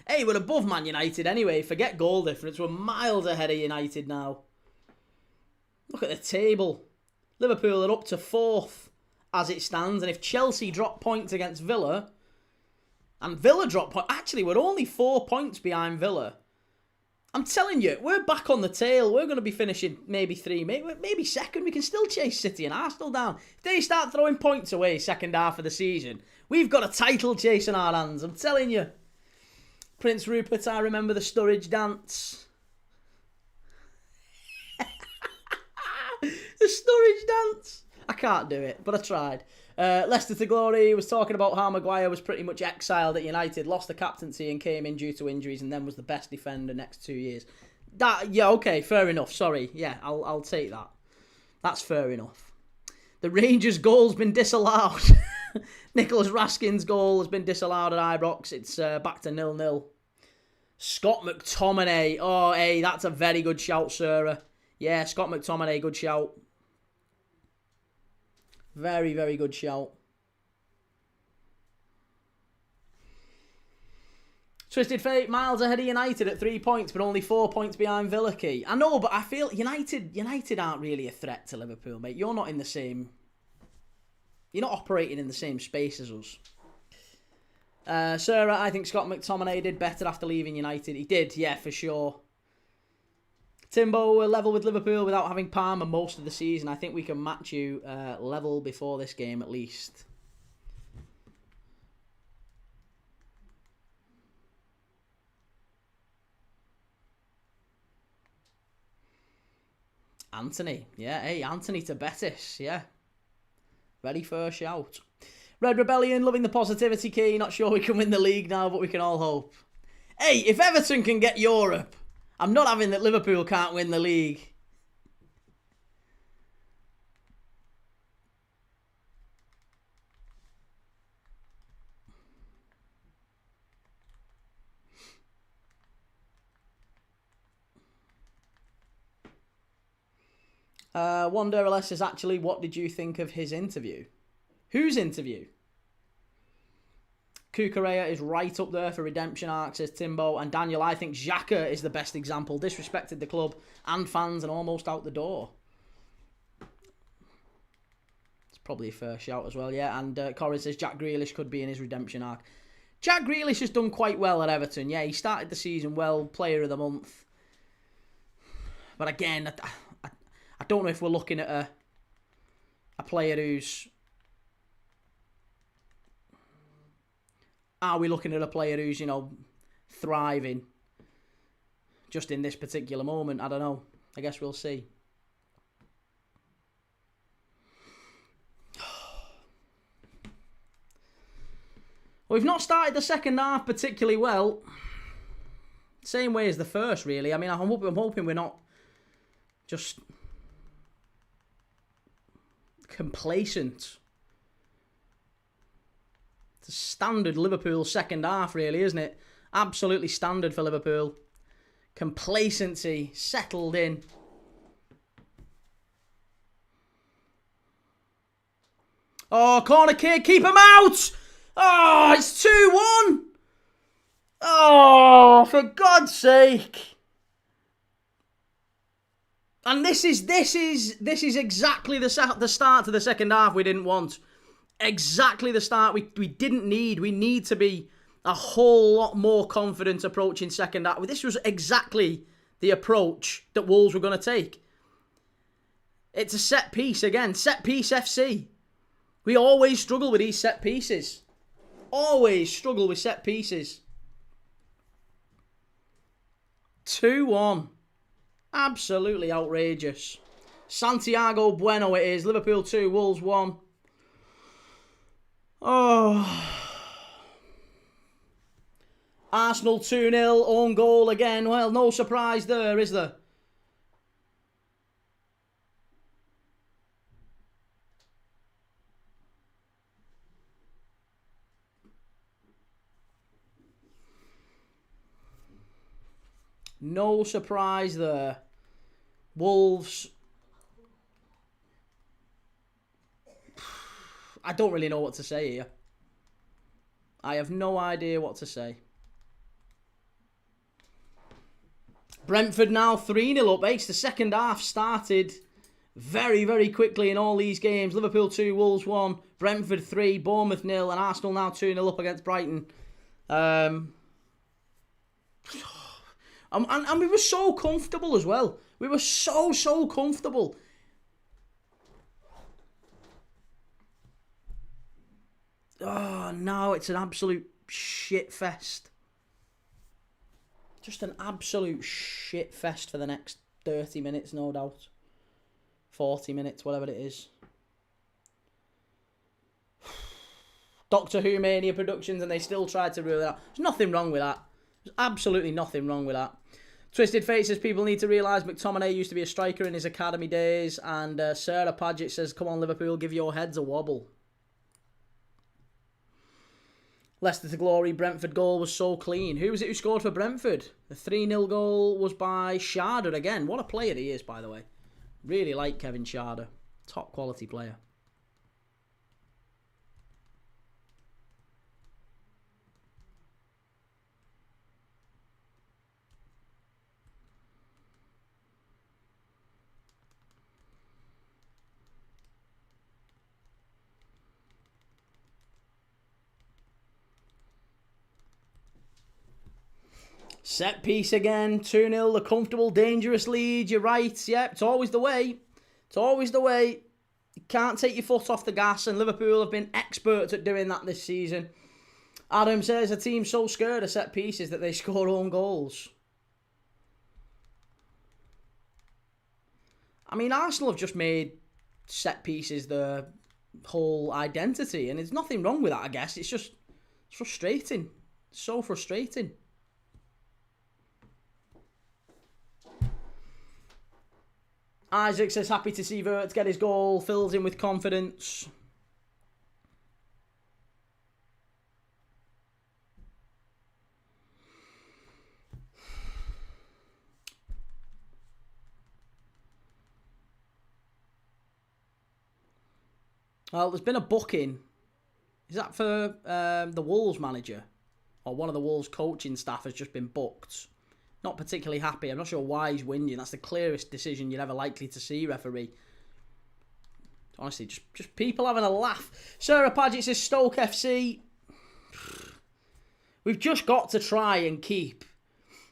Hey, we're above Man United anyway. Forget goal difference. We're miles ahead of United now. Look at the table. Liverpool are up to 4th as it stands. And if Chelsea drop points against Villa, and Villa drop points, actually, we're only 4 points behind Villa. I'm telling you, we're back on the tail. We're going to be finishing maybe 3, maybe 2nd. We can still chase City and Arsenal down. If they start throwing points away second half of the season, we've got a title chase in our hands. I'm telling you. Prince Rupert, I remember the Sturridge dance. The Sturridge dance. I can't do it, but I tried. Leicester to Glory was talking about how Maguire was pretty much exiled at United, lost the captaincy and came in due to injuries, and then was the best defender next 2 years. Yeah, okay, fair enough. Sorry. Yeah, I'll take that. That's fair enough. The Rangers' goal's been disallowed. Nicholas Raskin's goal has been disallowed at Ibrox. It's back to 0-0. Scott McTominay. Oh, hey, that's a very good shout, Sarah. Yeah, Scott McTominay, good shout. Very, very good shout. Twisted Fate, miles ahead of United at 3 points, but only 4 points behind Villa Key. I know, but I feel United aren't really a threat to Liverpool, mate. You're not in the same... You're not operating in the same space as us. Sarah, I think Scott McTominay did better after leaving United. He did, yeah, for sure. Timbo, we're level with Liverpool without having Palmer most of the season. I think we can match you level before this game at least. Anthony. Yeah, hey, Anthony to Betis. Yeah. Ready for a shout. Red Rebellion, loving the positivity key. Not sure we can win the league now, but we can all hope. Hey, if Everton can get Europe, I'm not having that Liverpool can't win the league. Wonder LS is actually, what did you think of his interview? Whose interview? Kukurea is right up there for redemption arc, says Timbo. And Daniel, I think Xhaka is the best example. Disrespected the club and fans and almost out the door. It's probably a fair shout as well, yeah. And Corey says Jack Grealish could be in his redemption arc. Jack Grealish has done quite well at Everton. Yeah, he started the season well, player of the month. But again, I don't know if we're looking at a player who's... Are we looking at a player who's, you know, thriving just in this particular moment? I don't know. I guess we'll see. We've not started the second half particularly well. Same way as the first, really. I mean, I'm hoping we're not just complacent. It's a standard Liverpool second half, really, isn't it? Absolutely standard for Liverpool. Complacency, settled in. Oh, corner kick, keep him out! Oh, it's 2-1! Oh, for God's sake! And this is exactly the start to the second half we didn't want. Exactly the start we didn't need. We need to be a whole lot more confident approaching second half. This was exactly the approach that Wolves were going to take. It's a set piece again. Set piece FC. We always struggle with these set pieces. Always struggle with set pieces. 2-1. Absolutely outrageous. Santiago Bueno it is. Liverpool 2, Wolves 1. Oh. Arsenal 2-0. Own goal again. Well, no surprise there, is there? No surprise there. Wolves. I don't really know what to say here. I have no idea what to say. Brentford now 3-0 up. The second half started very, very quickly in all these games. Liverpool 2, Wolves 1, Brentford 3, Bournemouth 0, and Arsenal now 2-0 up against Brighton. And we were so comfortable as well. We were so comfortable. Oh, now it's an absolute shit fest. Just an absolute shit fest for the next 30 minutes, no doubt. 40 minutes, whatever it is. Doctor Who Mania Productions, and they still tried to rule it out. There's nothing wrong with that. There's absolutely nothing wrong with that. Twisted Fate says people need to realise McTominay used to be a striker in his academy days. And Sarah Paget says, come on Liverpool, give your heads a wobble. Leicester to glory, Brentford goal was so clean. Who was it who scored for Brentford? The 3-0 goal was by Sharder again. What a player he is, by the way. Really like Kevin Sharder. Top quality player. Set piece again, 2-0, the comfortable, dangerous lead. You're right, yep, it's always the way. It's always the way. You can't take your foot off the gas, and Liverpool have been experts at doing that this season. Adam says a team so scared of set pieces that they score own goals. I mean, Arsenal have just made set pieces their whole identity, and there's nothing wrong with that, I guess. It's frustrating. It's so frustrating. Isaac says, happy to see Vert get his goal, fills in with confidence. Well, there's been a booking. Is that for the Wolves manager? Or one of the Wolves coaching staff has just been booked. Not particularly happy. I'm not sure why he's whinging. That's the clearest decision you're ever likely to see, referee. Honestly, just people having a laugh. Sarah Paget says Stoke FC. We've just got to try and keep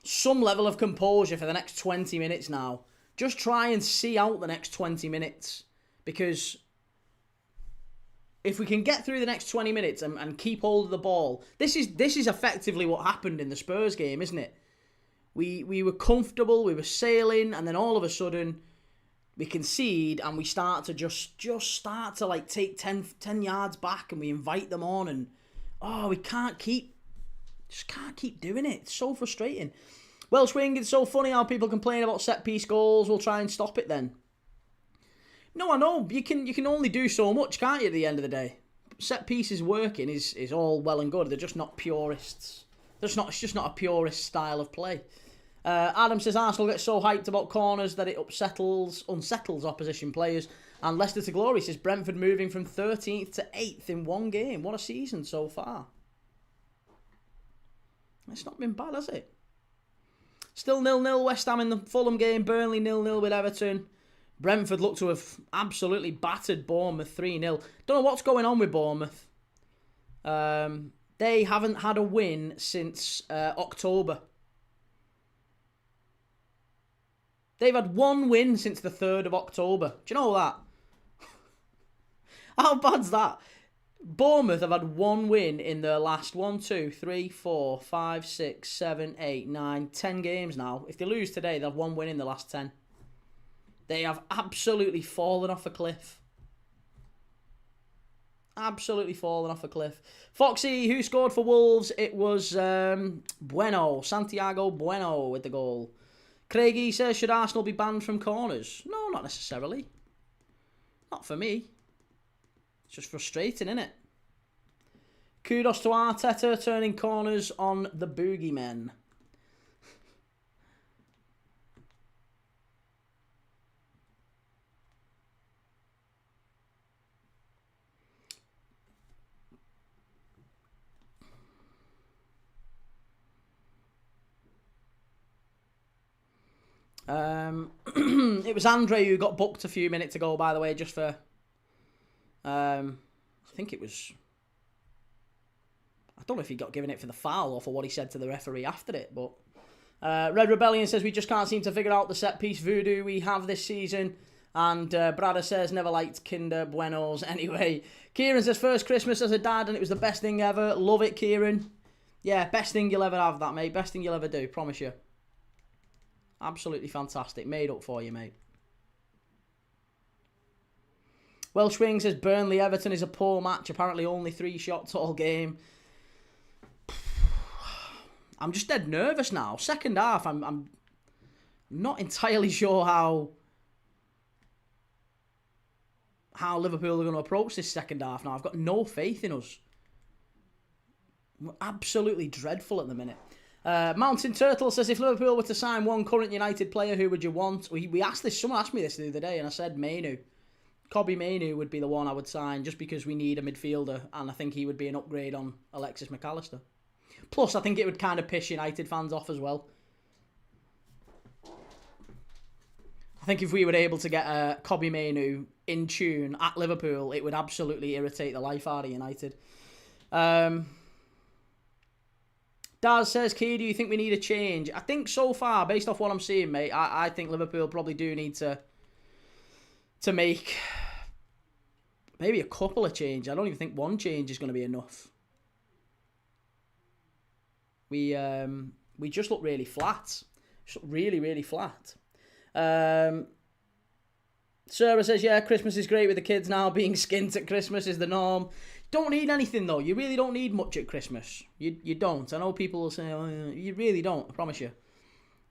some level of composure for the next 20 minutes now. Just try and see out the next 20 minutes. Because if we can get through the next 20 minutes and keep hold of the ball, this is effectively what happened in the Spurs game, isn't it? We were comfortable, we were sailing, and then all of a sudden we concede and we start to just start to like take 10 yards back, and we invite them on, and we can't keep doing it. It's so frustrating. Welsh Wing, it's so funny how people complain about set piece goals. We'll try and stop it then. No, I know. You can only do so much, can't you, at the end of the day? Set pieces working is all well and good. They're just not purists. It's just not a purist style of play. Adam says Arsenal gets so hyped about corners that it unsettles opposition players. And Leicester to glory says Brentford moving from 13th to 8th in one game. What a season so far. It's not been bad, has it? Still 0-0 West Ham in the Fulham game. Burnley 0-0 with Everton. Brentford look to have absolutely battered Bournemouth 3-0. Don't know what's going on with Bournemouth. They haven't had a win since October. They've had one win since the 3rd of October. Do you know that? How bad's that? Bournemouth have had one win in their last 1, 2, 3, 4, 5, 6, 7, 8, 9, 10 games now. If they lose today, they'll have one win in the last 10. They have absolutely fallen off a cliff. Absolutely fallen off a cliff. Foxy, who scored for Wolves? It was Bueno. Santiago Bueno with the goal. Craigie says, should Arsenal be banned from corners? No, not necessarily. Not for me. It's just frustrating, isn't it? Kudos to Arteta turning corners on the boogeymen. It was Andre who got booked a few minutes ago, by the way, just for... I think it was... I don't know if he got given it for the foul or for what he said to the referee after it, but... Red Rebellion says, we just can't seem to figure out the set-piece voodoo we have this season. And Brada says, never liked Kinder Buenos. Anyway, Kieran says, first Christmas as a dad and it was the best thing ever. Love it, Kieran. Yeah, best thing you'll ever have, that, mate. Best thing you'll ever do, promise you. Absolutely fantastic. Made up for you, mate. Welsh Wing says Burnley Everton is a poor match. Apparently only 3 shots all game. I'm just dead nervous now. Second half, I'm not entirely sure how Liverpool are going to approach this second half now. I've got no faith in us. We're absolutely dreadful at the minute. Mountain Turtle says, if Liverpool were to sign one current United player, who would you want? We asked this, someone asked me this the other day, and I said Mainu. Kobbie Mainu would be the one I would sign, just because we need a midfielder, and I think he would be an upgrade on Alexis McAllister. Plus, I think it would kind of piss United fans off as well. I think if we were able to get Kobbie Mainu in tune at Liverpool, it would absolutely irritate the life out of United. Daz says, Key, do you think we need a change? I think so far, based off what I'm seeing, mate, I think Liverpool probably do need to make maybe a couple of changes. I don't even think one change is going to be enough. We just look really flat. Just look really, really flat. Sarah says, yeah, Christmas is great with the kids now. Being skint at Christmas is the norm. Don't need anything, though. You really don't need much at Christmas. You don't. I know people will say, oh, you really don't. I promise you.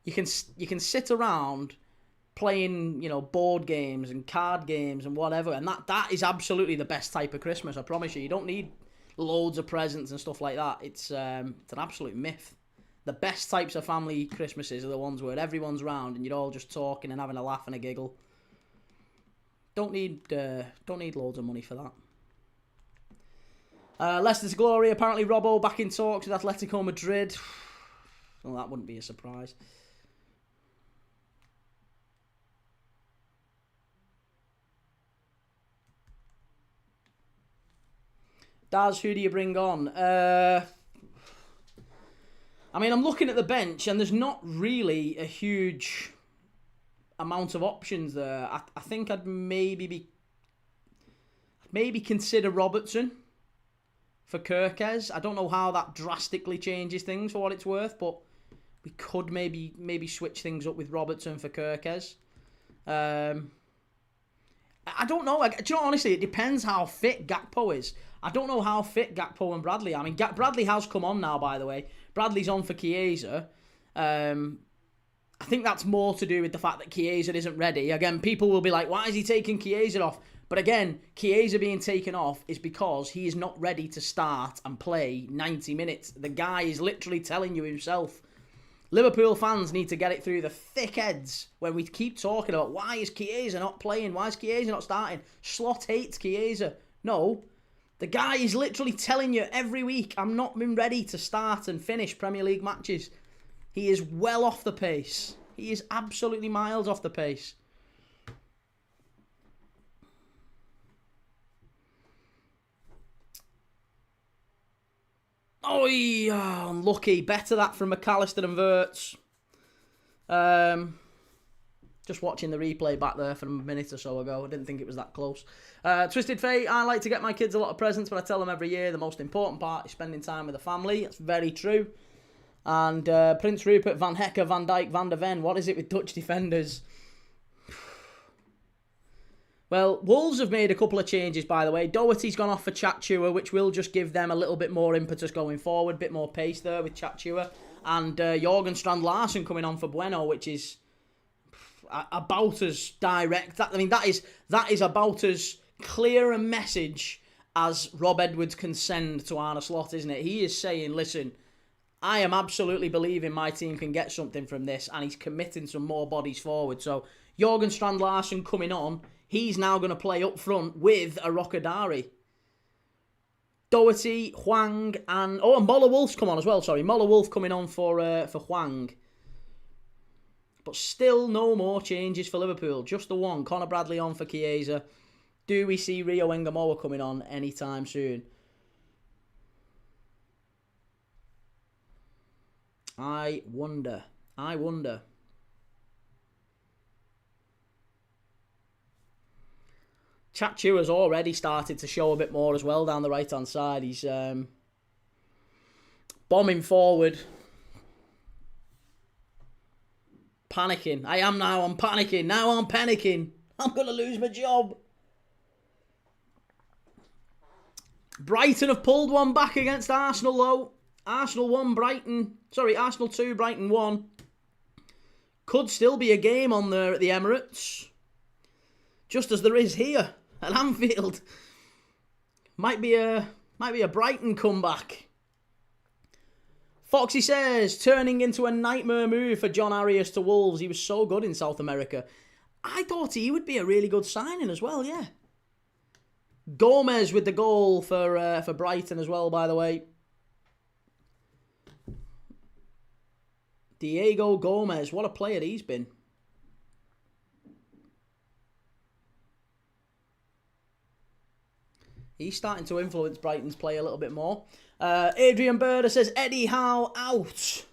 You can sit around playing, board games and card games and whatever, and that is absolutely the best type of Christmas. I promise you. You don't need loads of presents and stuff like that. It's an absolute myth. The best types of family Christmases are the ones where everyone's round and you're all just talking and having a laugh and a giggle. Don't need loads of money for that. Leicester's glory. Apparently Robbo back in talks with Atletico Madrid. Well, that wouldn't be a surprise. Daz, who do you bring on? I'm looking at the bench and there's not really a huge amount of options there. I think I'd maybe consider Robertson for Kirkes. I don't know how that drastically changes things for what it's worth, but we could maybe switch things up with Robertson for Kirkes. I don't know. Honestly, it depends how fit Gakpo is. I don't know how fit Gakpo and Bradley are. Bradley has come on now, by the way. Bradley's on for Chiesa. I think that's more to do with the fact that Chiesa isn't ready. Again, people will be like, why is he taking Chiesa off? But again, Chiesa being taken off is because he is not ready to start and play 90 minutes. The guy is literally telling you himself. Liverpool fans need to get it through the thick heads when we keep talking about why is Chiesa not playing? Why is Chiesa not starting? Slot hates Chiesa. No. The guy is literally telling you every week, I'm not been ready to start and finish Premier League matches. He is well off the pace. He is absolutely miles off the pace. Oh, yeah, unlucky. Better that from McAllister and Wirtz. Just watching the replay back there from a minute or so ago. I didn't think it was that close. Twisted Fate, I like to get my kids a lot of presents, but I tell them every year the most important part is spending time with the family. That's very true. And Prince Rupert, Van Hecker, Van Dijk, Van der Ven. What is it with Dutch defenders? Well, Wolves have made a couple of changes, by the way. Doherty's gone off for Chatchua, which will just give them a little bit more impetus going forward. Bit more pace there with Chatchua. And Jorgen Strand-Larsen coming on for Bueno, which is about as direct. That is about as clear a message as Rob Edwards can send to Arne Slot, isn't it? He is saying, listen, I am absolutely believing my team can get something from this, and he's committing some more bodies forward. So Jorgen Strand-Larsen coming on, he's now going to play up front with a Rockadari. Doherty, Hwang, and Moller Wolf's come on as well. Sorry, Moller Wolf coming on for Hwang. But still no more changes for Liverpool. Just the one. Conor Bradley on for Chiesa. Do we see Rio Engamoa coming on anytime soon? I wonder. Chatchu has already started to show a bit more as well down the right-hand side. He's bombing forward. Panicking. I'm panicking. Now I'm panicking. I'm going to lose my job. Brighton have pulled one back against Arsenal, though. Arsenal 2, Brighton 1. Could still be a game on there at the Emirates. Just as there is here at Anfield. Might be a Brighton comeback. Foxy says, turning into a nightmare move for John Arias to Wolves. He was so good in South America. I thought he would be a really good signing as well, yeah. Gomez with the goal for Brighton as well, by the way. Diego Gomez, what a player he's been. He's starting to influence Brighton's play a little bit more. Adrian Berder says, Eddie Howe out.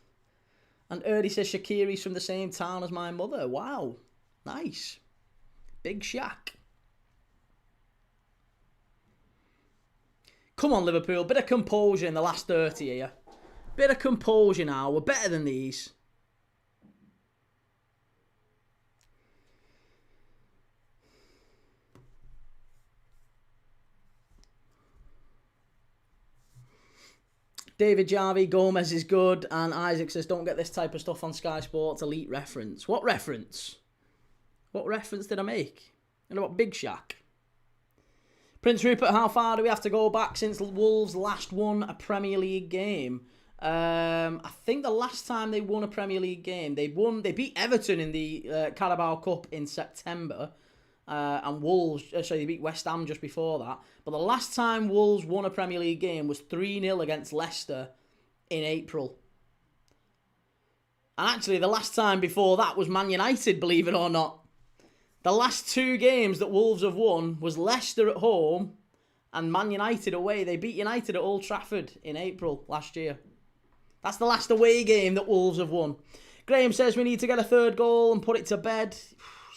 And Erdy says, Shaqiri's from the same town as my mother. Wow. Nice. Big Shaq. Come on, Liverpool. Bit of composure in the last 30 here. Bit of composure now. We're better than these. David Jarvie, Gomez is good. And Isaac says, don't get this type of stuff on Sky Sports. Elite reference. What reference? What reference did I make? And about Big Shaq? Prince Rupert, how far do we have to go back since Wolves last won a Premier League game? I think the last time they won a Premier League game, they beat Everton in the Carabao Cup in September. And Wolves, they beat West Ham just before that. But the last time Wolves won a Premier League game was 3-0 against Leicester in April. And actually, the last time before that was Man United, believe it or not. The last two games that Wolves have won was Leicester at home and Man United away. They beat United at Old Trafford in April last year. That's the last away game that Wolves have won. Graham says we need to get a third goal and put it to bed.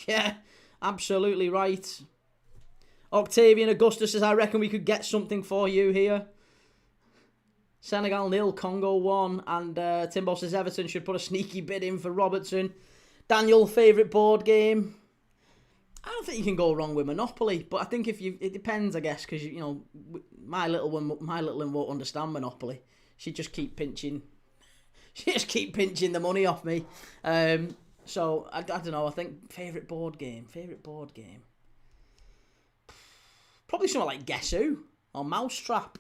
Yeah, absolutely right. Octavian Augustus says, I reckon we could get something for you here. Senegal 0, Congo 1. And Timbo says Everton should put a sneaky bid in for Robertson. Daniel, favourite board game? I don't think you can go wrong with Monopoly, but I think it depends, I guess, because you know my little one won't understand Monopoly. She just keep pinching the money off me. So I don't know. I think favourite board game. Probably something like Guess Who or Mousetrap.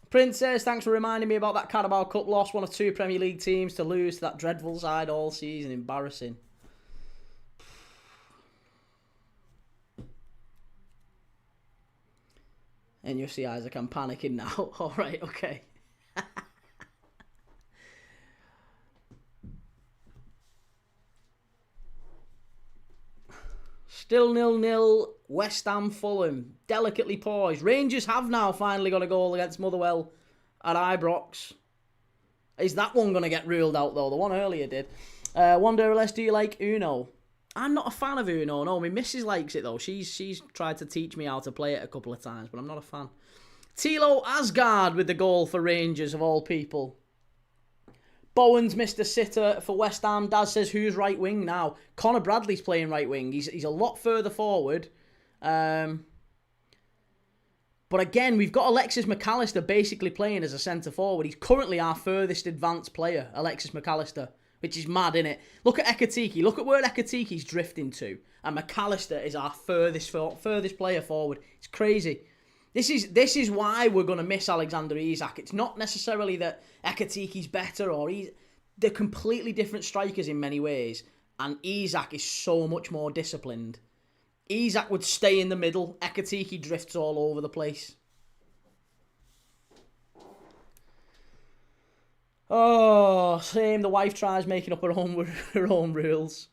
Princess, thanks for reminding me about that Carabao Cup loss. One of two Premier League teams to lose to that dreadful side all season. Embarrassing. And you see, Isaac, I'm panicking now. All right, okay. Still 0-0, West Ham, Fulham, delicately poised. Rangers have now finally got a goal against Motherwell at Ibrox. Is that one going to get ruled out, though? The one earlier did. Wonder or less, do you like Uno? I'm not a fan of Uno, no. My missus likes it, though. She's tried to teach me how to play it a couple of times, but I'm not a fan. Tilo Asgard with the goal for Rangers, of all people. Bowen's missed a sitter for West Ham. Daz says, who's right wing now? Connor Bradley's playing right wing. He's a lot further forward. But again, we've got Alexis McAllister basically playing as a centre forward. He's currently our furthest advanced player, Alexis McAllister, which is mad, isn't it? Look at Ekatike. Look at where Ekatike's drifting to. And McAllister is our furthest player forward. It's crazy. This is why we're going to miss Alexander Isak. It's not necessarily that Ekatike's better or they're completely different strikers in many ways. And Isak is so much more disciplined. Isak would stay in the middle. Ekatike drifts all over the place. Oh, same. The wife tries making up her own rules.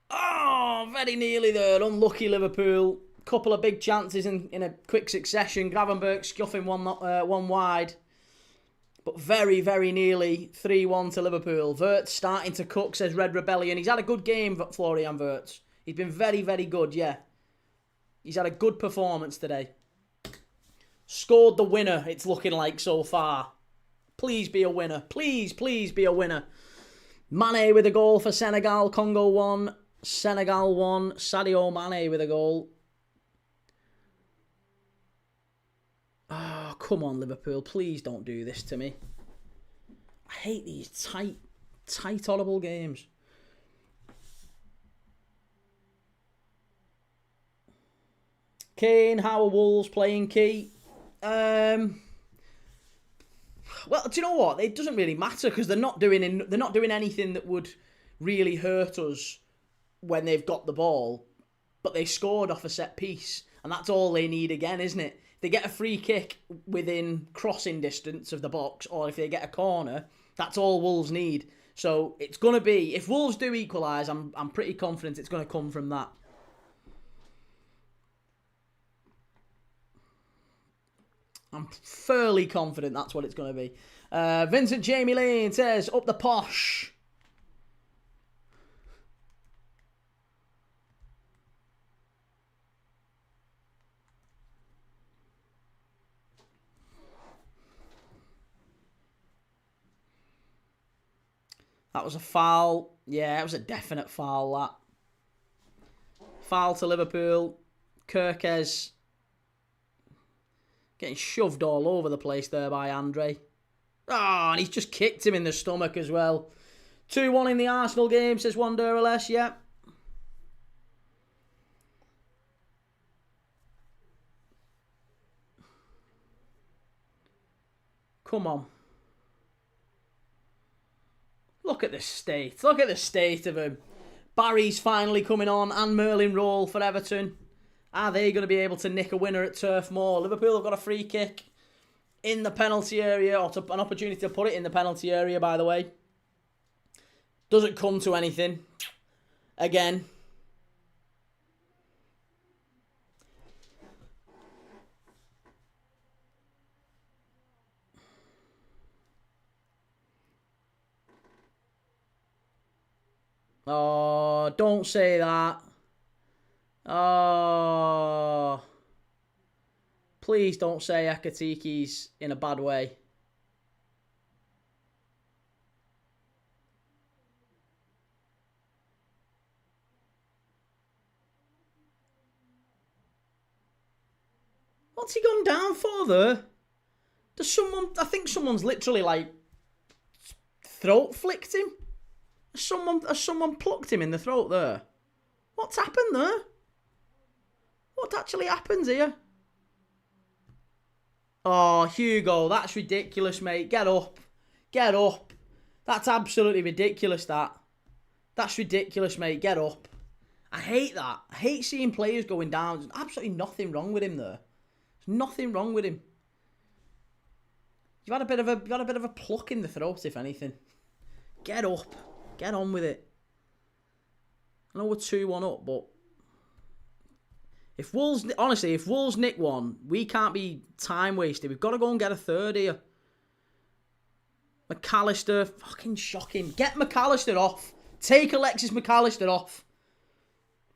Oh, very nearly there. Unlucky Liverpool. Couple of big chances in a quick succession. Gravenberch scuffing one wide. But very, very nearly 3-1 to Liverpool. Wirtz starting to cook, says Red Rebellion. He's had a good game, Florian Wirtz. He's been very, very good, yeah. He's had a good performance today. Scored the winner, it's looking like so far. Please be a winner. Please, please be a winner. Mane with a goal for Senegal. Congo 1. Senegal 1. Sadio Mane with a goal. Oh, come on, Liverpool. Please don't do this to me. I hate these tight, horrible games. Kane, how are Wolves playing key? Well, do you know what? It doesn't really matter because they're not doing anything that would really hurt us when they've got the ball. But they scored off a set piece, and that's all they need again, isn't it? If they get a free kick within crossing distance of the box, or if they get a corner, that's all Wolves need. So it's going to be, if Wolves do equalise, I'm pretty confident it's going to come from that. I'm fairly confident that's what it's going to be. Vincent Jamie Lane says, up the posh. That was a foul. Yeah, it was a definite foul, that. Foul to Liverpool. Kirkes getting shoved all over the place there by Andre. Oh, and he's just kicked him in the stomach as well. 2-1 in the Arsenal game, says Wonder or less, yeah. Come on. Look at the state. Look at the state of him. Barry's finally coming on and Merlin Roll for Everton. Are they going to be able to nick a winner at Turf Moor? Liverpool have got a free kick in the penalty area, or an opportunity to put it in the penalty area, by the way. Doesn't come to anything. Again. Oh, don't say that. Oh. Please don't say Ekatiki's in a bad way. What's he gone down for there? Does someone... I think someone's literally like throat flicked him. Has someone plucked him in the throat there? What's happened there? What actually happens here? Oh, Hugo, that's ridiculous, mate. Get up. Get up. That's absolutely ridiculous, that. That's ridiculous, mate. Get up. I hate that. I hate seeing players going down. There's absolutely nothing wrong with him there. There's nothing wrong with him. You've had a bit of a pluck in the throat, if anything. Get up. Get on with it. I know we're 2-1 up, but if Wolves nick one, we can't be time wasted. We've got to go and get a third here. McAllister, fucking shocking. Get McAllister off. Take Alexis McAllister off.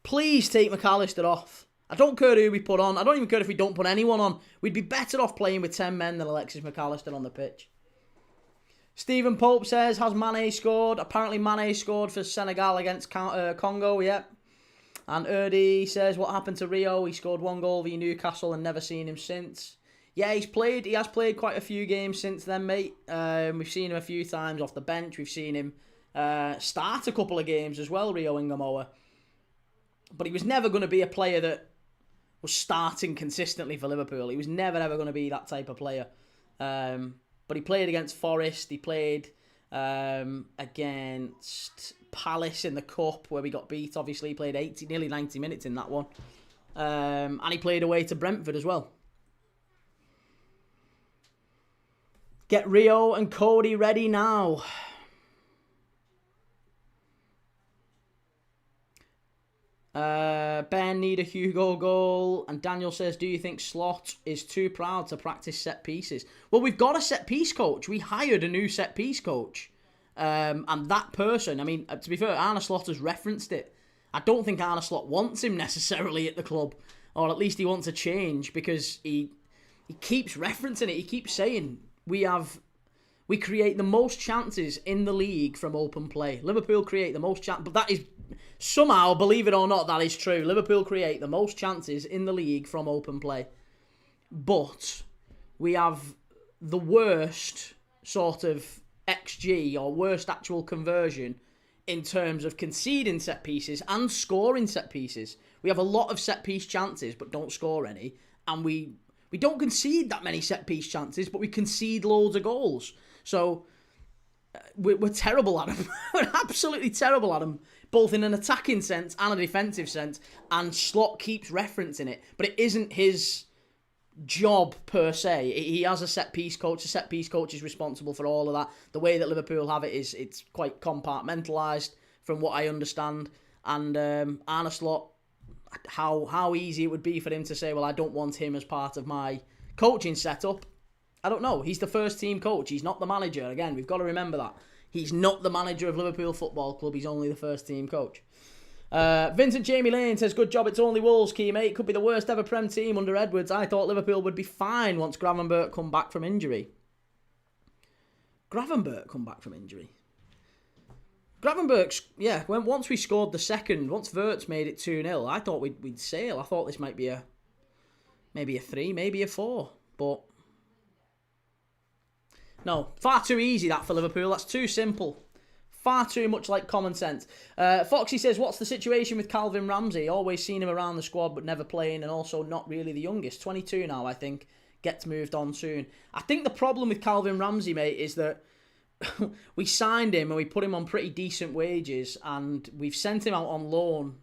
Please take McAllister off. I don't care who we put on. I don't even care if we don't put anyone on. We'd be better off playing with 10 men than Alexis McAllister on the pitch. Stephen Pope says, has Mane scored? Apparently Mane scored for Senegal against Congo, yeah. And Erdi says, what happened to Rio? He scored 1 goal via Newcastle and never seen him since. Yeah, he has played quite a few games since then, mate. We've seen him a few times off the bench. We've seen him start a couple of games as well, Rio Ngamoa. But he was never going to be a player that was starting consistently for Liverpool. He was never, ever going to be that type of player. But he played against Forest. He played against Palace in the Cup, where we got beat. Obviously, he played nearly 90 minutes in that one. And he played away to Brentford as well. Get Rio and Cody ready now. Ben need a Hugo goal. And Daniel says, do you think Slot is too proud to practice set pieces? Well, we've got a set piece coach. We hired a new set piece coach. And that person, I mean, to be fair, Arne Slot has referenced it. I don't think Arne Slot wants him necessarily at the club. Or at least he wants a change, because he keeps referencing it. He keeps saying, we create the most chances in the league from open play. Liverpool create the most chances, but that is somehow, believe it or not, that is true. Liverpool create the most chances in the league from open play. But we have the worst sort of XG, or worst actual conversion, in terms of conceding set pieces and scoring set pieces. We have a lot of set piece chances, but don't score any. And we don't concede that many set piece chances, but we concede loads of goals. So we're terrible at them. We're absolutely terrible at them, both in an attacking sense and a defensive sense. And Slot keeps referencing it, but it isn't his job per se. He has a set piece coach. The set piece coach is responsible for all of that. The way that Liverpool have it is it's quite compartmentalised, from what I understand. And Arne Slot, how easy it would be for him to say, well, I don't want him as part of my coaching setup. I don't know. He's the first team coach. He's not the manager. Again, we've got to remember that. He's not the manager of Liverpool Football Club. He's only the first team coach. Vincent Jamie Lane says, good job, it's only Wolves, key mate. Could be the worst ever Prem team under Edwards. I thought Liverpool would be fine once Gravenberch come back from injury. Gravenberch come back from injury? Gravenberch, yeah, once we scored the second, once Wirtz made it 2-0, I thought we'd sail. I thought this might be maybe a 3, maybe a 4. But no, far too easy that for Liverpool. That's too simple. Far too much like common sense. Foxy says, what's the situation with Calvin Ramsey? Always seen him around the squad, but never playing, and also not really the youngest. 22 now, I think. Gets moved on soon. I think the problem with Calvin Ramsey, mate, is that we signed him and we put him on pretty decent wages, and we've sent him out on loan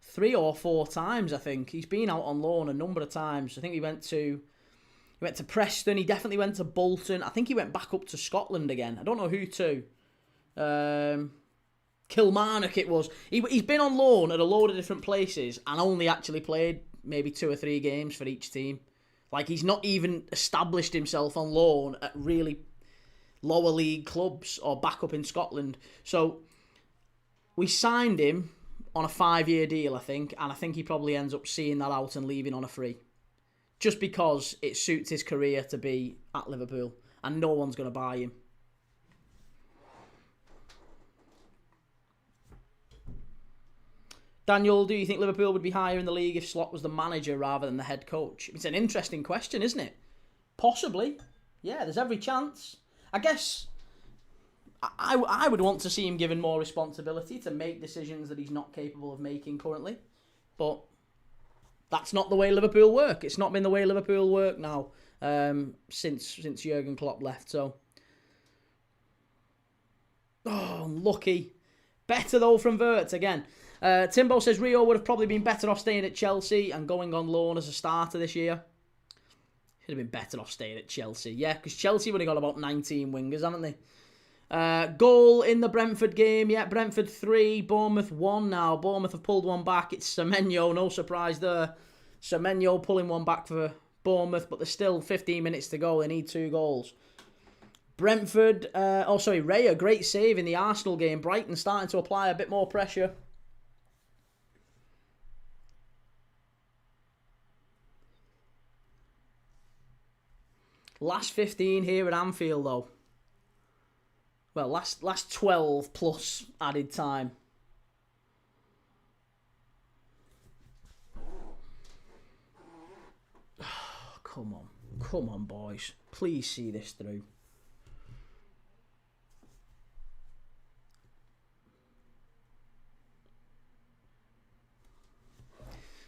3 or 4 times, I think. He's been out on loan a number of times. I think he went to Preston. He definitely went to Bolton. I think he went back up to Scotland again. I don't know who to. Kilmarnock it was. He's been on loan at a load of different places and only actually played maybe 2 or 3 games for each team. Like, he's not even established himself on loan at really lower league clubs or back up in Scotland. So we signed him on a 5-year deal, I think, and I think he probably ends up seeing that out and leaving on a free, just because it suits his career to be at Liverpool and no one's going to buy him. Daniel, do you think Liverpool would be higher in the league if Slot was the manager rather than the head coach? It's an interesting question, isn't it? Possibly. Yeah, there's every chance. I guess I would want to see him given more responsibility to make decisions that he's not capable of making currently. But that's not the way Liverpool work. It's not been the way Liverpool work now since Jurgen Klopp left. So, lucky. Better though from Wirtz again. Timbo says Rio would have probably been better off staying at Chelsea and going on loan as a starter this year. Should have been better off staying at Chelsea. Yeah, because Chelsea would have got about 19 wingers, haven't they? Goal in the Brentford game. Yeah, Brentford 3, Bournemouth 1 now. Bournemouth have pulled one back. It's Semenyo, no surprise there. Semenyo pulling one back for Bournemouth, but there's still 15 minutes to go. They need 2 goals. Brentford, Raya, great save in the Arsenal game. Brighton starting to apply a bit more pressure. Last 15 here at Anfield, though. Well, last 12 plus added time. Come on. Come on, boys. Please see this through.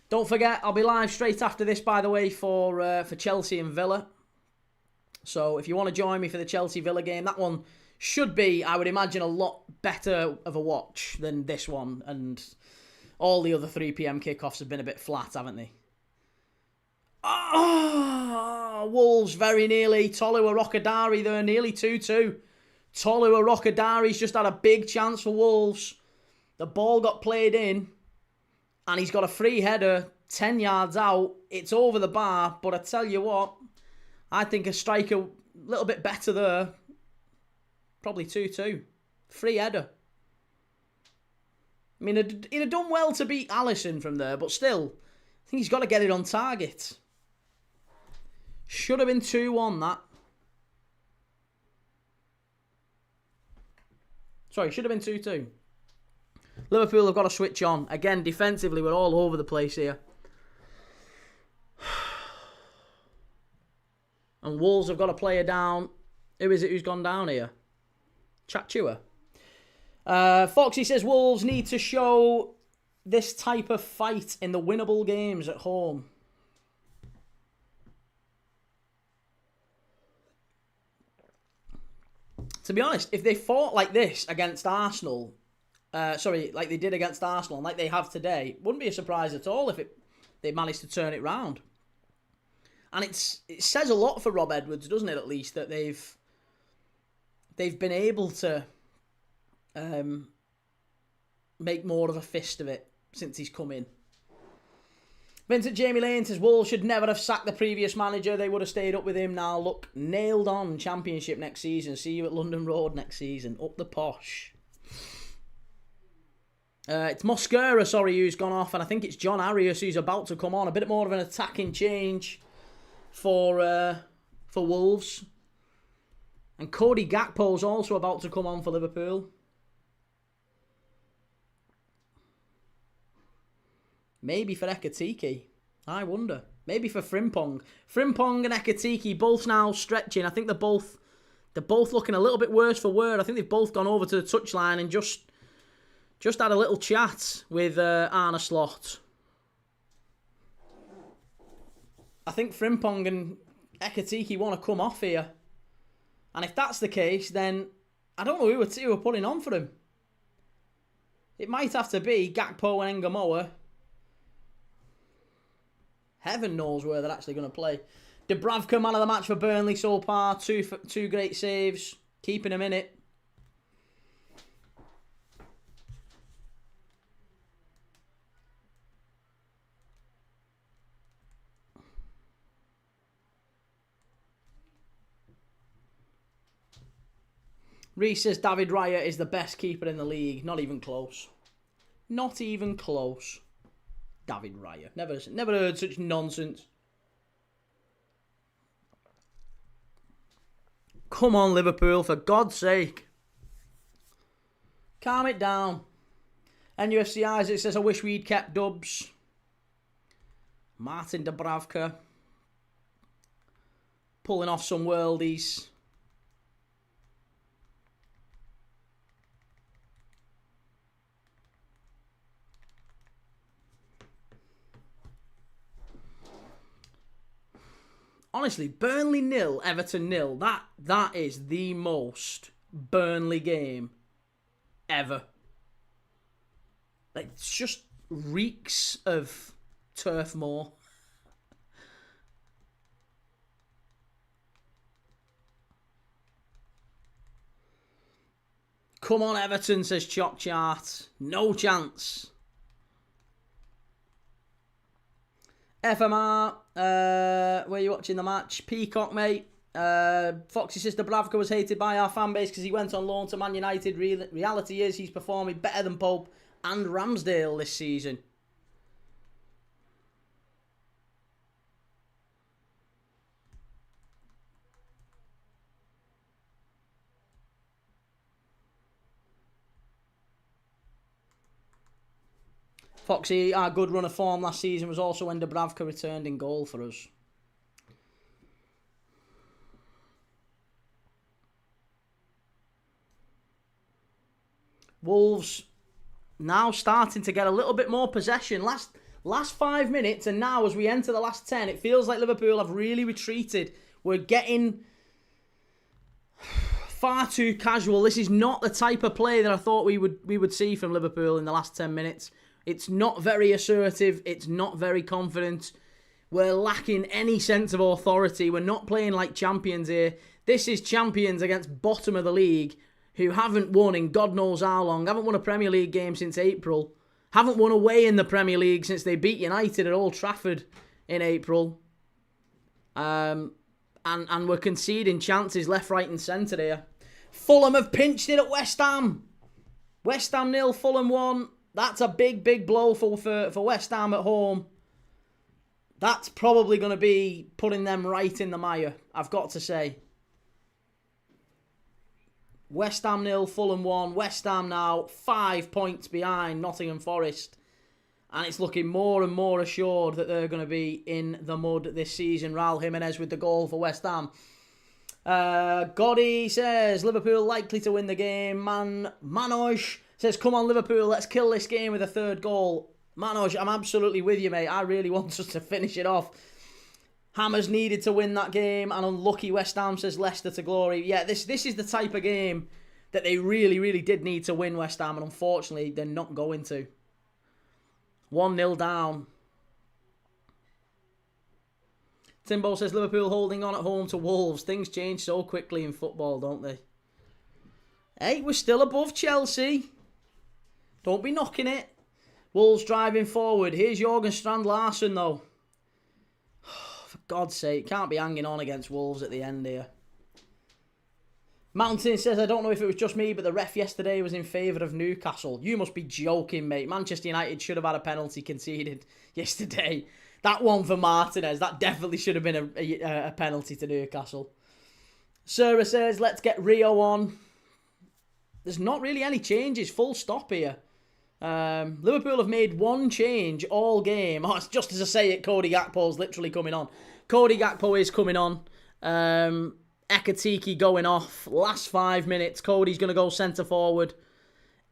Don't forget, I'll be live straight after this, by the way, for Chelsea and Villa. So if you want to join me for the Chelsea-Villa game, that one should be, I would imagine, a lot better of a watch than this one. And all the other 3 p.m. kickoffs have been a bit flat, haven't they? Oh, Wolves very nearly. Tolua Rockadari there, nearly 2-2. Tolua Rockadari's just had a big chance for Wolves. The ball got played in. And he's got a free header 10 yards out. It's over the bar. But I tell you what, I think a striker a little bit better there. Probably 2-2. Free header. I mean, he'd have done well to beat Alisson from there. But still, I think he's got to get it on target. Should have been 2-1, that. Sorry, should have been 2-2. Liverpool have got to switch on. Again, defensively, we're all over the place here. And Wolves have got a player down. Who is it who's gone down here? Chachua. Foxy says Wolves need to show this type of fight in the winnable games at home. To be honest, if they fought like this against Arsenal... like they did against Arsenal and like they have today, wouldn't be a surprise at all if they managed to turn it round. And it says a lot for Rob Edwards, doesn't it, at least, that they've been able to make more of a fist of it since he's come in. Vincent Jamie Lane says Wolves should never have sacked the previous manager. They would have stayed up with him. Now look, nailed on Championship next season. See you at London Road next season. Up the posh. It's Mosquera, who's gone off, and I think it's John Arias who's about to come on. A bit more of an attacking change for Wolves. And Cody Gakpo's also about to come on for Liverpool. Maybe for Ekatike. I wonder. Maybe for Frimpong. Frimpong and Ekatike both now stretching. I think they're both looking a little bit worse for wear. I think they've both gone over to the touchline and just had a little chat with Arne Slot. I think Frimpong and Ekatike want to come off here. And if that's the case, then I don't know who are putting on for him. It might have to be Gakpo and Ngamoa. Heaven knows where they're actually going to play. Dubravka, man of the match for Burnley so far. Two great saves. Keeping him in it. Reece says David Raya is the best keeper in the league. Not even close. Not even close. David Raya. Never heard such nonsense. Come on, Liverpool, for God's sake. Calm it down. NUFC Isaac says, I wish we'd kept Dubs. Martin Dubravka. Pulling off some worldies. Honestly, Burnley 0, Everton 0. That is the most Burnley game ever. Like, it just reeks of Turf Moor. Come on, Everton, says Chalk Chart. No chance. FMR, where are you watching the match? Peacock, mate. Foxy sister Bravka was hated by our fan base because he went on loan to Man United. Reality is he's performing better than Pope and Ramsdale this season. Foxy, our good run of form last season was also when Dubravka returned in goal for us. Wolves now starting to get a little bit more possession. Last 5 minutes, and now as we enter the last 10, it feels like Liverpool have really retreated. We're getting far too casual. This is not the type of play that I thought we would see from Liverpool in the last 10 minutes. It's not very assertive. It's not very confident. We're lacking any sense of authority. We're not playing like champions here. This is champions against bottom of the league who haven't won in God knows how long. Haven't won a Premier League game since April. Haven't won away in the Premier League since they beat United at Old Trafford in April. And we're conceding chances left, right and centre here. Fulham have pinched it at West Ham. West Ham 0, Fulham 1. That's a big, big blow for West Ham at home. That's probably going to be putting them right in the mire, I've got to say. West Ham 0, Fulham 1. West Ham now 5 points behind Nottingham Forest. And it's looking more and more assured that they're going to be in the mud this season. Raul Jimenez with the goal for West Ham. Gotti says, Liverpool likely to win the game. Manoj says, come on Liverpool, let's kill this game with a third goal. Manoj, I'm absolutely with you, mate. I really want us to finish it off. Hammers needed to win that game, and unlucky West Ham, says Leicester to glory. Yeah, this is the type of game that they really, really did need to win, West Ham, and unfortunately, they're not going to. 1-0 down. Timbo says, Liverpool holding on at home to Wolves. Things change so quickly in football, don't they? Hey, we're still above Chelsea. Don't be knocking it. Wolves driving forward. Here's Jørgen Strand Larsen, though. For God's sake, can't be hanging on against Wolves at the end here. Mountain says, I don't know if it was just me, but the ref yesterday was in favour of Newcastle. You must be joking, mate. Manchester United should have had a penalty conceded yesterday. That one for Martinez, that definitely should have been a penalty to Newcastle. Sarah says, let's get Rio on. There's not really any changes, full stop here. Liverpool have made one change all game. Oh, it's just as I say it, Cody Gakpo's literally coming on. Cody Gakpo is coming on. Ekatike going off. Last 5 minutes, Cody's going to go centre forward.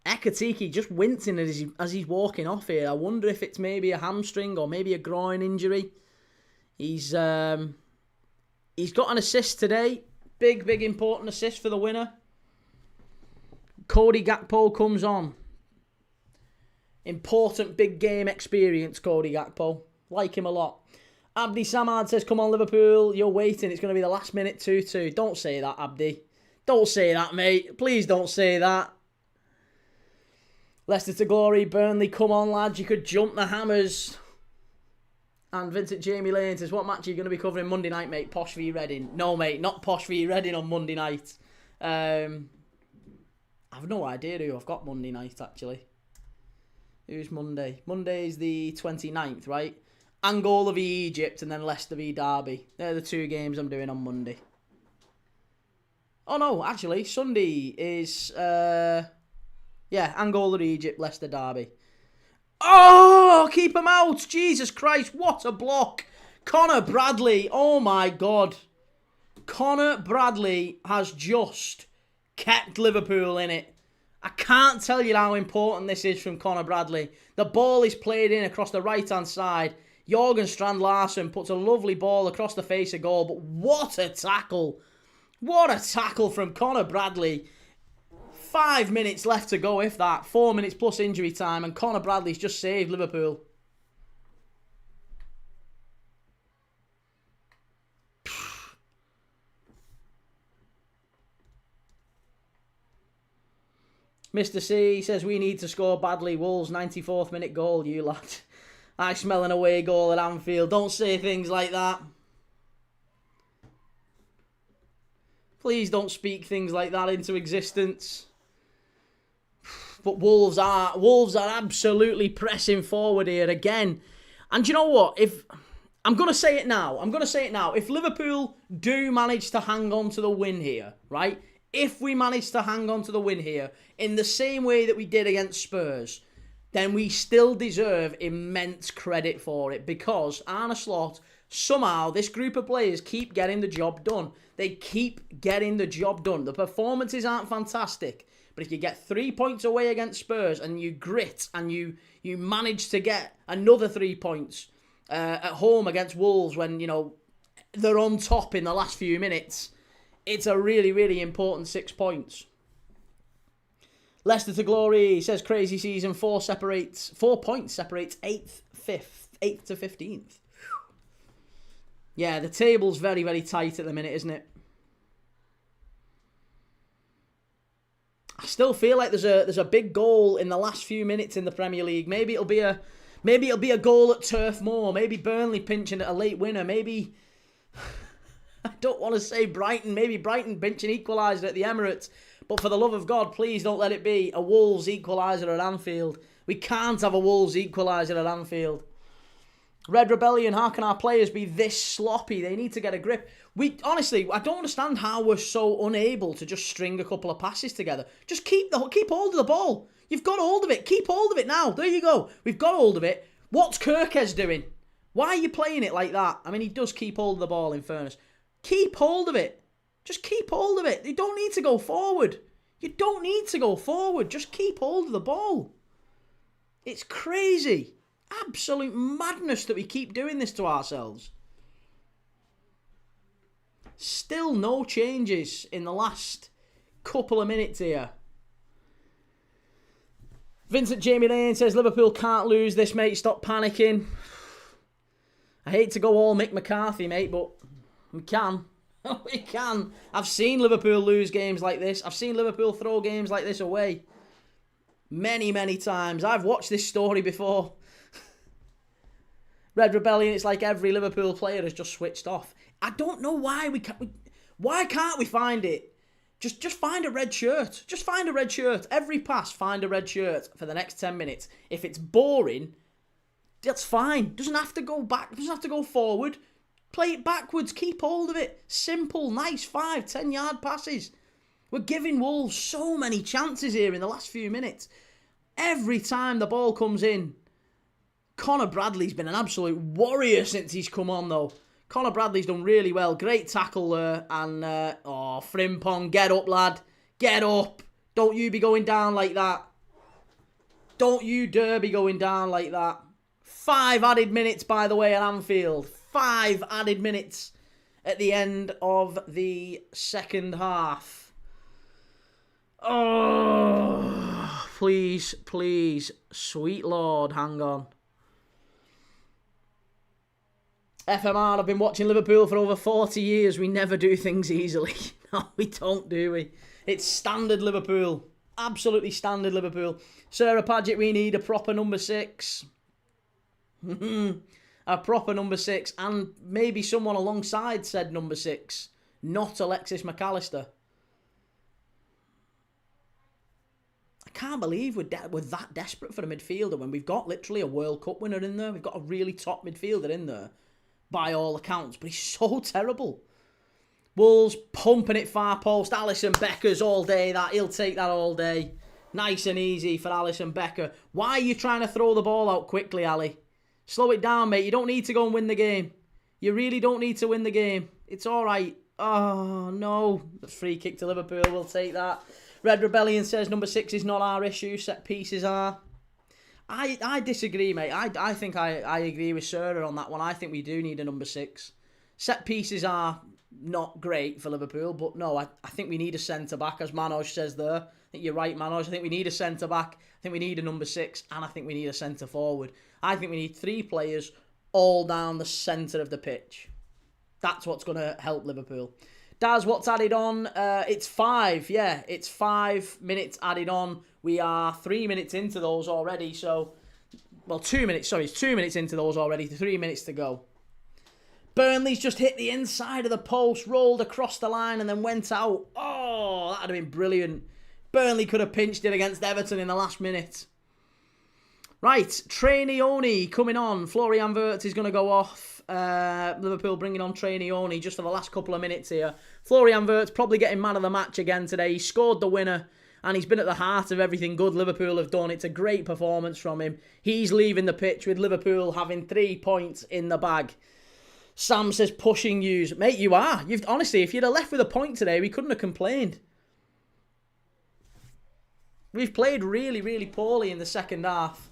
Ekatike just wincing as he's walking off here. I wonder if it's maybe a hamstring or maybe a groin injury. He's got an assist today. Big, big important assist for the winner. Cody Gakpo comes on. Important big game experience, Cody Gakpo. Like him a lot. Abdi Samad says, come on Liverpool, you're waiting. It's going to be the last minute 2-2. Don't say that, Abdi. Don't say that, mate. Please don't say that. Leicester to glory. Burnley, come on, lads. You could jump the Hammers. And Vincent Jamie Lane says, what match are you going to be covering Monday night, mate? Posh v Reading. No, mate, not Posh v Reading on Monday night. I've no idea who I've got Monday night, actually. Who's Monday? Monday's the 29th, right? Angola v Egypt and then Leicester v Derby. They're the two games I'm doing on Monday. Oh no, actually, Sunday is Angola Egypt, Leicester Derby. Oh, keep him out! Jesus Christ, what a block! Connor Bradley, oh my God. Connor Bradley has just kept Liverpool in it. I can't tell you how important this is from Connor Bradley. The ball is played in across the right-hand side. Jørgen Strand Larsen puts a lovely ball across the face of goal, but what a tackle. What a tackle from Connor Bradley. 5 minutes left to go, if that. 4 minutes plus injury time, and Connor Bradley's just saved Liverpool. Mr. C says, we need to score badly. Wolves, 94th minute goal, you lad. I smell an away goal at Anfield. Don't say things like that. Please don't speak things like that into existence. But Wolves are absolutely pressing forward here again. And you know what? I'm going to say it now. If Liverpool do manage to hang on to the win here, right? If we manage to hang on to the win here in the same way that we did against Spurs, then we still deserve immense credit for it, because Arne Slot, somehow this group of players keep getting the job done. They keep getting the job done. The performances aren't fantastic, but if you get 3 points away against Spurs and you grit and you manage to get another 3 points at home against Wolves when, you know, they're on top in the last few minutes, it's a really, really important 6 points. Leicester to glory, says crazy season. 4 points separates 8th to 15th. Yeah, the table's very, very tight at the minute, isn't it? I still feel like there's a big goal in the last few minutes in the Premier League. Maybe it'll be a goal at Turf Moor. Maybe Burnley pinching at a late winner. Maybe I don't want to say Brighton. Maybe Brighton pinching equaliser at the Emirates. But for the love of God, please don't let it be a Wolves equaliser at Anfield. We can't have a Wolves equaliser at Anfield. Red Rebellion, how can our players be this sloppy? They need to get a grip. Honestly, I don't understand how we're so unable to just string a couple of passes together. Just keep hold of the ball. You've got hold of it. Keep hold of it now. There you go. We've got hold of it. What's Kirkes doing? Why are you playing it like that? I mean, he does keep hold of the ball, in fairness. Keep hold of it. Just keep hold of it. You don't need to go forward. Just keep hold of the ball. It's crazy. Absolute madness that we keep doing this to ourselves. Still no changes in the last couple of minutes here. Vincent Jamie Lane says, Liverpool can't lose this, mate. Stop panicking. I hate to go all Mick McCarthy, mate, but we can. We can. I've seen Liverpool lose games like this. I've seen Liverpool throw games like this away. Many, many times. I've watched this story before. Red Rebellion, it's like every Liverpool player has just switched off. I don't know why why can't we find it? Just find a red shirt. Just find a red shirt. Every pass, find a red shirt for the next 10 minutes. If it's boring, that's fine. Doesn't have to go back. Doesn't have to go forward. Play it backwards. Keep hold of it. Simple, nice 5-10 yard passes. We're giving Wolves so many chances here in the last few minutes. Every time the ball comes in, Connor Bradley's been an absolute warrior since he's come on, though. Connor Bradley's done really well. Great tackle there. And, Frimpong, get up, lad. Get up. Don't you be going down like that. Don't you dare be going down like that. 5 added minutes, by the way, at Anfield. 5 added minutes at the end of the second half. Oh, please, please, sweet Lord, hang on. FMR, I've been watching Liverpool for over 40 years. We never do things easily. No, we don't, do we? It's standard Liverpool. Absolutely standard Liverpool. Sarah Paget, we need a proper number 6. A proper number 6. And maybe someone alongside said number 6. Not Alexis McAllister. I can't believe we're that desperate for a midfielder when we've got literally a World Cup winner in there. We've got a really top midfielder in there, by all accounts, but he's so terrible. Wolves pumping it far post. Alisson Becker's all day. He'll take that all day. Nice and easy for Alisson Becker. Why are you trying to throw the ball out quickly, Ali? Slow it down, mate. You don't need to go and win the game. You really don't need to win the game. It's all right. Oh, no. The free kick to Liverpool. We'll take that. Red Rebellion says number 6 is not our issue. Set pieces are. I disagree, mate. I think I agree with Sarah on that one. I think we do need a number 6. Set pieces are not great for Liverpool, but no, I think we need a centre-back, as Manoj says there. I think you're right, Manoj. I think we need a centre-back. I think we need a number 6, and I think we need a centre-forward. I think we need 3 players all down the centre of the pitch. That's what's going to help Liverpool. Daz, what's added on? It's 5, yeah. It's 5 minutes added on. We are 3 minutes into those already, so... Well, 2 minutes, sorry. It's 2 minutes into those already. 3 minutes to go. Burnley's just hit the inside of the post, rolled across the line and then went out. Oh, that would have been brilliant. Burnley could have pinched it against Everton in the last minute. Right, Trainee Oni coming on. Florian Wirtz is going to go off. Liverpool bringing on Trainee Oni just for the last couple of minutes here. Florian Wirtz probably getting man of the match again today. He scored the winner and he's been at the heart of everything good Liverpool have done. It's a great performance from him. He's leaving the pitch with Liverpool having 3 points in the bag. Sam says, pushing yous. Mate, you are. Honestly, if you'd have left with a point today, we couldn't have complained. We've played really, really poorly in the second half.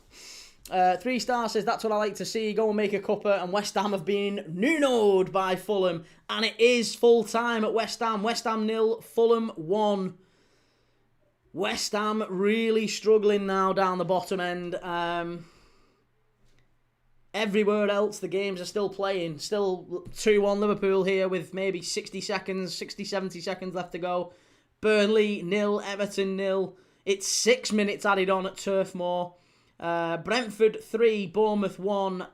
3 Star says, that's what I like to see. Go and make a cuppa. And West Ham have been nunoed by Fulham. And it is full time at West Ham. West Ham 0, Fulham 1. West Ham really struggling now down the bottom end. Everywhere else, the games are still playing. Still 2-1 Liverpool here with maybe 60 seconds, 60, 70 seconds left to go. Burnley 0, Everton 0. It's 6 minutes added on at Turf Moor. Brentford 3, Bournemouth 1.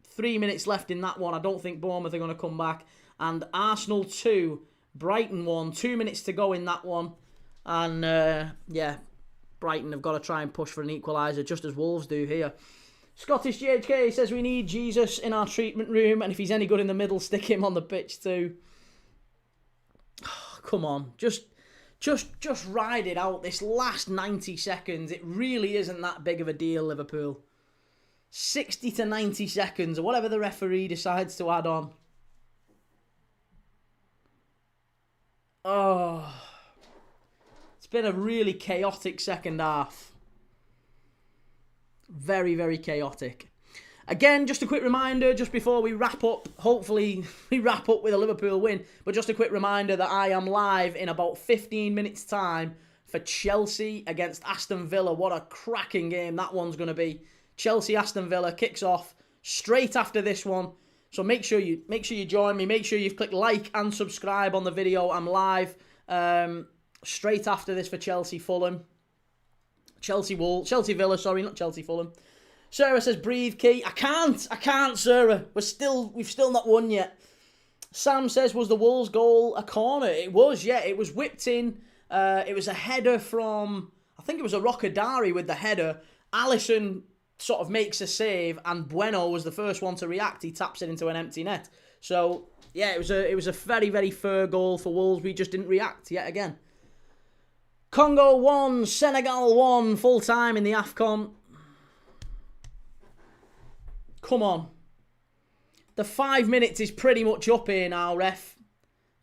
3 minutes left in that one. I don't think Bournemouth are going to come back. And Arsenal 2, Brighton 1. 2 minutes to go in that one. And yeah, Brighton have got to try and push for an equaliser just as Wolves do here. Scottish JHK says we need Jesus in our treatment room, and if he's any good in the middle, stick him on the pitch too. Oh, come on, just ride it out this last 90 seconds. It really isn't that big of a deal, Liverpool. 60 to 90 seconds, or whatever the referee decides to add on. Oh, it's been a really chaotic second half. Very, very chaotic. Again, just a quick reminder, just before we wrap up, hopefully we wrap up with a Liverpool win, but just a quick reminder that I am live in about 15 minutes' time for Chelsea against Aston Villa. What a cracking game that one's going to be. Chelsea-Aston Villa kicks off straight after this one, so make sure you join me. Make sure you've clicked like and subscribe on the video. I'm live straight after this for Chelsea-Fulham. Chelsea Villa, sorry, not Chelsea Fulham. Sarah says, breathe, Key. I can't, Sarah. We've still not won yet. Sam says, was the Wolves goal a corner? It was, yeah. It was whipped in. It was a header from, I think it was a Rockadari with the header. Alisson sort of makes a save, and Bueno was the first one to react. He taps it into an empty net. So, yeah, it was a very, very fair goal for Wolves. We just didn't react yet again. Congo 1, Senegal 1, full time in the AFCON. Come on. The 5 minutes is pretty much up here now, ref.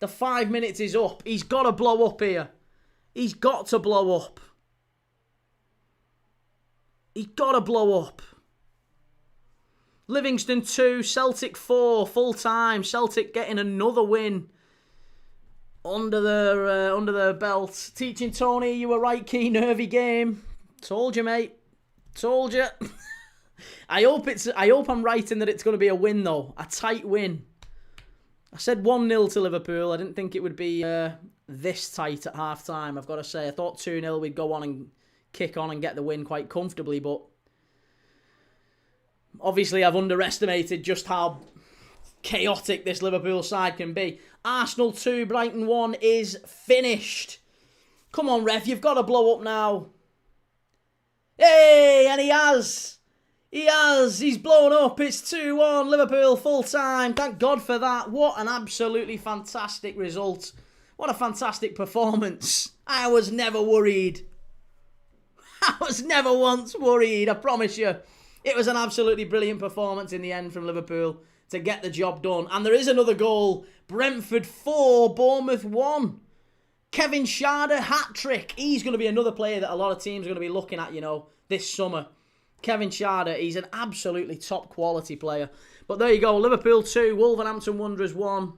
The 5 minutes is up. He's got to blow up here. He's got to blow up. He's got to blow up. Livingston 2, Celtic 4, full time. Celtic getting another win under their belt. Teaching Tony, you were right, Key. Nervy game. Told you, mate. Told you. I hope I'm right in that it's going to be a win though. A tight win. I said 1-0 to Liverpool. I didn't think it would be this tight at half time, I've got to say. I thought 2-0 we'd go on and kick on and get the win quite comfortably, but obviously I've underestimated just how chaotic this Liverpool side can be. Arsenal 2, Brighton 1 is finished. Come on, ref, you've got to blow up now. Hey, and he has. He's blown up. It's 2-1, Liverpool full time. Thank God for that. What an absolutely fantastic result. What a fantastic performance. I was never worried. I was never once worried, I promise you. It was an absolutely brilliant performance in the end from Liverpool to get the job done. And there is another goal. Brentford 4, Bournemouth 1. Kevin Schade, hat-trick. He's going to be another player that a lot of teams are going to be looking at, this summer. Kevin Schade, he's an absolutely top quality player. But there you go, Liverpool 2, Wolverhampton Wanderers 1.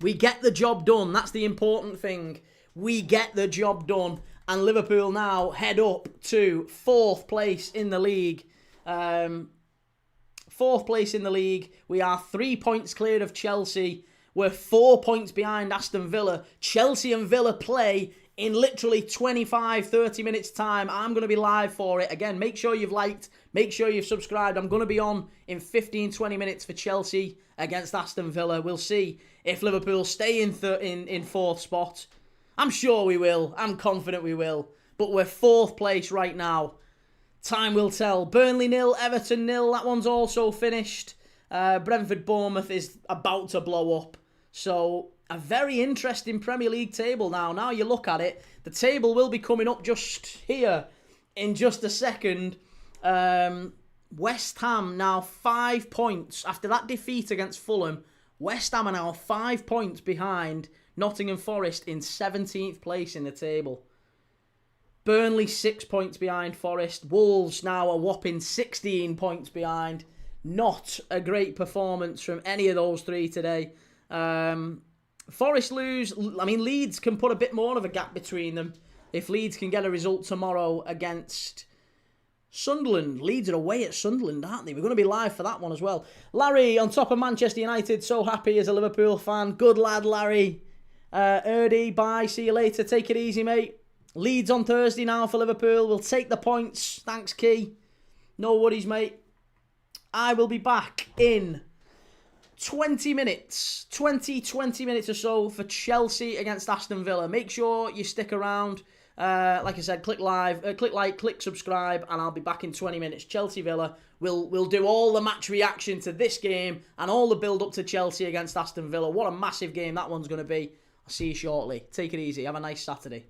We get the job done. That's the important thing. We get the job done. And Liverpool now head up to 4th place in the league. 4th place in the league. We are 3 points clear of Chelsea. We're 4 points behind Aston Villa. Chelsea and Villa play in literally 25, 30 minutes time. I'm going to be live for it. Again, make sure you've liked, make sure you've subscribed. I'm going to be on in 15, 20 minutes for Chelsea against Aston Villa. We'll see if Liverpool stay in fourth spot. I'm sure we will. I'm confident we will. But we're fourth place right now. Time will tell. Burnley 0, Everton 0. That one's also finished. Brentford-Bournemouth is about to blow up. So, a very interesting Premier League table now. Now you look at it, the table will be coming up just here in just a second. West Ham now 5 points. After that defeat against Fulham, West Ham are now 5 points behind Nottingham Forest in 17th place in the table. Burnley 6 points behind Forest. Wolves now a whopping 16 points behind. Not a great performance from any of those three today. Forest lose. I mean, Leeds can put a bit more of a gap between them. If Leeds can get a result tomorrow against Sunderland. Leeds are away at Sunderland, aren't they? We're going to be live for that one as well. Larry on top of Manchester United. So happy as a Liverpool fan. Good lad, Larry. Erdy, bye. See you later. Take it easy, mate. Leeds on Thursday now for Liverpool. We'll take the points. Thanks, Key. No worries, mate. I will be back in 20 minutes. 20 minutes or so for Chelsea against Aston Villa. Make sure you stick around. Like I said, click like, click subscribe, and I'll be back in 20 minutes. Chelsea Villa. We'll do all the match reaction to this game and all the build up to Chelsea against Aston Villa. What a massive game that one's going to be. I'll see you shortly. Take it easy. Have a nice Saturday.